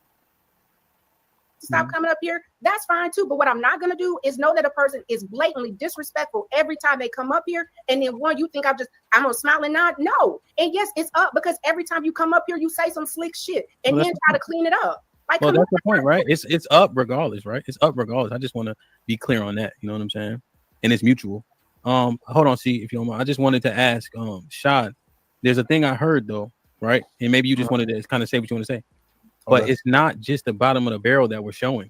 Stop coming up here, that's fine too. But what I'm not gonna do is know that a person is blatantly disrespectful every time they come up here, and then you think I'm gonna smile and nod. No, and yes, it's up because every time you come up here, you say some slick shit and then try to clean it up. Like, well, that's the point, right? It's up regardless, right? It's up regardless. I just want to be clear on that. You know what I'm saying? And it's mutual. Hold on, see if you don't mind. I just wanted to ask, Shad. There's a thing I heard though, right? And maybe you just wanted to kind of say what you want to say. But it's not just the bottom of the barrel that we're showing.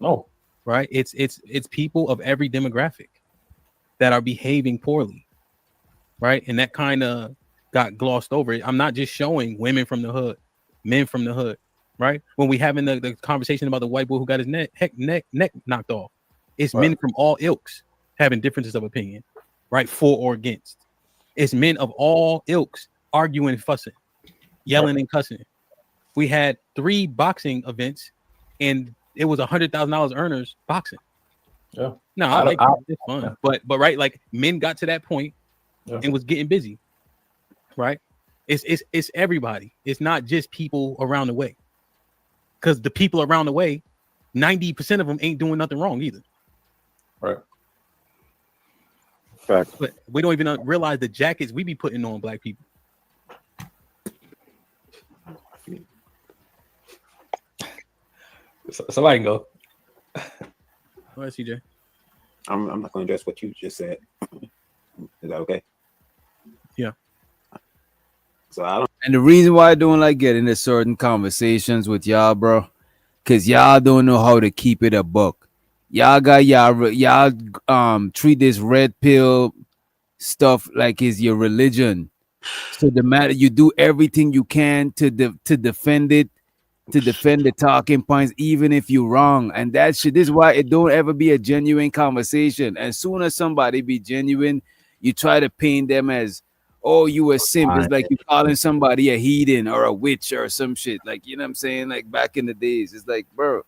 No. Right? It's people of every demographic that are behaving poorly. Right? And that kind of got glossed over. I'm not just showing women from the hood, men from the hood, right? When we having the conversation about the white boy who got his neck knocked off. It's men from all ilks having differences of opinion, right? For or against. It's men of all ilks arguing, fussing, yelling, and cussing. We had 3 boxing events, and it was $100,000 earners boxing. Yeah. No, I like it's fun, but right, like men got to that point and was getting busy, right? It's everybody. It's not just people around the way, because the people around the way, 90% of them ain't doing nothing wrong either. Right. Fact. But we don't even realize the jackets we be putting on black people. Somebody can go. All right, CJ. I'm not going to address what you just said. Is that okay? Yeah. So I don't. And the reason why I don't like getting into certain conversations with y'all, bro, because y'all don't know how to keep it a buck. Y'all got y'all treat this red pill stuff like it's your religion. So the matter, you do everything you can to defend it, to defend the talking points, even if you're wrong. And that shit, this is why it don't ever be a genuine conversation. As soon as somebody be genuine, you try to paint them as, oh, you a simp. It's like you calling somebody a heathen or a witch or some shit. Like, you know what I'm saying? Like back in the days, it's like, bro,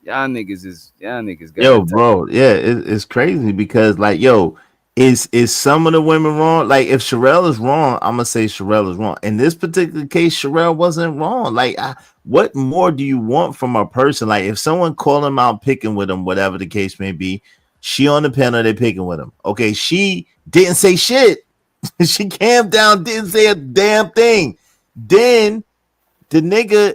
y'all niggas got yo, bro, yeah, it's crazy because like, yo, is some of the women wrong? Like, if Sherelle is wrong, I'm gonna say Sherelle is wrong. In this particular case, Sherelle wasn't wrong. Like, what more do you want from a person? Like, if someone call him out picking with him, whatever the case may be, she on the panel, they picking with him. Okay, she didn't say shit. She camped down, didn't say a damn thing. Then the nigga,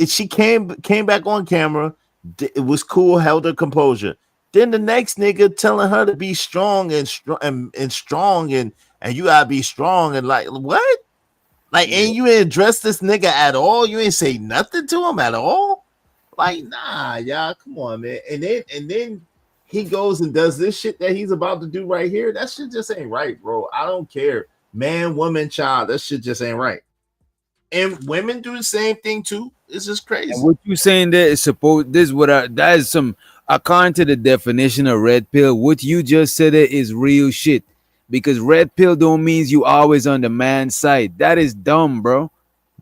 she came back on camera. It was cool, held her composure. Then the next nigga telling her to be strong and strong and you gotta be strong and like what? Like, ain't you ain't address this nigga at all? You ain't say nothing to him at all? Like, nah, y'all, come on, man. And then he goes and does this shit that he's about to do right here. That shit just ain't right, bro. I don't care. Man, woman, child, that shit just ain't right. And women do the same thing too. It's just crazy. And what you saying there is that is some according to the definition of red pill, what you just said it is real shit. Because red pill don't means you always on the man's side. That is dumb, bro.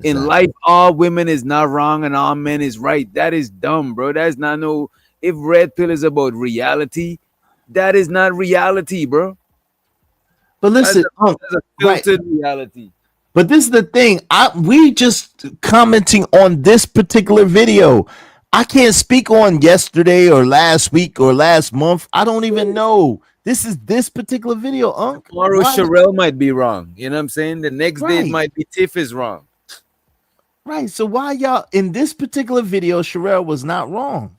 In Exactly. life, all women is not wrong and all men is right. That is dumb, bro. That's not no. If red pill is about reality, that is not reality, bro. But That's listen, a right. filtered reality. But this is the thing. We just commenting on this particular video. I can't speak on yesterday or last week or last month. I don't even know. This is this particular video, Unc. Tomorrow, Why- Sherelle might be wrong. You know what I'm saying? The next day, it Right. might be Tiff is wrong. Right. So why y'all in this particular video, Sherelle was not wrong.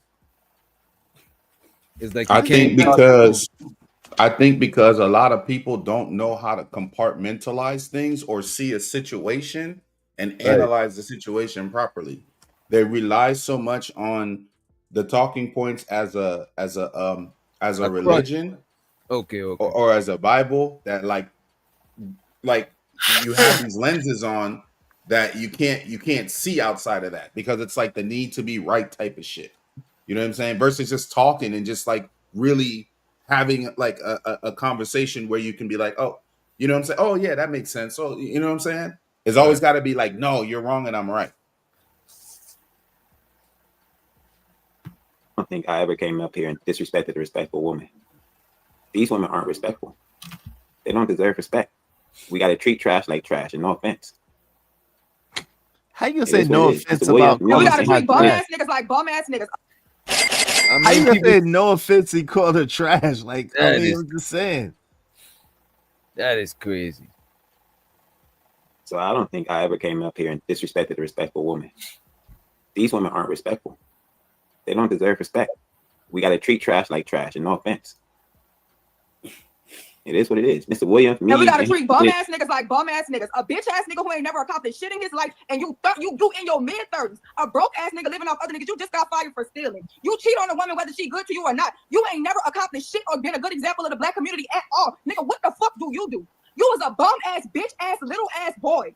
It's like I you think can't- because a lot of people don't know how to compartmentalize things or see a situation and Right. analyze the situation properly. They rely so much on the talking points as a crutch. religion Okay. or as a Bible that like you have these lenses on that you can't see outside of that because it's like the need to be right type of shit. You know what I'm saying? Versus just talking and just like really having like a conversation where you can be like, oh, you know what I'm saying? Oh yeah, that makes sense. So you know what I'm saying? It's always got to be like, no, you're wrong and I'm right. I don't think I ever came up here and disrespected a respectful woman. These women aren't respectful. They don't deserve respect. We got to treat trash like trash, and no offense. How you gonna say no offense about? And we gotta calling treat bum somebody ass niggas like bum ass niggas. How you gonna say no offense? He called her trash. Like I That mean, is- I'm just saying. That is crazy. So I don't think I ever came up here and disrespected a respectful woman. These women aren't respectful. They don't deserve respect. We got to treat trash like trash, and no offense. It is what it is. Mr. Williams, me, And we gotta and treat bum ass niggas like bum ass niggas. A bitch ass nigga who ain't never accomplished shit in his life, and you in your mid-30s. A broke ass nigga living off other niggas. You just got fired for stealing. You cheat on a woman whether she good to you or not. You ain't never accomplished shit or been a good example of the black community at all. Nigga, what the fuck do? You was a bum ass bitch ass little ass boy.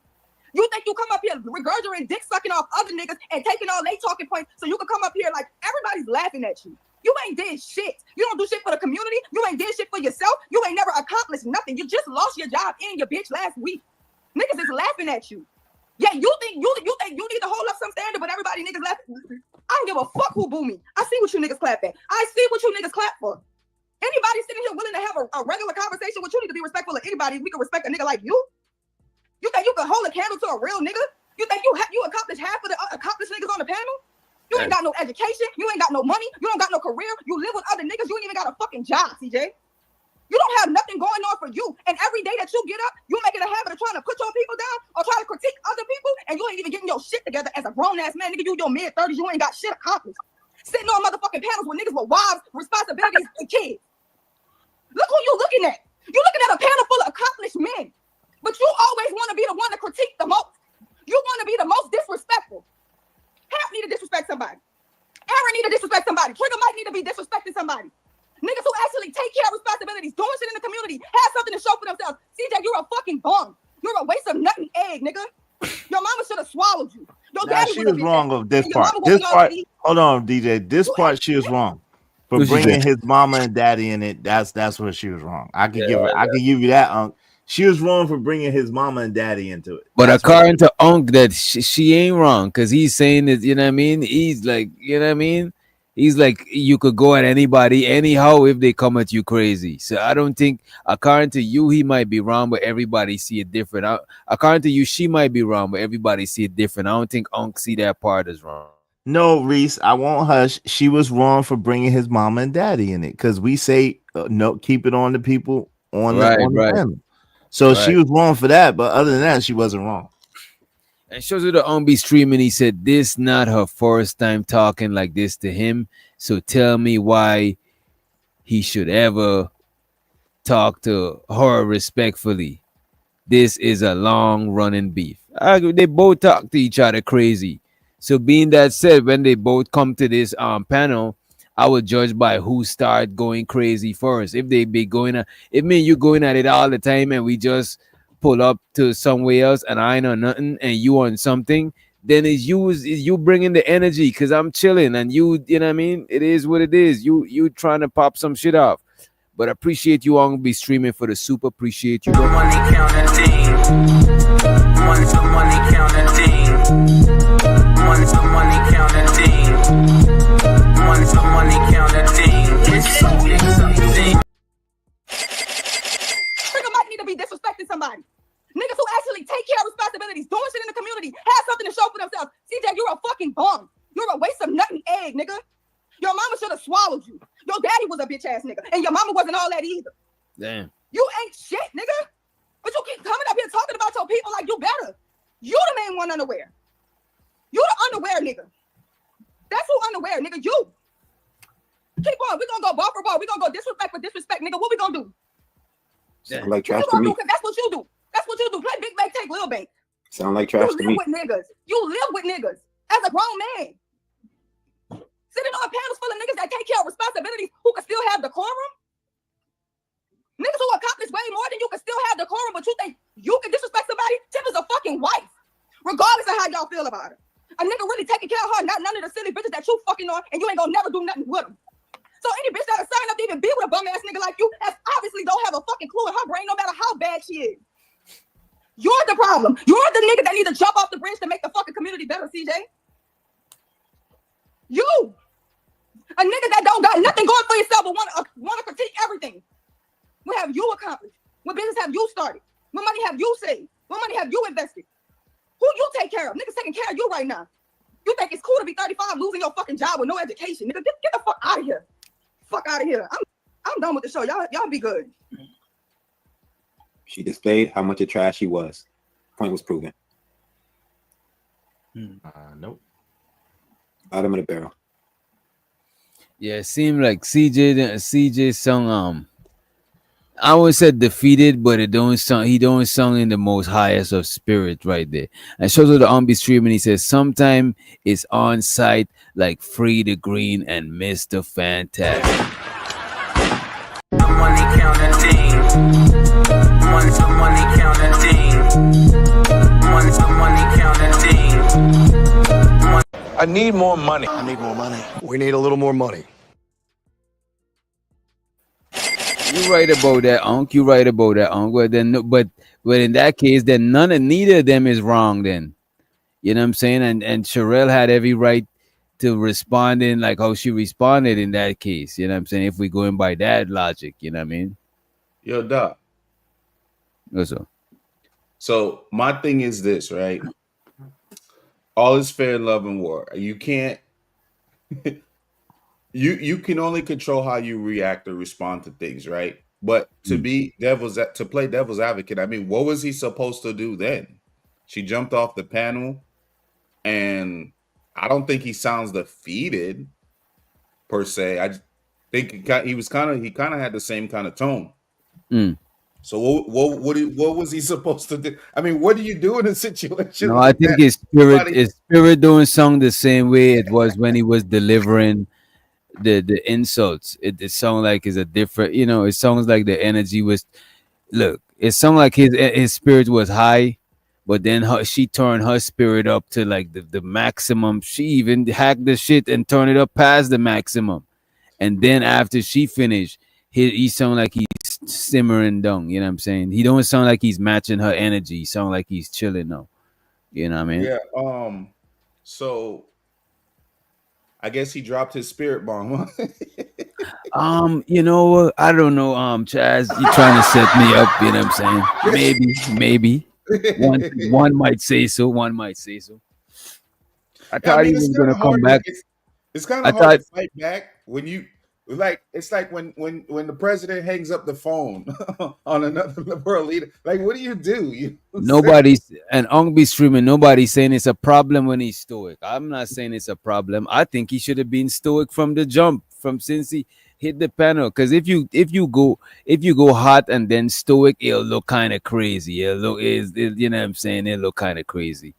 You think you come up here regurgitating dick sucking off other niggas and taking all they talking points so you can come up here like everybody's laughing at you. You ain't did shit. You don't do shit for the community. You ain't did shit for yourself. You ain't never accomplished nothing. You just lost your job and your bitch last week. Niggas is laughing at you. Yeah, you think you need to hold up some standard, but everybody niggas laughing. I don't give a fuck who boo me. I see what you niggas clap at. I see what you niggas clap for. Anybody sitting here willing to have a regular conversation with you need to be respectful of anybody. We can respect a nigga like you. You think you can hold a candle to a real nigga? You think you accomplished half of the accomplished niggas on the panel? You ain't got no education. You ain't got no money. You don't got no career. You live with other niggas. You ain't even got a fucking job, CJ. You don't have nothing going on for you. And every day that you get up, you making a habit of trying to put your people down or try to critique other people, and you ain't even getting your shit together as a grown-ass man. Nigga, you your mid-30s. You ain't got shit accomplished. Sitting on motherfucking panels with niggas with wives, responsibilities, and kids. Look who you looking at. You looking at a panel full of accomplished men. But you always want to be the one to critique the most. You want to be the most disrespectful. Half need to disrespect somebody. Aaron need to disrespect somebody. Trigger Mike need to be disrespecting somebody. Niggas who actually take care of responsibilities, doing shit in the community, have something to show for themselves. CJ, you're a fucking bum. You're a waste of nut and egg, nigga. Your mama should have swallowed you. Your Nah, daddy she was wrong of this Your part. mama This wasn't part, already- hold on, DJ. This part, she was wrong for Who she bringing did? his mama and daddy in it. That's where she was wrong. I could Yeah, give her. I yeah. could give you that, Unc. She was wrong for bringing his mama and daddy into it. But That's what- according to Unc, that she ain't wrong because he's saying that, you know what I mean? He's like, you know what I mean? He's like, you could go at anybody anyhow if they come at you crazy. So I don't think, according to you, he might be wrong, but everybody see it different. According to you, she might be wrong, but everybody see it different. I don't think Unc see that part as wrong. No, Reese, I won't hush. She was wrong for bringing his mama and daddy in it because we say no, keep it on the people on Right, the right. panel. So she Right. was wrong for that, but other than that, she wasn't wrong. And shows you the be streaming. He said this not her first time talking like this to him. So tell me why he should ever talk to her respectfully. This is a long running beef. They both talk to each other crazy. So being that said, when they both come to this panel, I would judge by who start going crazy first. If they be going at it, mean you going at it all the time and we just pull up to somewhere else and I know nothing and you on something, then it's you bringing the energy because I'm chilling and you know what I mean. It is what it is. You trying to pop some shit off. But I appreciate you all be streaming for the super. Appreciate you. Money counting thing. Money to money counting thing. Money to money counting thing. Money to money counting thing. It's so exciting. Nigga might need to be disrespecting somebody. Niggas who actually take care of responsibilities, doing shit in the community, have something to show for themselves. CJ, you're a fucking bum. You're a waste of nut and egg, nigga. Your mama should have swallowed you. Your daddy was a bitch ass nigga, and your mama wasn't all that either. Damn. You ain't shit, nigga. But you keep coming up here talking about your people like you better. You the main one unaware. You the unaware nigga. That's who unaware, nigga. You. Keep on. We gonna go ball for ball. We gonna go disrespect for disrespect, nigga. What we gonna do? Sound like What trash you to gonna me. do? Cause that's what you do. That's what you do. Play big bank, take little bank. Sound like trash You to live me. with niggas. You live with niggas as a grown man. Sitting on panels full of niggas that take care of responsibilities who can still have decorum. Niggas who accomplish way more than you can still have decorum, but you think you can disrespect somebody? Tip is a fucking wife, regardless of how y'all feel about her. A nigga really taking care of her, not none of the silly bitches that you fucking on, and you ain't gonna never do nothing with them. So any bitch that'll sign up to even be with a bum ass nigga like you, has obviously don't have a fucking clue in her brain, no matter how bad she is. You're the problem. You're the nigga that needs to jump off the bridge to make the fucking community better, CJ. You, a nigga that don't got nothing going for yourself, but wanna critique everything. What have you accomplished? What business have you started? What money have you saved? What money have you invested? Who you take care of? Niggas taking care of you right now. You think it's cool to be 35 losing your fucking job with no education? Nigga, get the fuck out of here. Fuck out of here. I'm done with the show. Y'all be good. She displayed how much of trash she was. Point was proven. Nope. Bottom of the barrel. Yeah, it seemed like CJ sung I would say defeated, but it don't sound he don't sung in the most highest of spirit right there. And shows the on be streaming, he says sometime it's on site like Free the Green and Mr. Fantastic. Money counting thing. Money to money counting thing. Money to money counting thing. I need more money. I need more money. We need a little more money. You right about that, Unc. You right about that, Unc. But then, but in that case, then neither of them is wrong. Then, you know what I'm saying? And Sherelle had every right to respond in like how she responded in that case. You know what I'm saying? If we going by that logic, you know what I mean? Yo, Doc. What's up? So my thing is this, right? All is fair in love and war. You can't. You can only control how you react or respond to things, right? But to play devil's advocate, I mean, what was he supposed to do then? She jumped off the panel, and I don't think he sounds defeated per se. I think he kind of had the same kind of tone. So what was he supposed to do? I mean, what do you do in a situation? No, like I think that? his spirit doing song the same way it was when he was delivering the insults. It sounds like it's a different, it sounds like the energy was it sounds like his spirit was high, but then she turned her spirit up to like the maximum. She even hacked the shit and turned it up past the maximum. And then after she finished, he sound like he's simmering down, you know what I'm saying? He don't sound like he's matching her energy. He sound like he's chilling now. You know what I mean? Yeah. So I guess he dropped his spirit bomb. You know, I don't know. Chaz, you trying to set me up, you know what I'm saying? Maybe. One might say so. One might say so. I thought he was gonna come back. It's kind of hard to fight back when you it's like when the president hangs up the phone on another world leader. Like, what do you do? Nobody's and Ong be streaming. Nobody's saying it's a problem when he's stoic. I'm not saying it's a problem. I think he should have been stoic from the jump, since he hit the panel. Because if you go hot and then stoic, it'll look kind of crazy. You know what I'm saying? It'll look kind of crazy.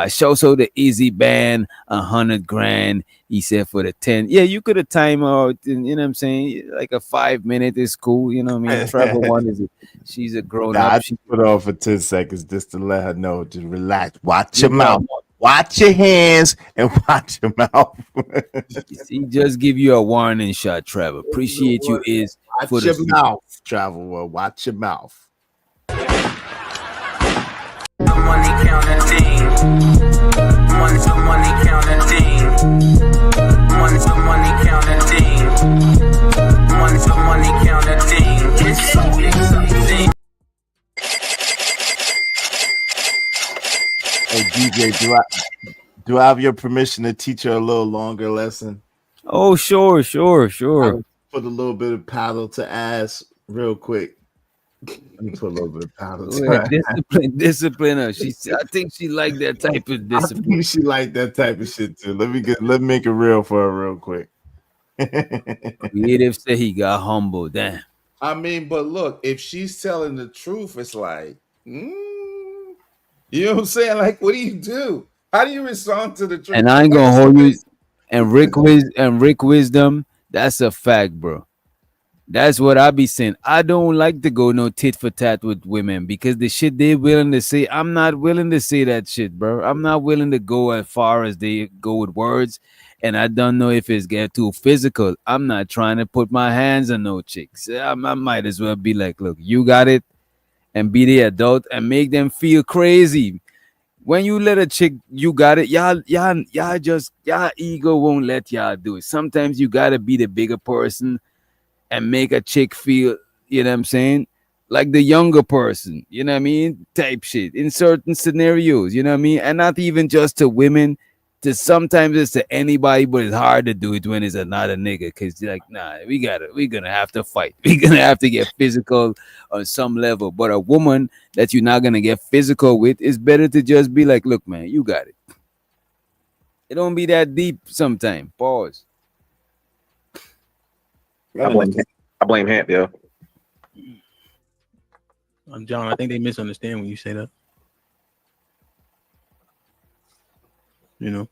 Shows so the easy band $100,000. He said for the 10. Yeah, you could have timed out. You know what I'm saying? Like a 5 minute is cool. You know what I mean? Trevor one she's a grown up. I just put her on for 10 seconds just to let her know to relax. Watch your mouth. Watch your hands and watch your mouth. He just give you a warning shot, Trevor. Appreciate you is for Watch the your mouth, Travel World. Watch your mouth. Money counting thing. Money to money counting thing. Money to money counting thing. Money to money counting thing. It's so exciting. Hey DJ, do I have your permission to teach her a little longer lesson? Oh, sure. I would put a little bit of paddle to ass real quick. Let me put a little bit of paddle to Wait, ass. discipline her. I think she like that type of I discipline. think she like that type of shit too. Let me make it real for her real quick. Creative said he got humble. Damn. I mean, but look, if she's telling the truth, it's like, you know what I'm saying? Like, what do you do? How do you respond to the truth? And I ain't Like, gonna if hold you. somebody's- And Rick Wisdom, that's a fact, bro. That's what I be saying. I don't like to go no tit for tat with women because the shit they willing to say, I'm not willing to say that shit, bro. I'm not willing to go as far as they go with words. And I don't know if it's get too physical. I'm not trying to put my hands on no chicks. I might as well be like, look, you got it, and be the adult and make them feel crazy. When you let a chick, you got it. Y'all just y'all ego won't let y'all do it. Sometimes you gotta be the bigger person and make a chick feel, you know what I'm saying, like the younger person, you know what I mean, type shit in certain scenarios, you know what I mean, and not even just to women, to sometimes it's to anybody, but it's hard to do it when it's not a nigga, because like, nah, we're gonna have to fight, we're gonna have to get physical on some level. But a woman that you're not gonna get physical with, it's better to just be like, look, man, you got it. It don't be that deep sometimes. Pause. I blame Hamp, yo. John, I think they misunderstand when you say that. You know.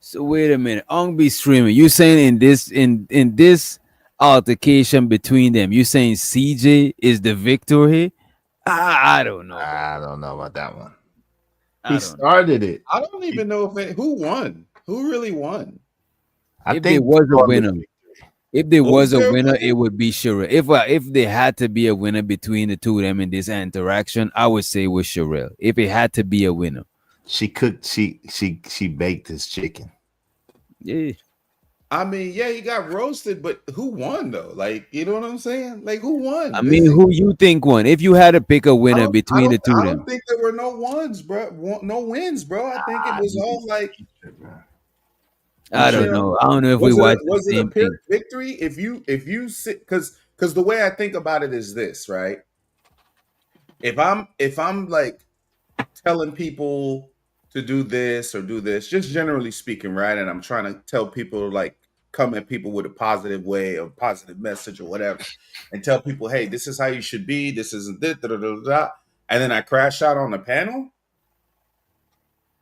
So wait a minute, Ong be streaming. You saying in this altercation between them, you saying CJ is the victor here? I don't know. I don't know about that one. I He don't started it. I don't even know who won. Who really won? If there was a winner, winner, it would be Sherelle. If there had to be a winner between the two of them in this interaction, I would say it was Sherelle. If it had to be a winner, she cooked. She baked his chicken. Yeah. I mean, yeah, he got roasted, but who won though? Like, you know what I'm saying? Like, who won? I mean, who you think won? If you had to pick a winner between the two I of don't them, think there were no ones, bro. No wins, bro. I think it was all like, I don't know. I don't know if we watched the was it a same pure thing. victory? If you sit because the way I think about it is this, right? If I'm like telling people to do this or do this, just generally speaking, right? And I'm trying to tell people like come at people with a positive way or positive message or whatever, and tell people, hey, this is how you should be. This isn't this, da, da, da, da, and then I crash out on the panel.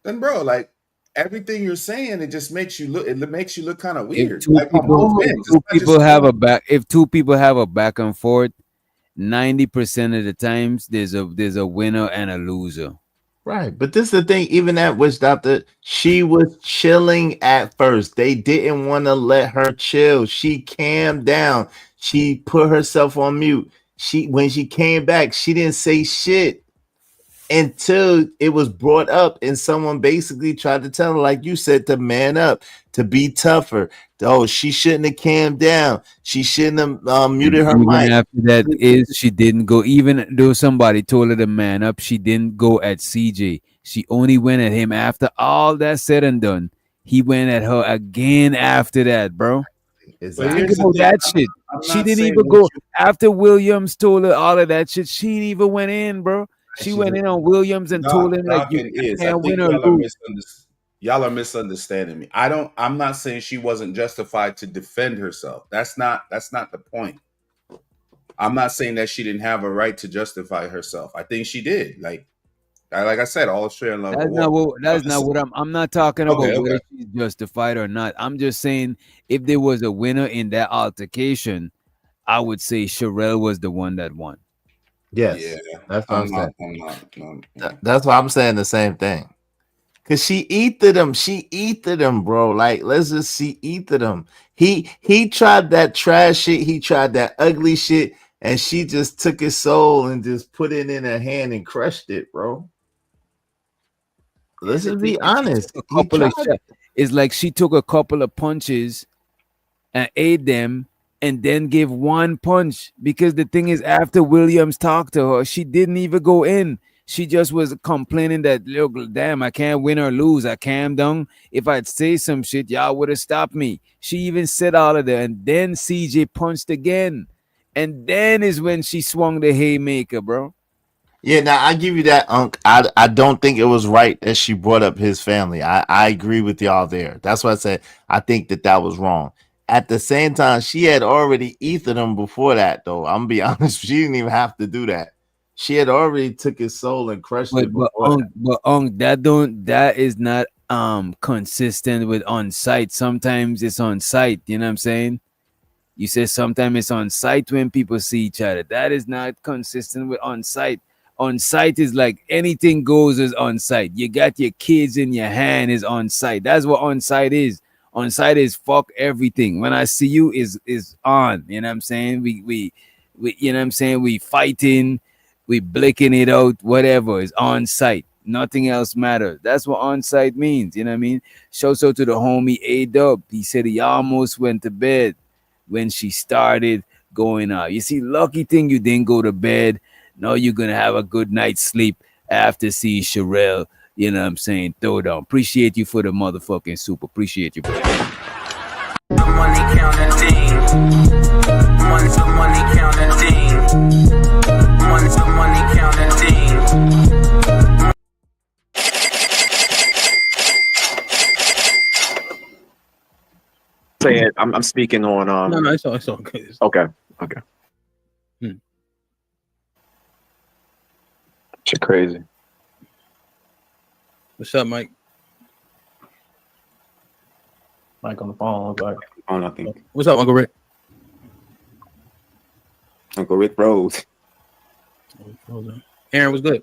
Then, bro, like everything you're saying, it just makes you look. It makes you look kind of weird. Like on both ends. It's not just If two people have a back and forth, 90% of the times there's a winner and a loser. Right, but this is the thing. Even that witch doctor, she was chilling at first. They didn't want to let her chill. She calmed down. She put herself on mute. When she came back, she didn't say shit until it was brought up, and someone basically tried to tell her, like you said, to man up, to be tougher. Oh, she shouldn't have calmed down. She shouldn't have muted her Even mic. after that, she didn't go. Even though somebody told her to man up, she didn't go at CJ. She only went at him after all that said and done. He went at her again after that, bro. Exactly. Think about that shit. She didn't even go after Williams told her all of that shit. She didn't even went in, bro. She went in on Williams and told him like you can't win or lose. Y'all are misunderstanding me. I'm not saying she wasn't justified to defend herself. That's not the point. I'm not saying that she didn't have a right to justify herself. I think she did. Like I said, all Australian love. That's not what I'm not talking about Okay. whether she's justified or not. I'm just saying if there was a winner in that altercation, I would say Sherelle was the one that won. Yes, Yeah, that's what I'm saying. I'm not. That's why I'm saying the same thing. Cause she ethered him. She ethered him, bro. Like, let's just see ethered him. He tried that trash shit. He tried that ugly shit, and she just took his soul and just put it in her hand and crushed it, bro. Let's just be honest. A He couple of tried. shots. It's like she took a couple of punches and ate them and then gave one punch, because the thing is, after Williams talked to her, she didn't even go in. She just was complaining that, look, damn, I can't win or lose. I calmed down. If I'd say some shit, y'all would have stopped me. She even said all of that, and then CJ punched again, and then is when she swung the haymaker, bro. Yeah, now I give you that, Unc. I don't think it was right that she brought up his family. I agree with y'all there. That's why I said I think that was wrong. At the same time, she had already ethered him before that, though. I'm gonna be honest, she didn't even have to do that. She had already took his soul and crushed it before that. That is not consistent with on site. Sometimes it's on site. You know what I'm saying? You say sometimes it's on site when people see each other. That is not consistent with on site. On site is like anything goes is on site. You got your kids in your hand is on site. That's what on site is. On site is fuck everything. When I see you is on. You know what I'm saying? We you know what I'm saying? We fighting, we blicking it out, whatever is on site. Nothing else matters. That's what on site means. You know what I mean? Shouts out to the homie A-Dub. He said he almost went to bed when she started going out. You see, lucky thing you didn't go to bed. Now you're gonna have a good night's sleep after seeing Sherelle. You know what I'm saying? Throw down. Appreciate you for the motherfucking soup. Appreciate you, bro. Money counting team. Money counting team. Money counting team. Say it. I'm speaking on. No, it's all good. Okay. Hmm. Shit crazy. What's up, Mike? Mike on the phone. Like, I think. What's up, Uncle Rick? Uncle Rick Rose. Aaron was good.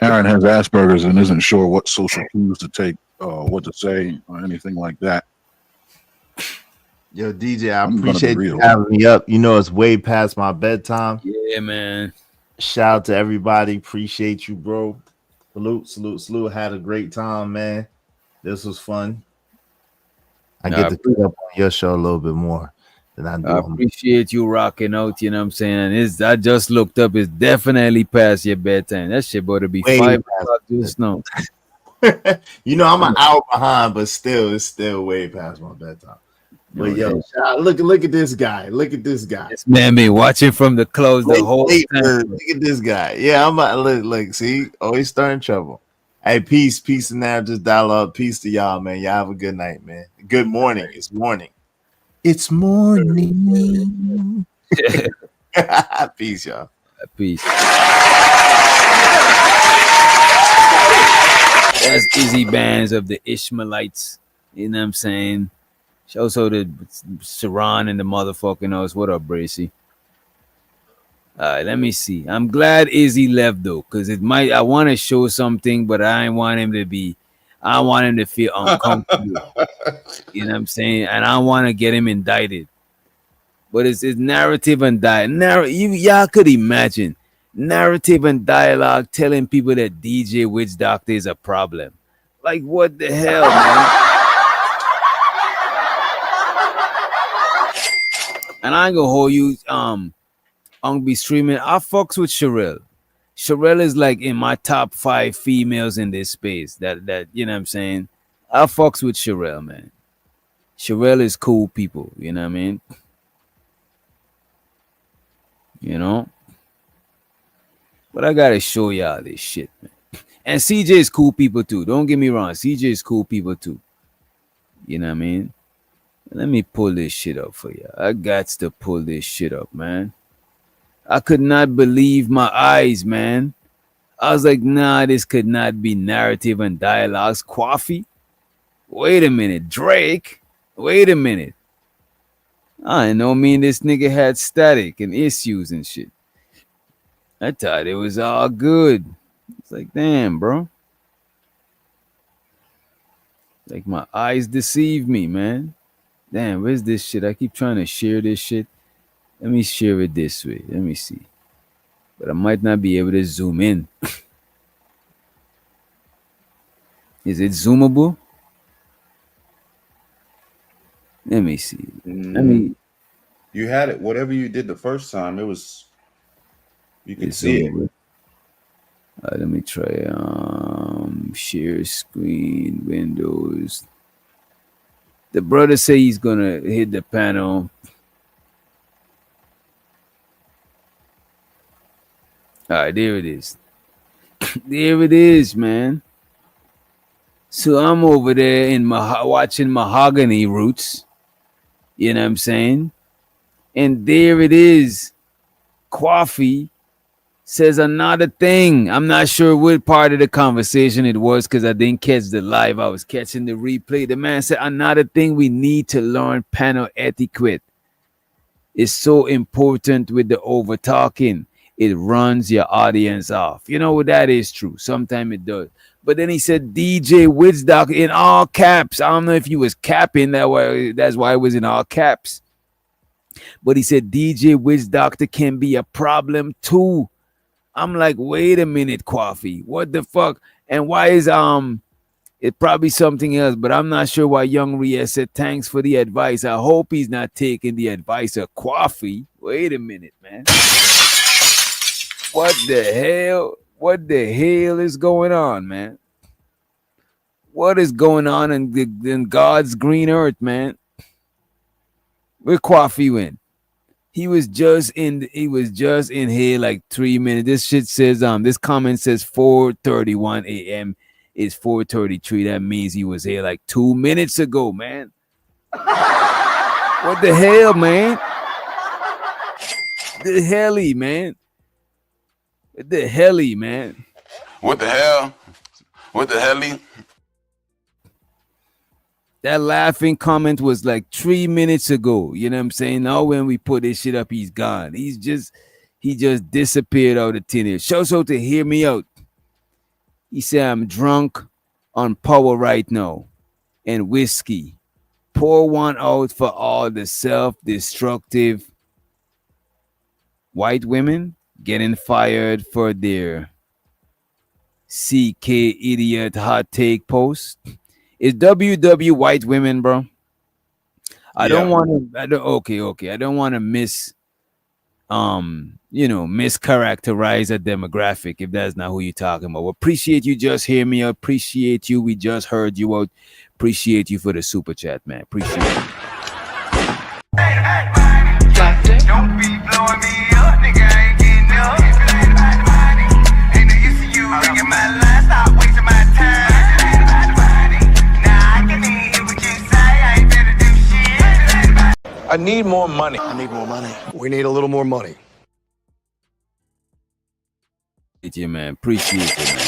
Aaron has Asperger's and isn't sure what social cues to take, what to say, or anything like that. Yo, DJ, I I'm gonna be appreciate you real. having me up. You know, it's way past my bedtime. Yeah, man. Shout out to everybody. Appreciate you, bro. Salute. Had a great time, man. This was fun. I get to pick up on your show a little bit more than I do. I appreciate you rocking out, you know what I'm saying? And I just looked up, it's definitely past your bedtime. That shit better be Way 5 past o'clock just now. You know, I'm an hour behind, but it's still way past my bedtime. But yo, look at this guy. Look at this guy. This man been watching from the close the whole time. Look at this guy. Yeah, I'm about to look, see, always stirring trouble. Hey, peace, and now just dialogue. Peace to y'all, man. Y'all have a good night, man. Good morning. It's morning. It's morning. Peace, y'all. Peace. That's Izzy Bands of the Ishmaelites. You know what I'm saying? Also the Sharon and the motherfucking knows. What up, Bracy? All right, let me see. I'm glad Izzy left though, because I want to show something, but I want him to feel uncomfortable. You know what I'm saying? And I want to get him indicted. But it's narrative and dialogue. Y'all could imagine narrative and dialogue telling people that DJ Witch Doctor is a problem. Like, what the hell, man? And I ain't gonna hold you, be streaming. I fucks with Sherelle. Sherelle is like in my top 5 females in this space. That you know what I'm saying? I fucks with Sherelle, man. Sherelle is cool people, you know what I mean? You know? But I gotta show y'all this shit, man. And CJ is cool people too. Don't get me wrong. CJ is cool people too. You know what I mean? Let me pull this shit up for you. I got to pull this shit up, man. I could not believe my eyes, man. I was like, nah, this could not be narrative and dialogues. Coffee? Wait a minute. Drake? Wait a minute. I know me and this nigga had static and issues and shit. I thought it was all good. It's like, damn, bro. Like my eyes deceive me, man. Damn, where's this shit? I keep trying to share this shit. Let me share it this way. Let me see. But I might not be able to zoom in. Is it zoomable? Let me see. Let me. You had it. Whatever you did the first time, it was. You could It's see it. zoomable. Let me try. Share screen, Windows. The brother say he's gonna hit the panel. All right, there it is. There it is, man. So I'm over there in watching Mahogany Roots. You know what I'm saying? And there it is. Coffee says another thing. I'm not sure what part of the conversation it was because I didn't catch the live. I was catching the replay. The man said another thing we need to learn panel etiquette. It's so important with the over talking. It runs your audience off. You know what? That is true. Sometimes it does. But then he said DJ Witzdock in all caps. I don't know if he was capping that way. That's why it was in all caps. But he said DJ Witch Doctor can be a problem too. I'm like, wait a minute, Coffee. What the fuck? And why is it probably something else, but I'm not sure why Young Ria said thanks for the advice. I hope he's not taking the advice of Coffee. Wait a minute, man. What the hell? What the hell is going on, man? What is going on in God's green earth, man? Where Coffee went? He was just in here like 3 minutes. This shit says this comment says 4:31 a.m. It's 4:33. That means he was here like 2 minutes ago, man. What the hell, man? The helly, man. What the helly, man? What the hell? What the helly? That laughing comment was like 3 minutes ago. You know what I'm saying? Now when we put this shit up, he's gone. He just disappeared out of thin air. So to hear me out. He said, I'm drunk on power right now and whiskey. Pour one out for all the self-destructive white women getting fired for their CK idiot hot take post. It's WW white women, bro. I don't want to. I don't want to mischaracterize a demographic if that's not who you're talking about. Appreciate you just hear me. Appreciate you. We just heard you out. Appreciate you for the super chat, man. Appreciate it. Don't be blowing me up, nigga. I ain't getting up. If it ain't about the money, ain't no use to you ringing my line. Stop wasting my time. If it ain't about the money, nah, I can hear what you say. I ain't better do shit. If it ain't about I need more money. I need more money. We need a little more money. Appreciate you, man. Appreciate it, man.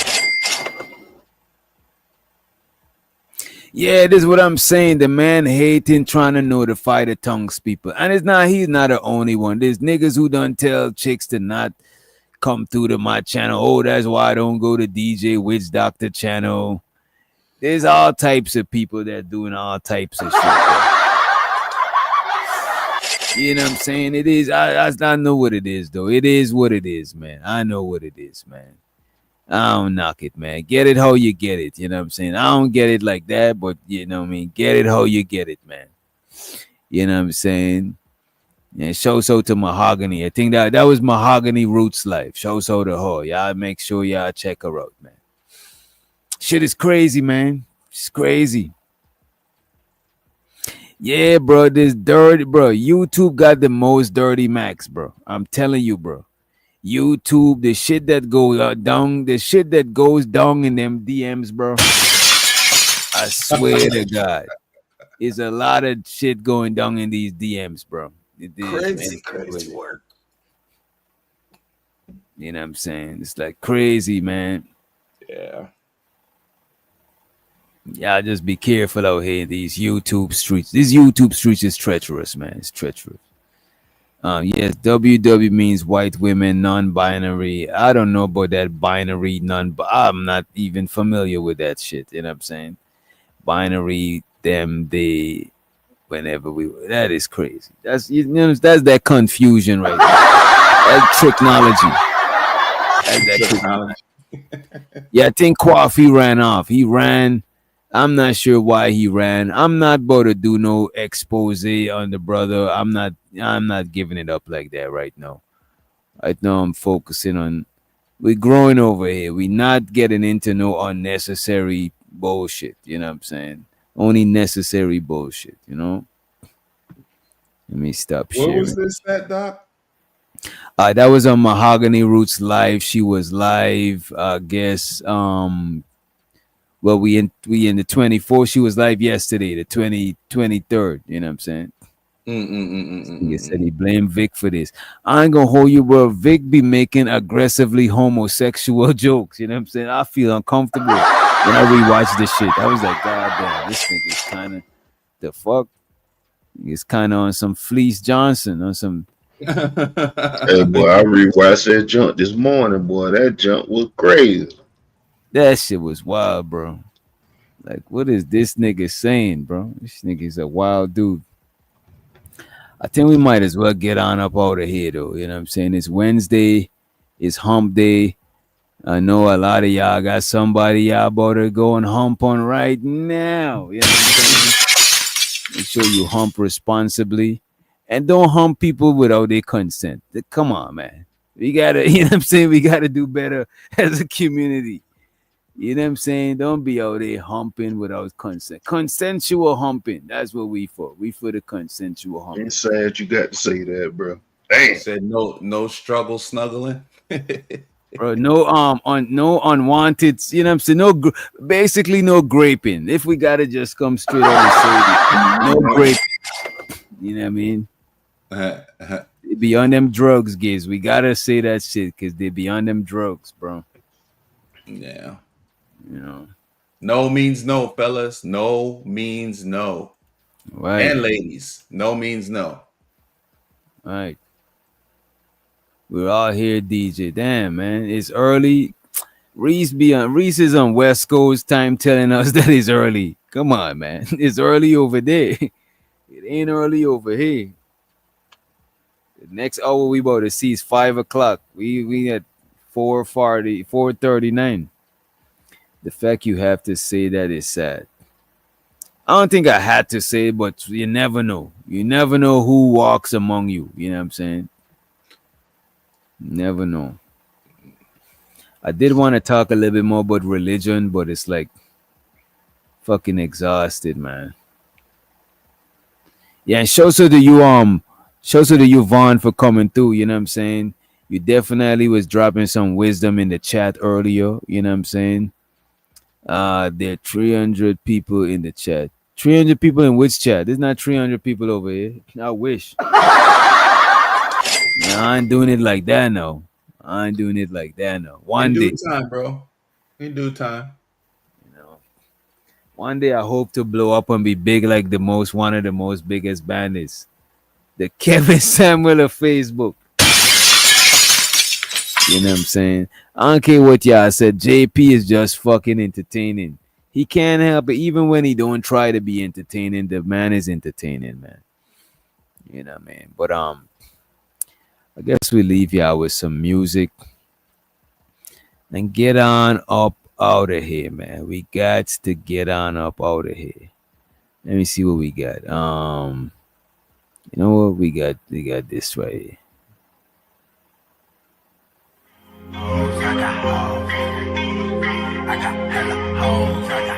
Yeah, this is what I'm saying. The man hating, trying to notify the tongues people. And he's not the only one. There's niggas who don't tell chicks to not come through to my channel. Oh, that's why I don't go to DJ Witch Doctor channel. There's all types of people that doing all types of shit. You know what I'm saying? It is. I know what it is, though. It is what it is, man. I know what it is, man. I don't knock it, man. Get it how you get it. You know what I'm saying? I don't get it like that, but you know what I mean? Get it how you get it, man. You know what I'm saying? And show so to Mahogany. I think that was Mahogany Roots Life. Show so to her. Y'all make sure y'all check her out, man. Shit is crazy, man. It's crazy. Yeah, bro. This dirty, bro. YouTube got the most dirty max, bro. I'm telling you, bro. YouTube, the shit that goes down, the shit that goes down in them DMs, bro. I swear to God, there's a lot of shit going down in these DMs, bro. It is, Crazy work. You know what I'm saying? It's like crazy, man. Yeah. Y'all just be careful out here in these YouTube streets. These YouTube streets is treacherous, man. It's treacherous. Yes, WW means white women, non-binary. I don't know about that binary, I'm not even familiar with that shit. You know what I'm saying? Binary, them, they, whenever we. That is crazy. That's that's that confusion right there. That's technology. That's that technology. Yeah, I think Kwafi ran off. He ran. I'm not sure why he ran. I'm not about to do no expose on the brother. I'm not giving it up like that right now. Right now I'm focusing on we're growing over here. We're not getting into no unnecessary bullshit. You know what I'm saying? Only necessary bullshit, you know? Let me stop Where sharing. was this at, Doc? That was on Mahogany Roots live. She was live, I guess. Well, we in the 24th. She was live yesterday, the 23rd. You know what I'm saying? He said he blamed Vic for this. I ain't gonna hold you, bro. Vic be making aggressively homosexual jokes. You know what I'm saying? I feel uncomfortable when I rewatch this shit. I was like, God damn, this thing is kind of the fuck. It's kind of on some Fleece Johnson on some. Hey, boy, I rewatched that junk this morning, boy. That junk was crazy. That shit was wild, bro. Like, what is this nigga saying, bro? This nigga's a wild dude. I think we might as well get on up out of here, though. You know what I'm saying? It's Wednesday. It's hump day. I know a lot of y'all got somebody y'all about to go and hump on right now. You know what I'm saying? Make sure you hump responsibly. And don't hump people without their consent. Come on, man. We gotta, you know what I'm saying? We gotta do better as a community. You know what I'm saying? Don't be out there humping without consent. Consensual humping. That's what we for. We for the consensual humping. It's sad you got to say that, bro. Damn. Said no struggle snuggling. Bro, no unwanted, you know what I'm saying? No, basically no graping. If we gotta just come straight out and say it, no graping. You know what I mean? They be on them drugs, Giz. We gotta say that shit because they be on them drugs, bro. Yeah. You know. No means no, fellas. No means no. Right. And ladies, no means no. Right. We're all here, DJ. Damn, man. It's early. Reese is on West Coast time telling us that it's early. Come on, man. It's early over there. It ain't early over here. The next hour we about to see is 5 o'clock. We at 4:39. The fact you have to say that is sad. I don't think I had to say it, but you never know. You never know who walks among you. You know what I'm saying? Never know. I did want to talk a little bit more about religion, but it's like fucking exhausted, man. Yeah, and shout out to you, Vaughn, for coming through. You know what I'm saying? You definitely was dropping some wisdom in the chat earlier. You know what I'm saying? There are 300 people in the chat. 300 people in which chat? There's not 300 people over here. I wish. No, I ain't doing it like that, no. I ain't doing it like that, no. One in day. due time, bro. In due time. You know. One day I hope to blow up and be big like one of the most biggest bandits. The Kevin Samuel of Facebook. You know what I'm saying? I don't care what y'all said. JP is just fucking entertaining. He can't help it. Even when he don't try to be entertaining, the man is entertaining, man. You know what I mean? But I guess we leave y'all with some music and get on up out of here, man. We got to get on up out of here. Let me see what we got. You know what? We got this right here. I got hella hoes. I got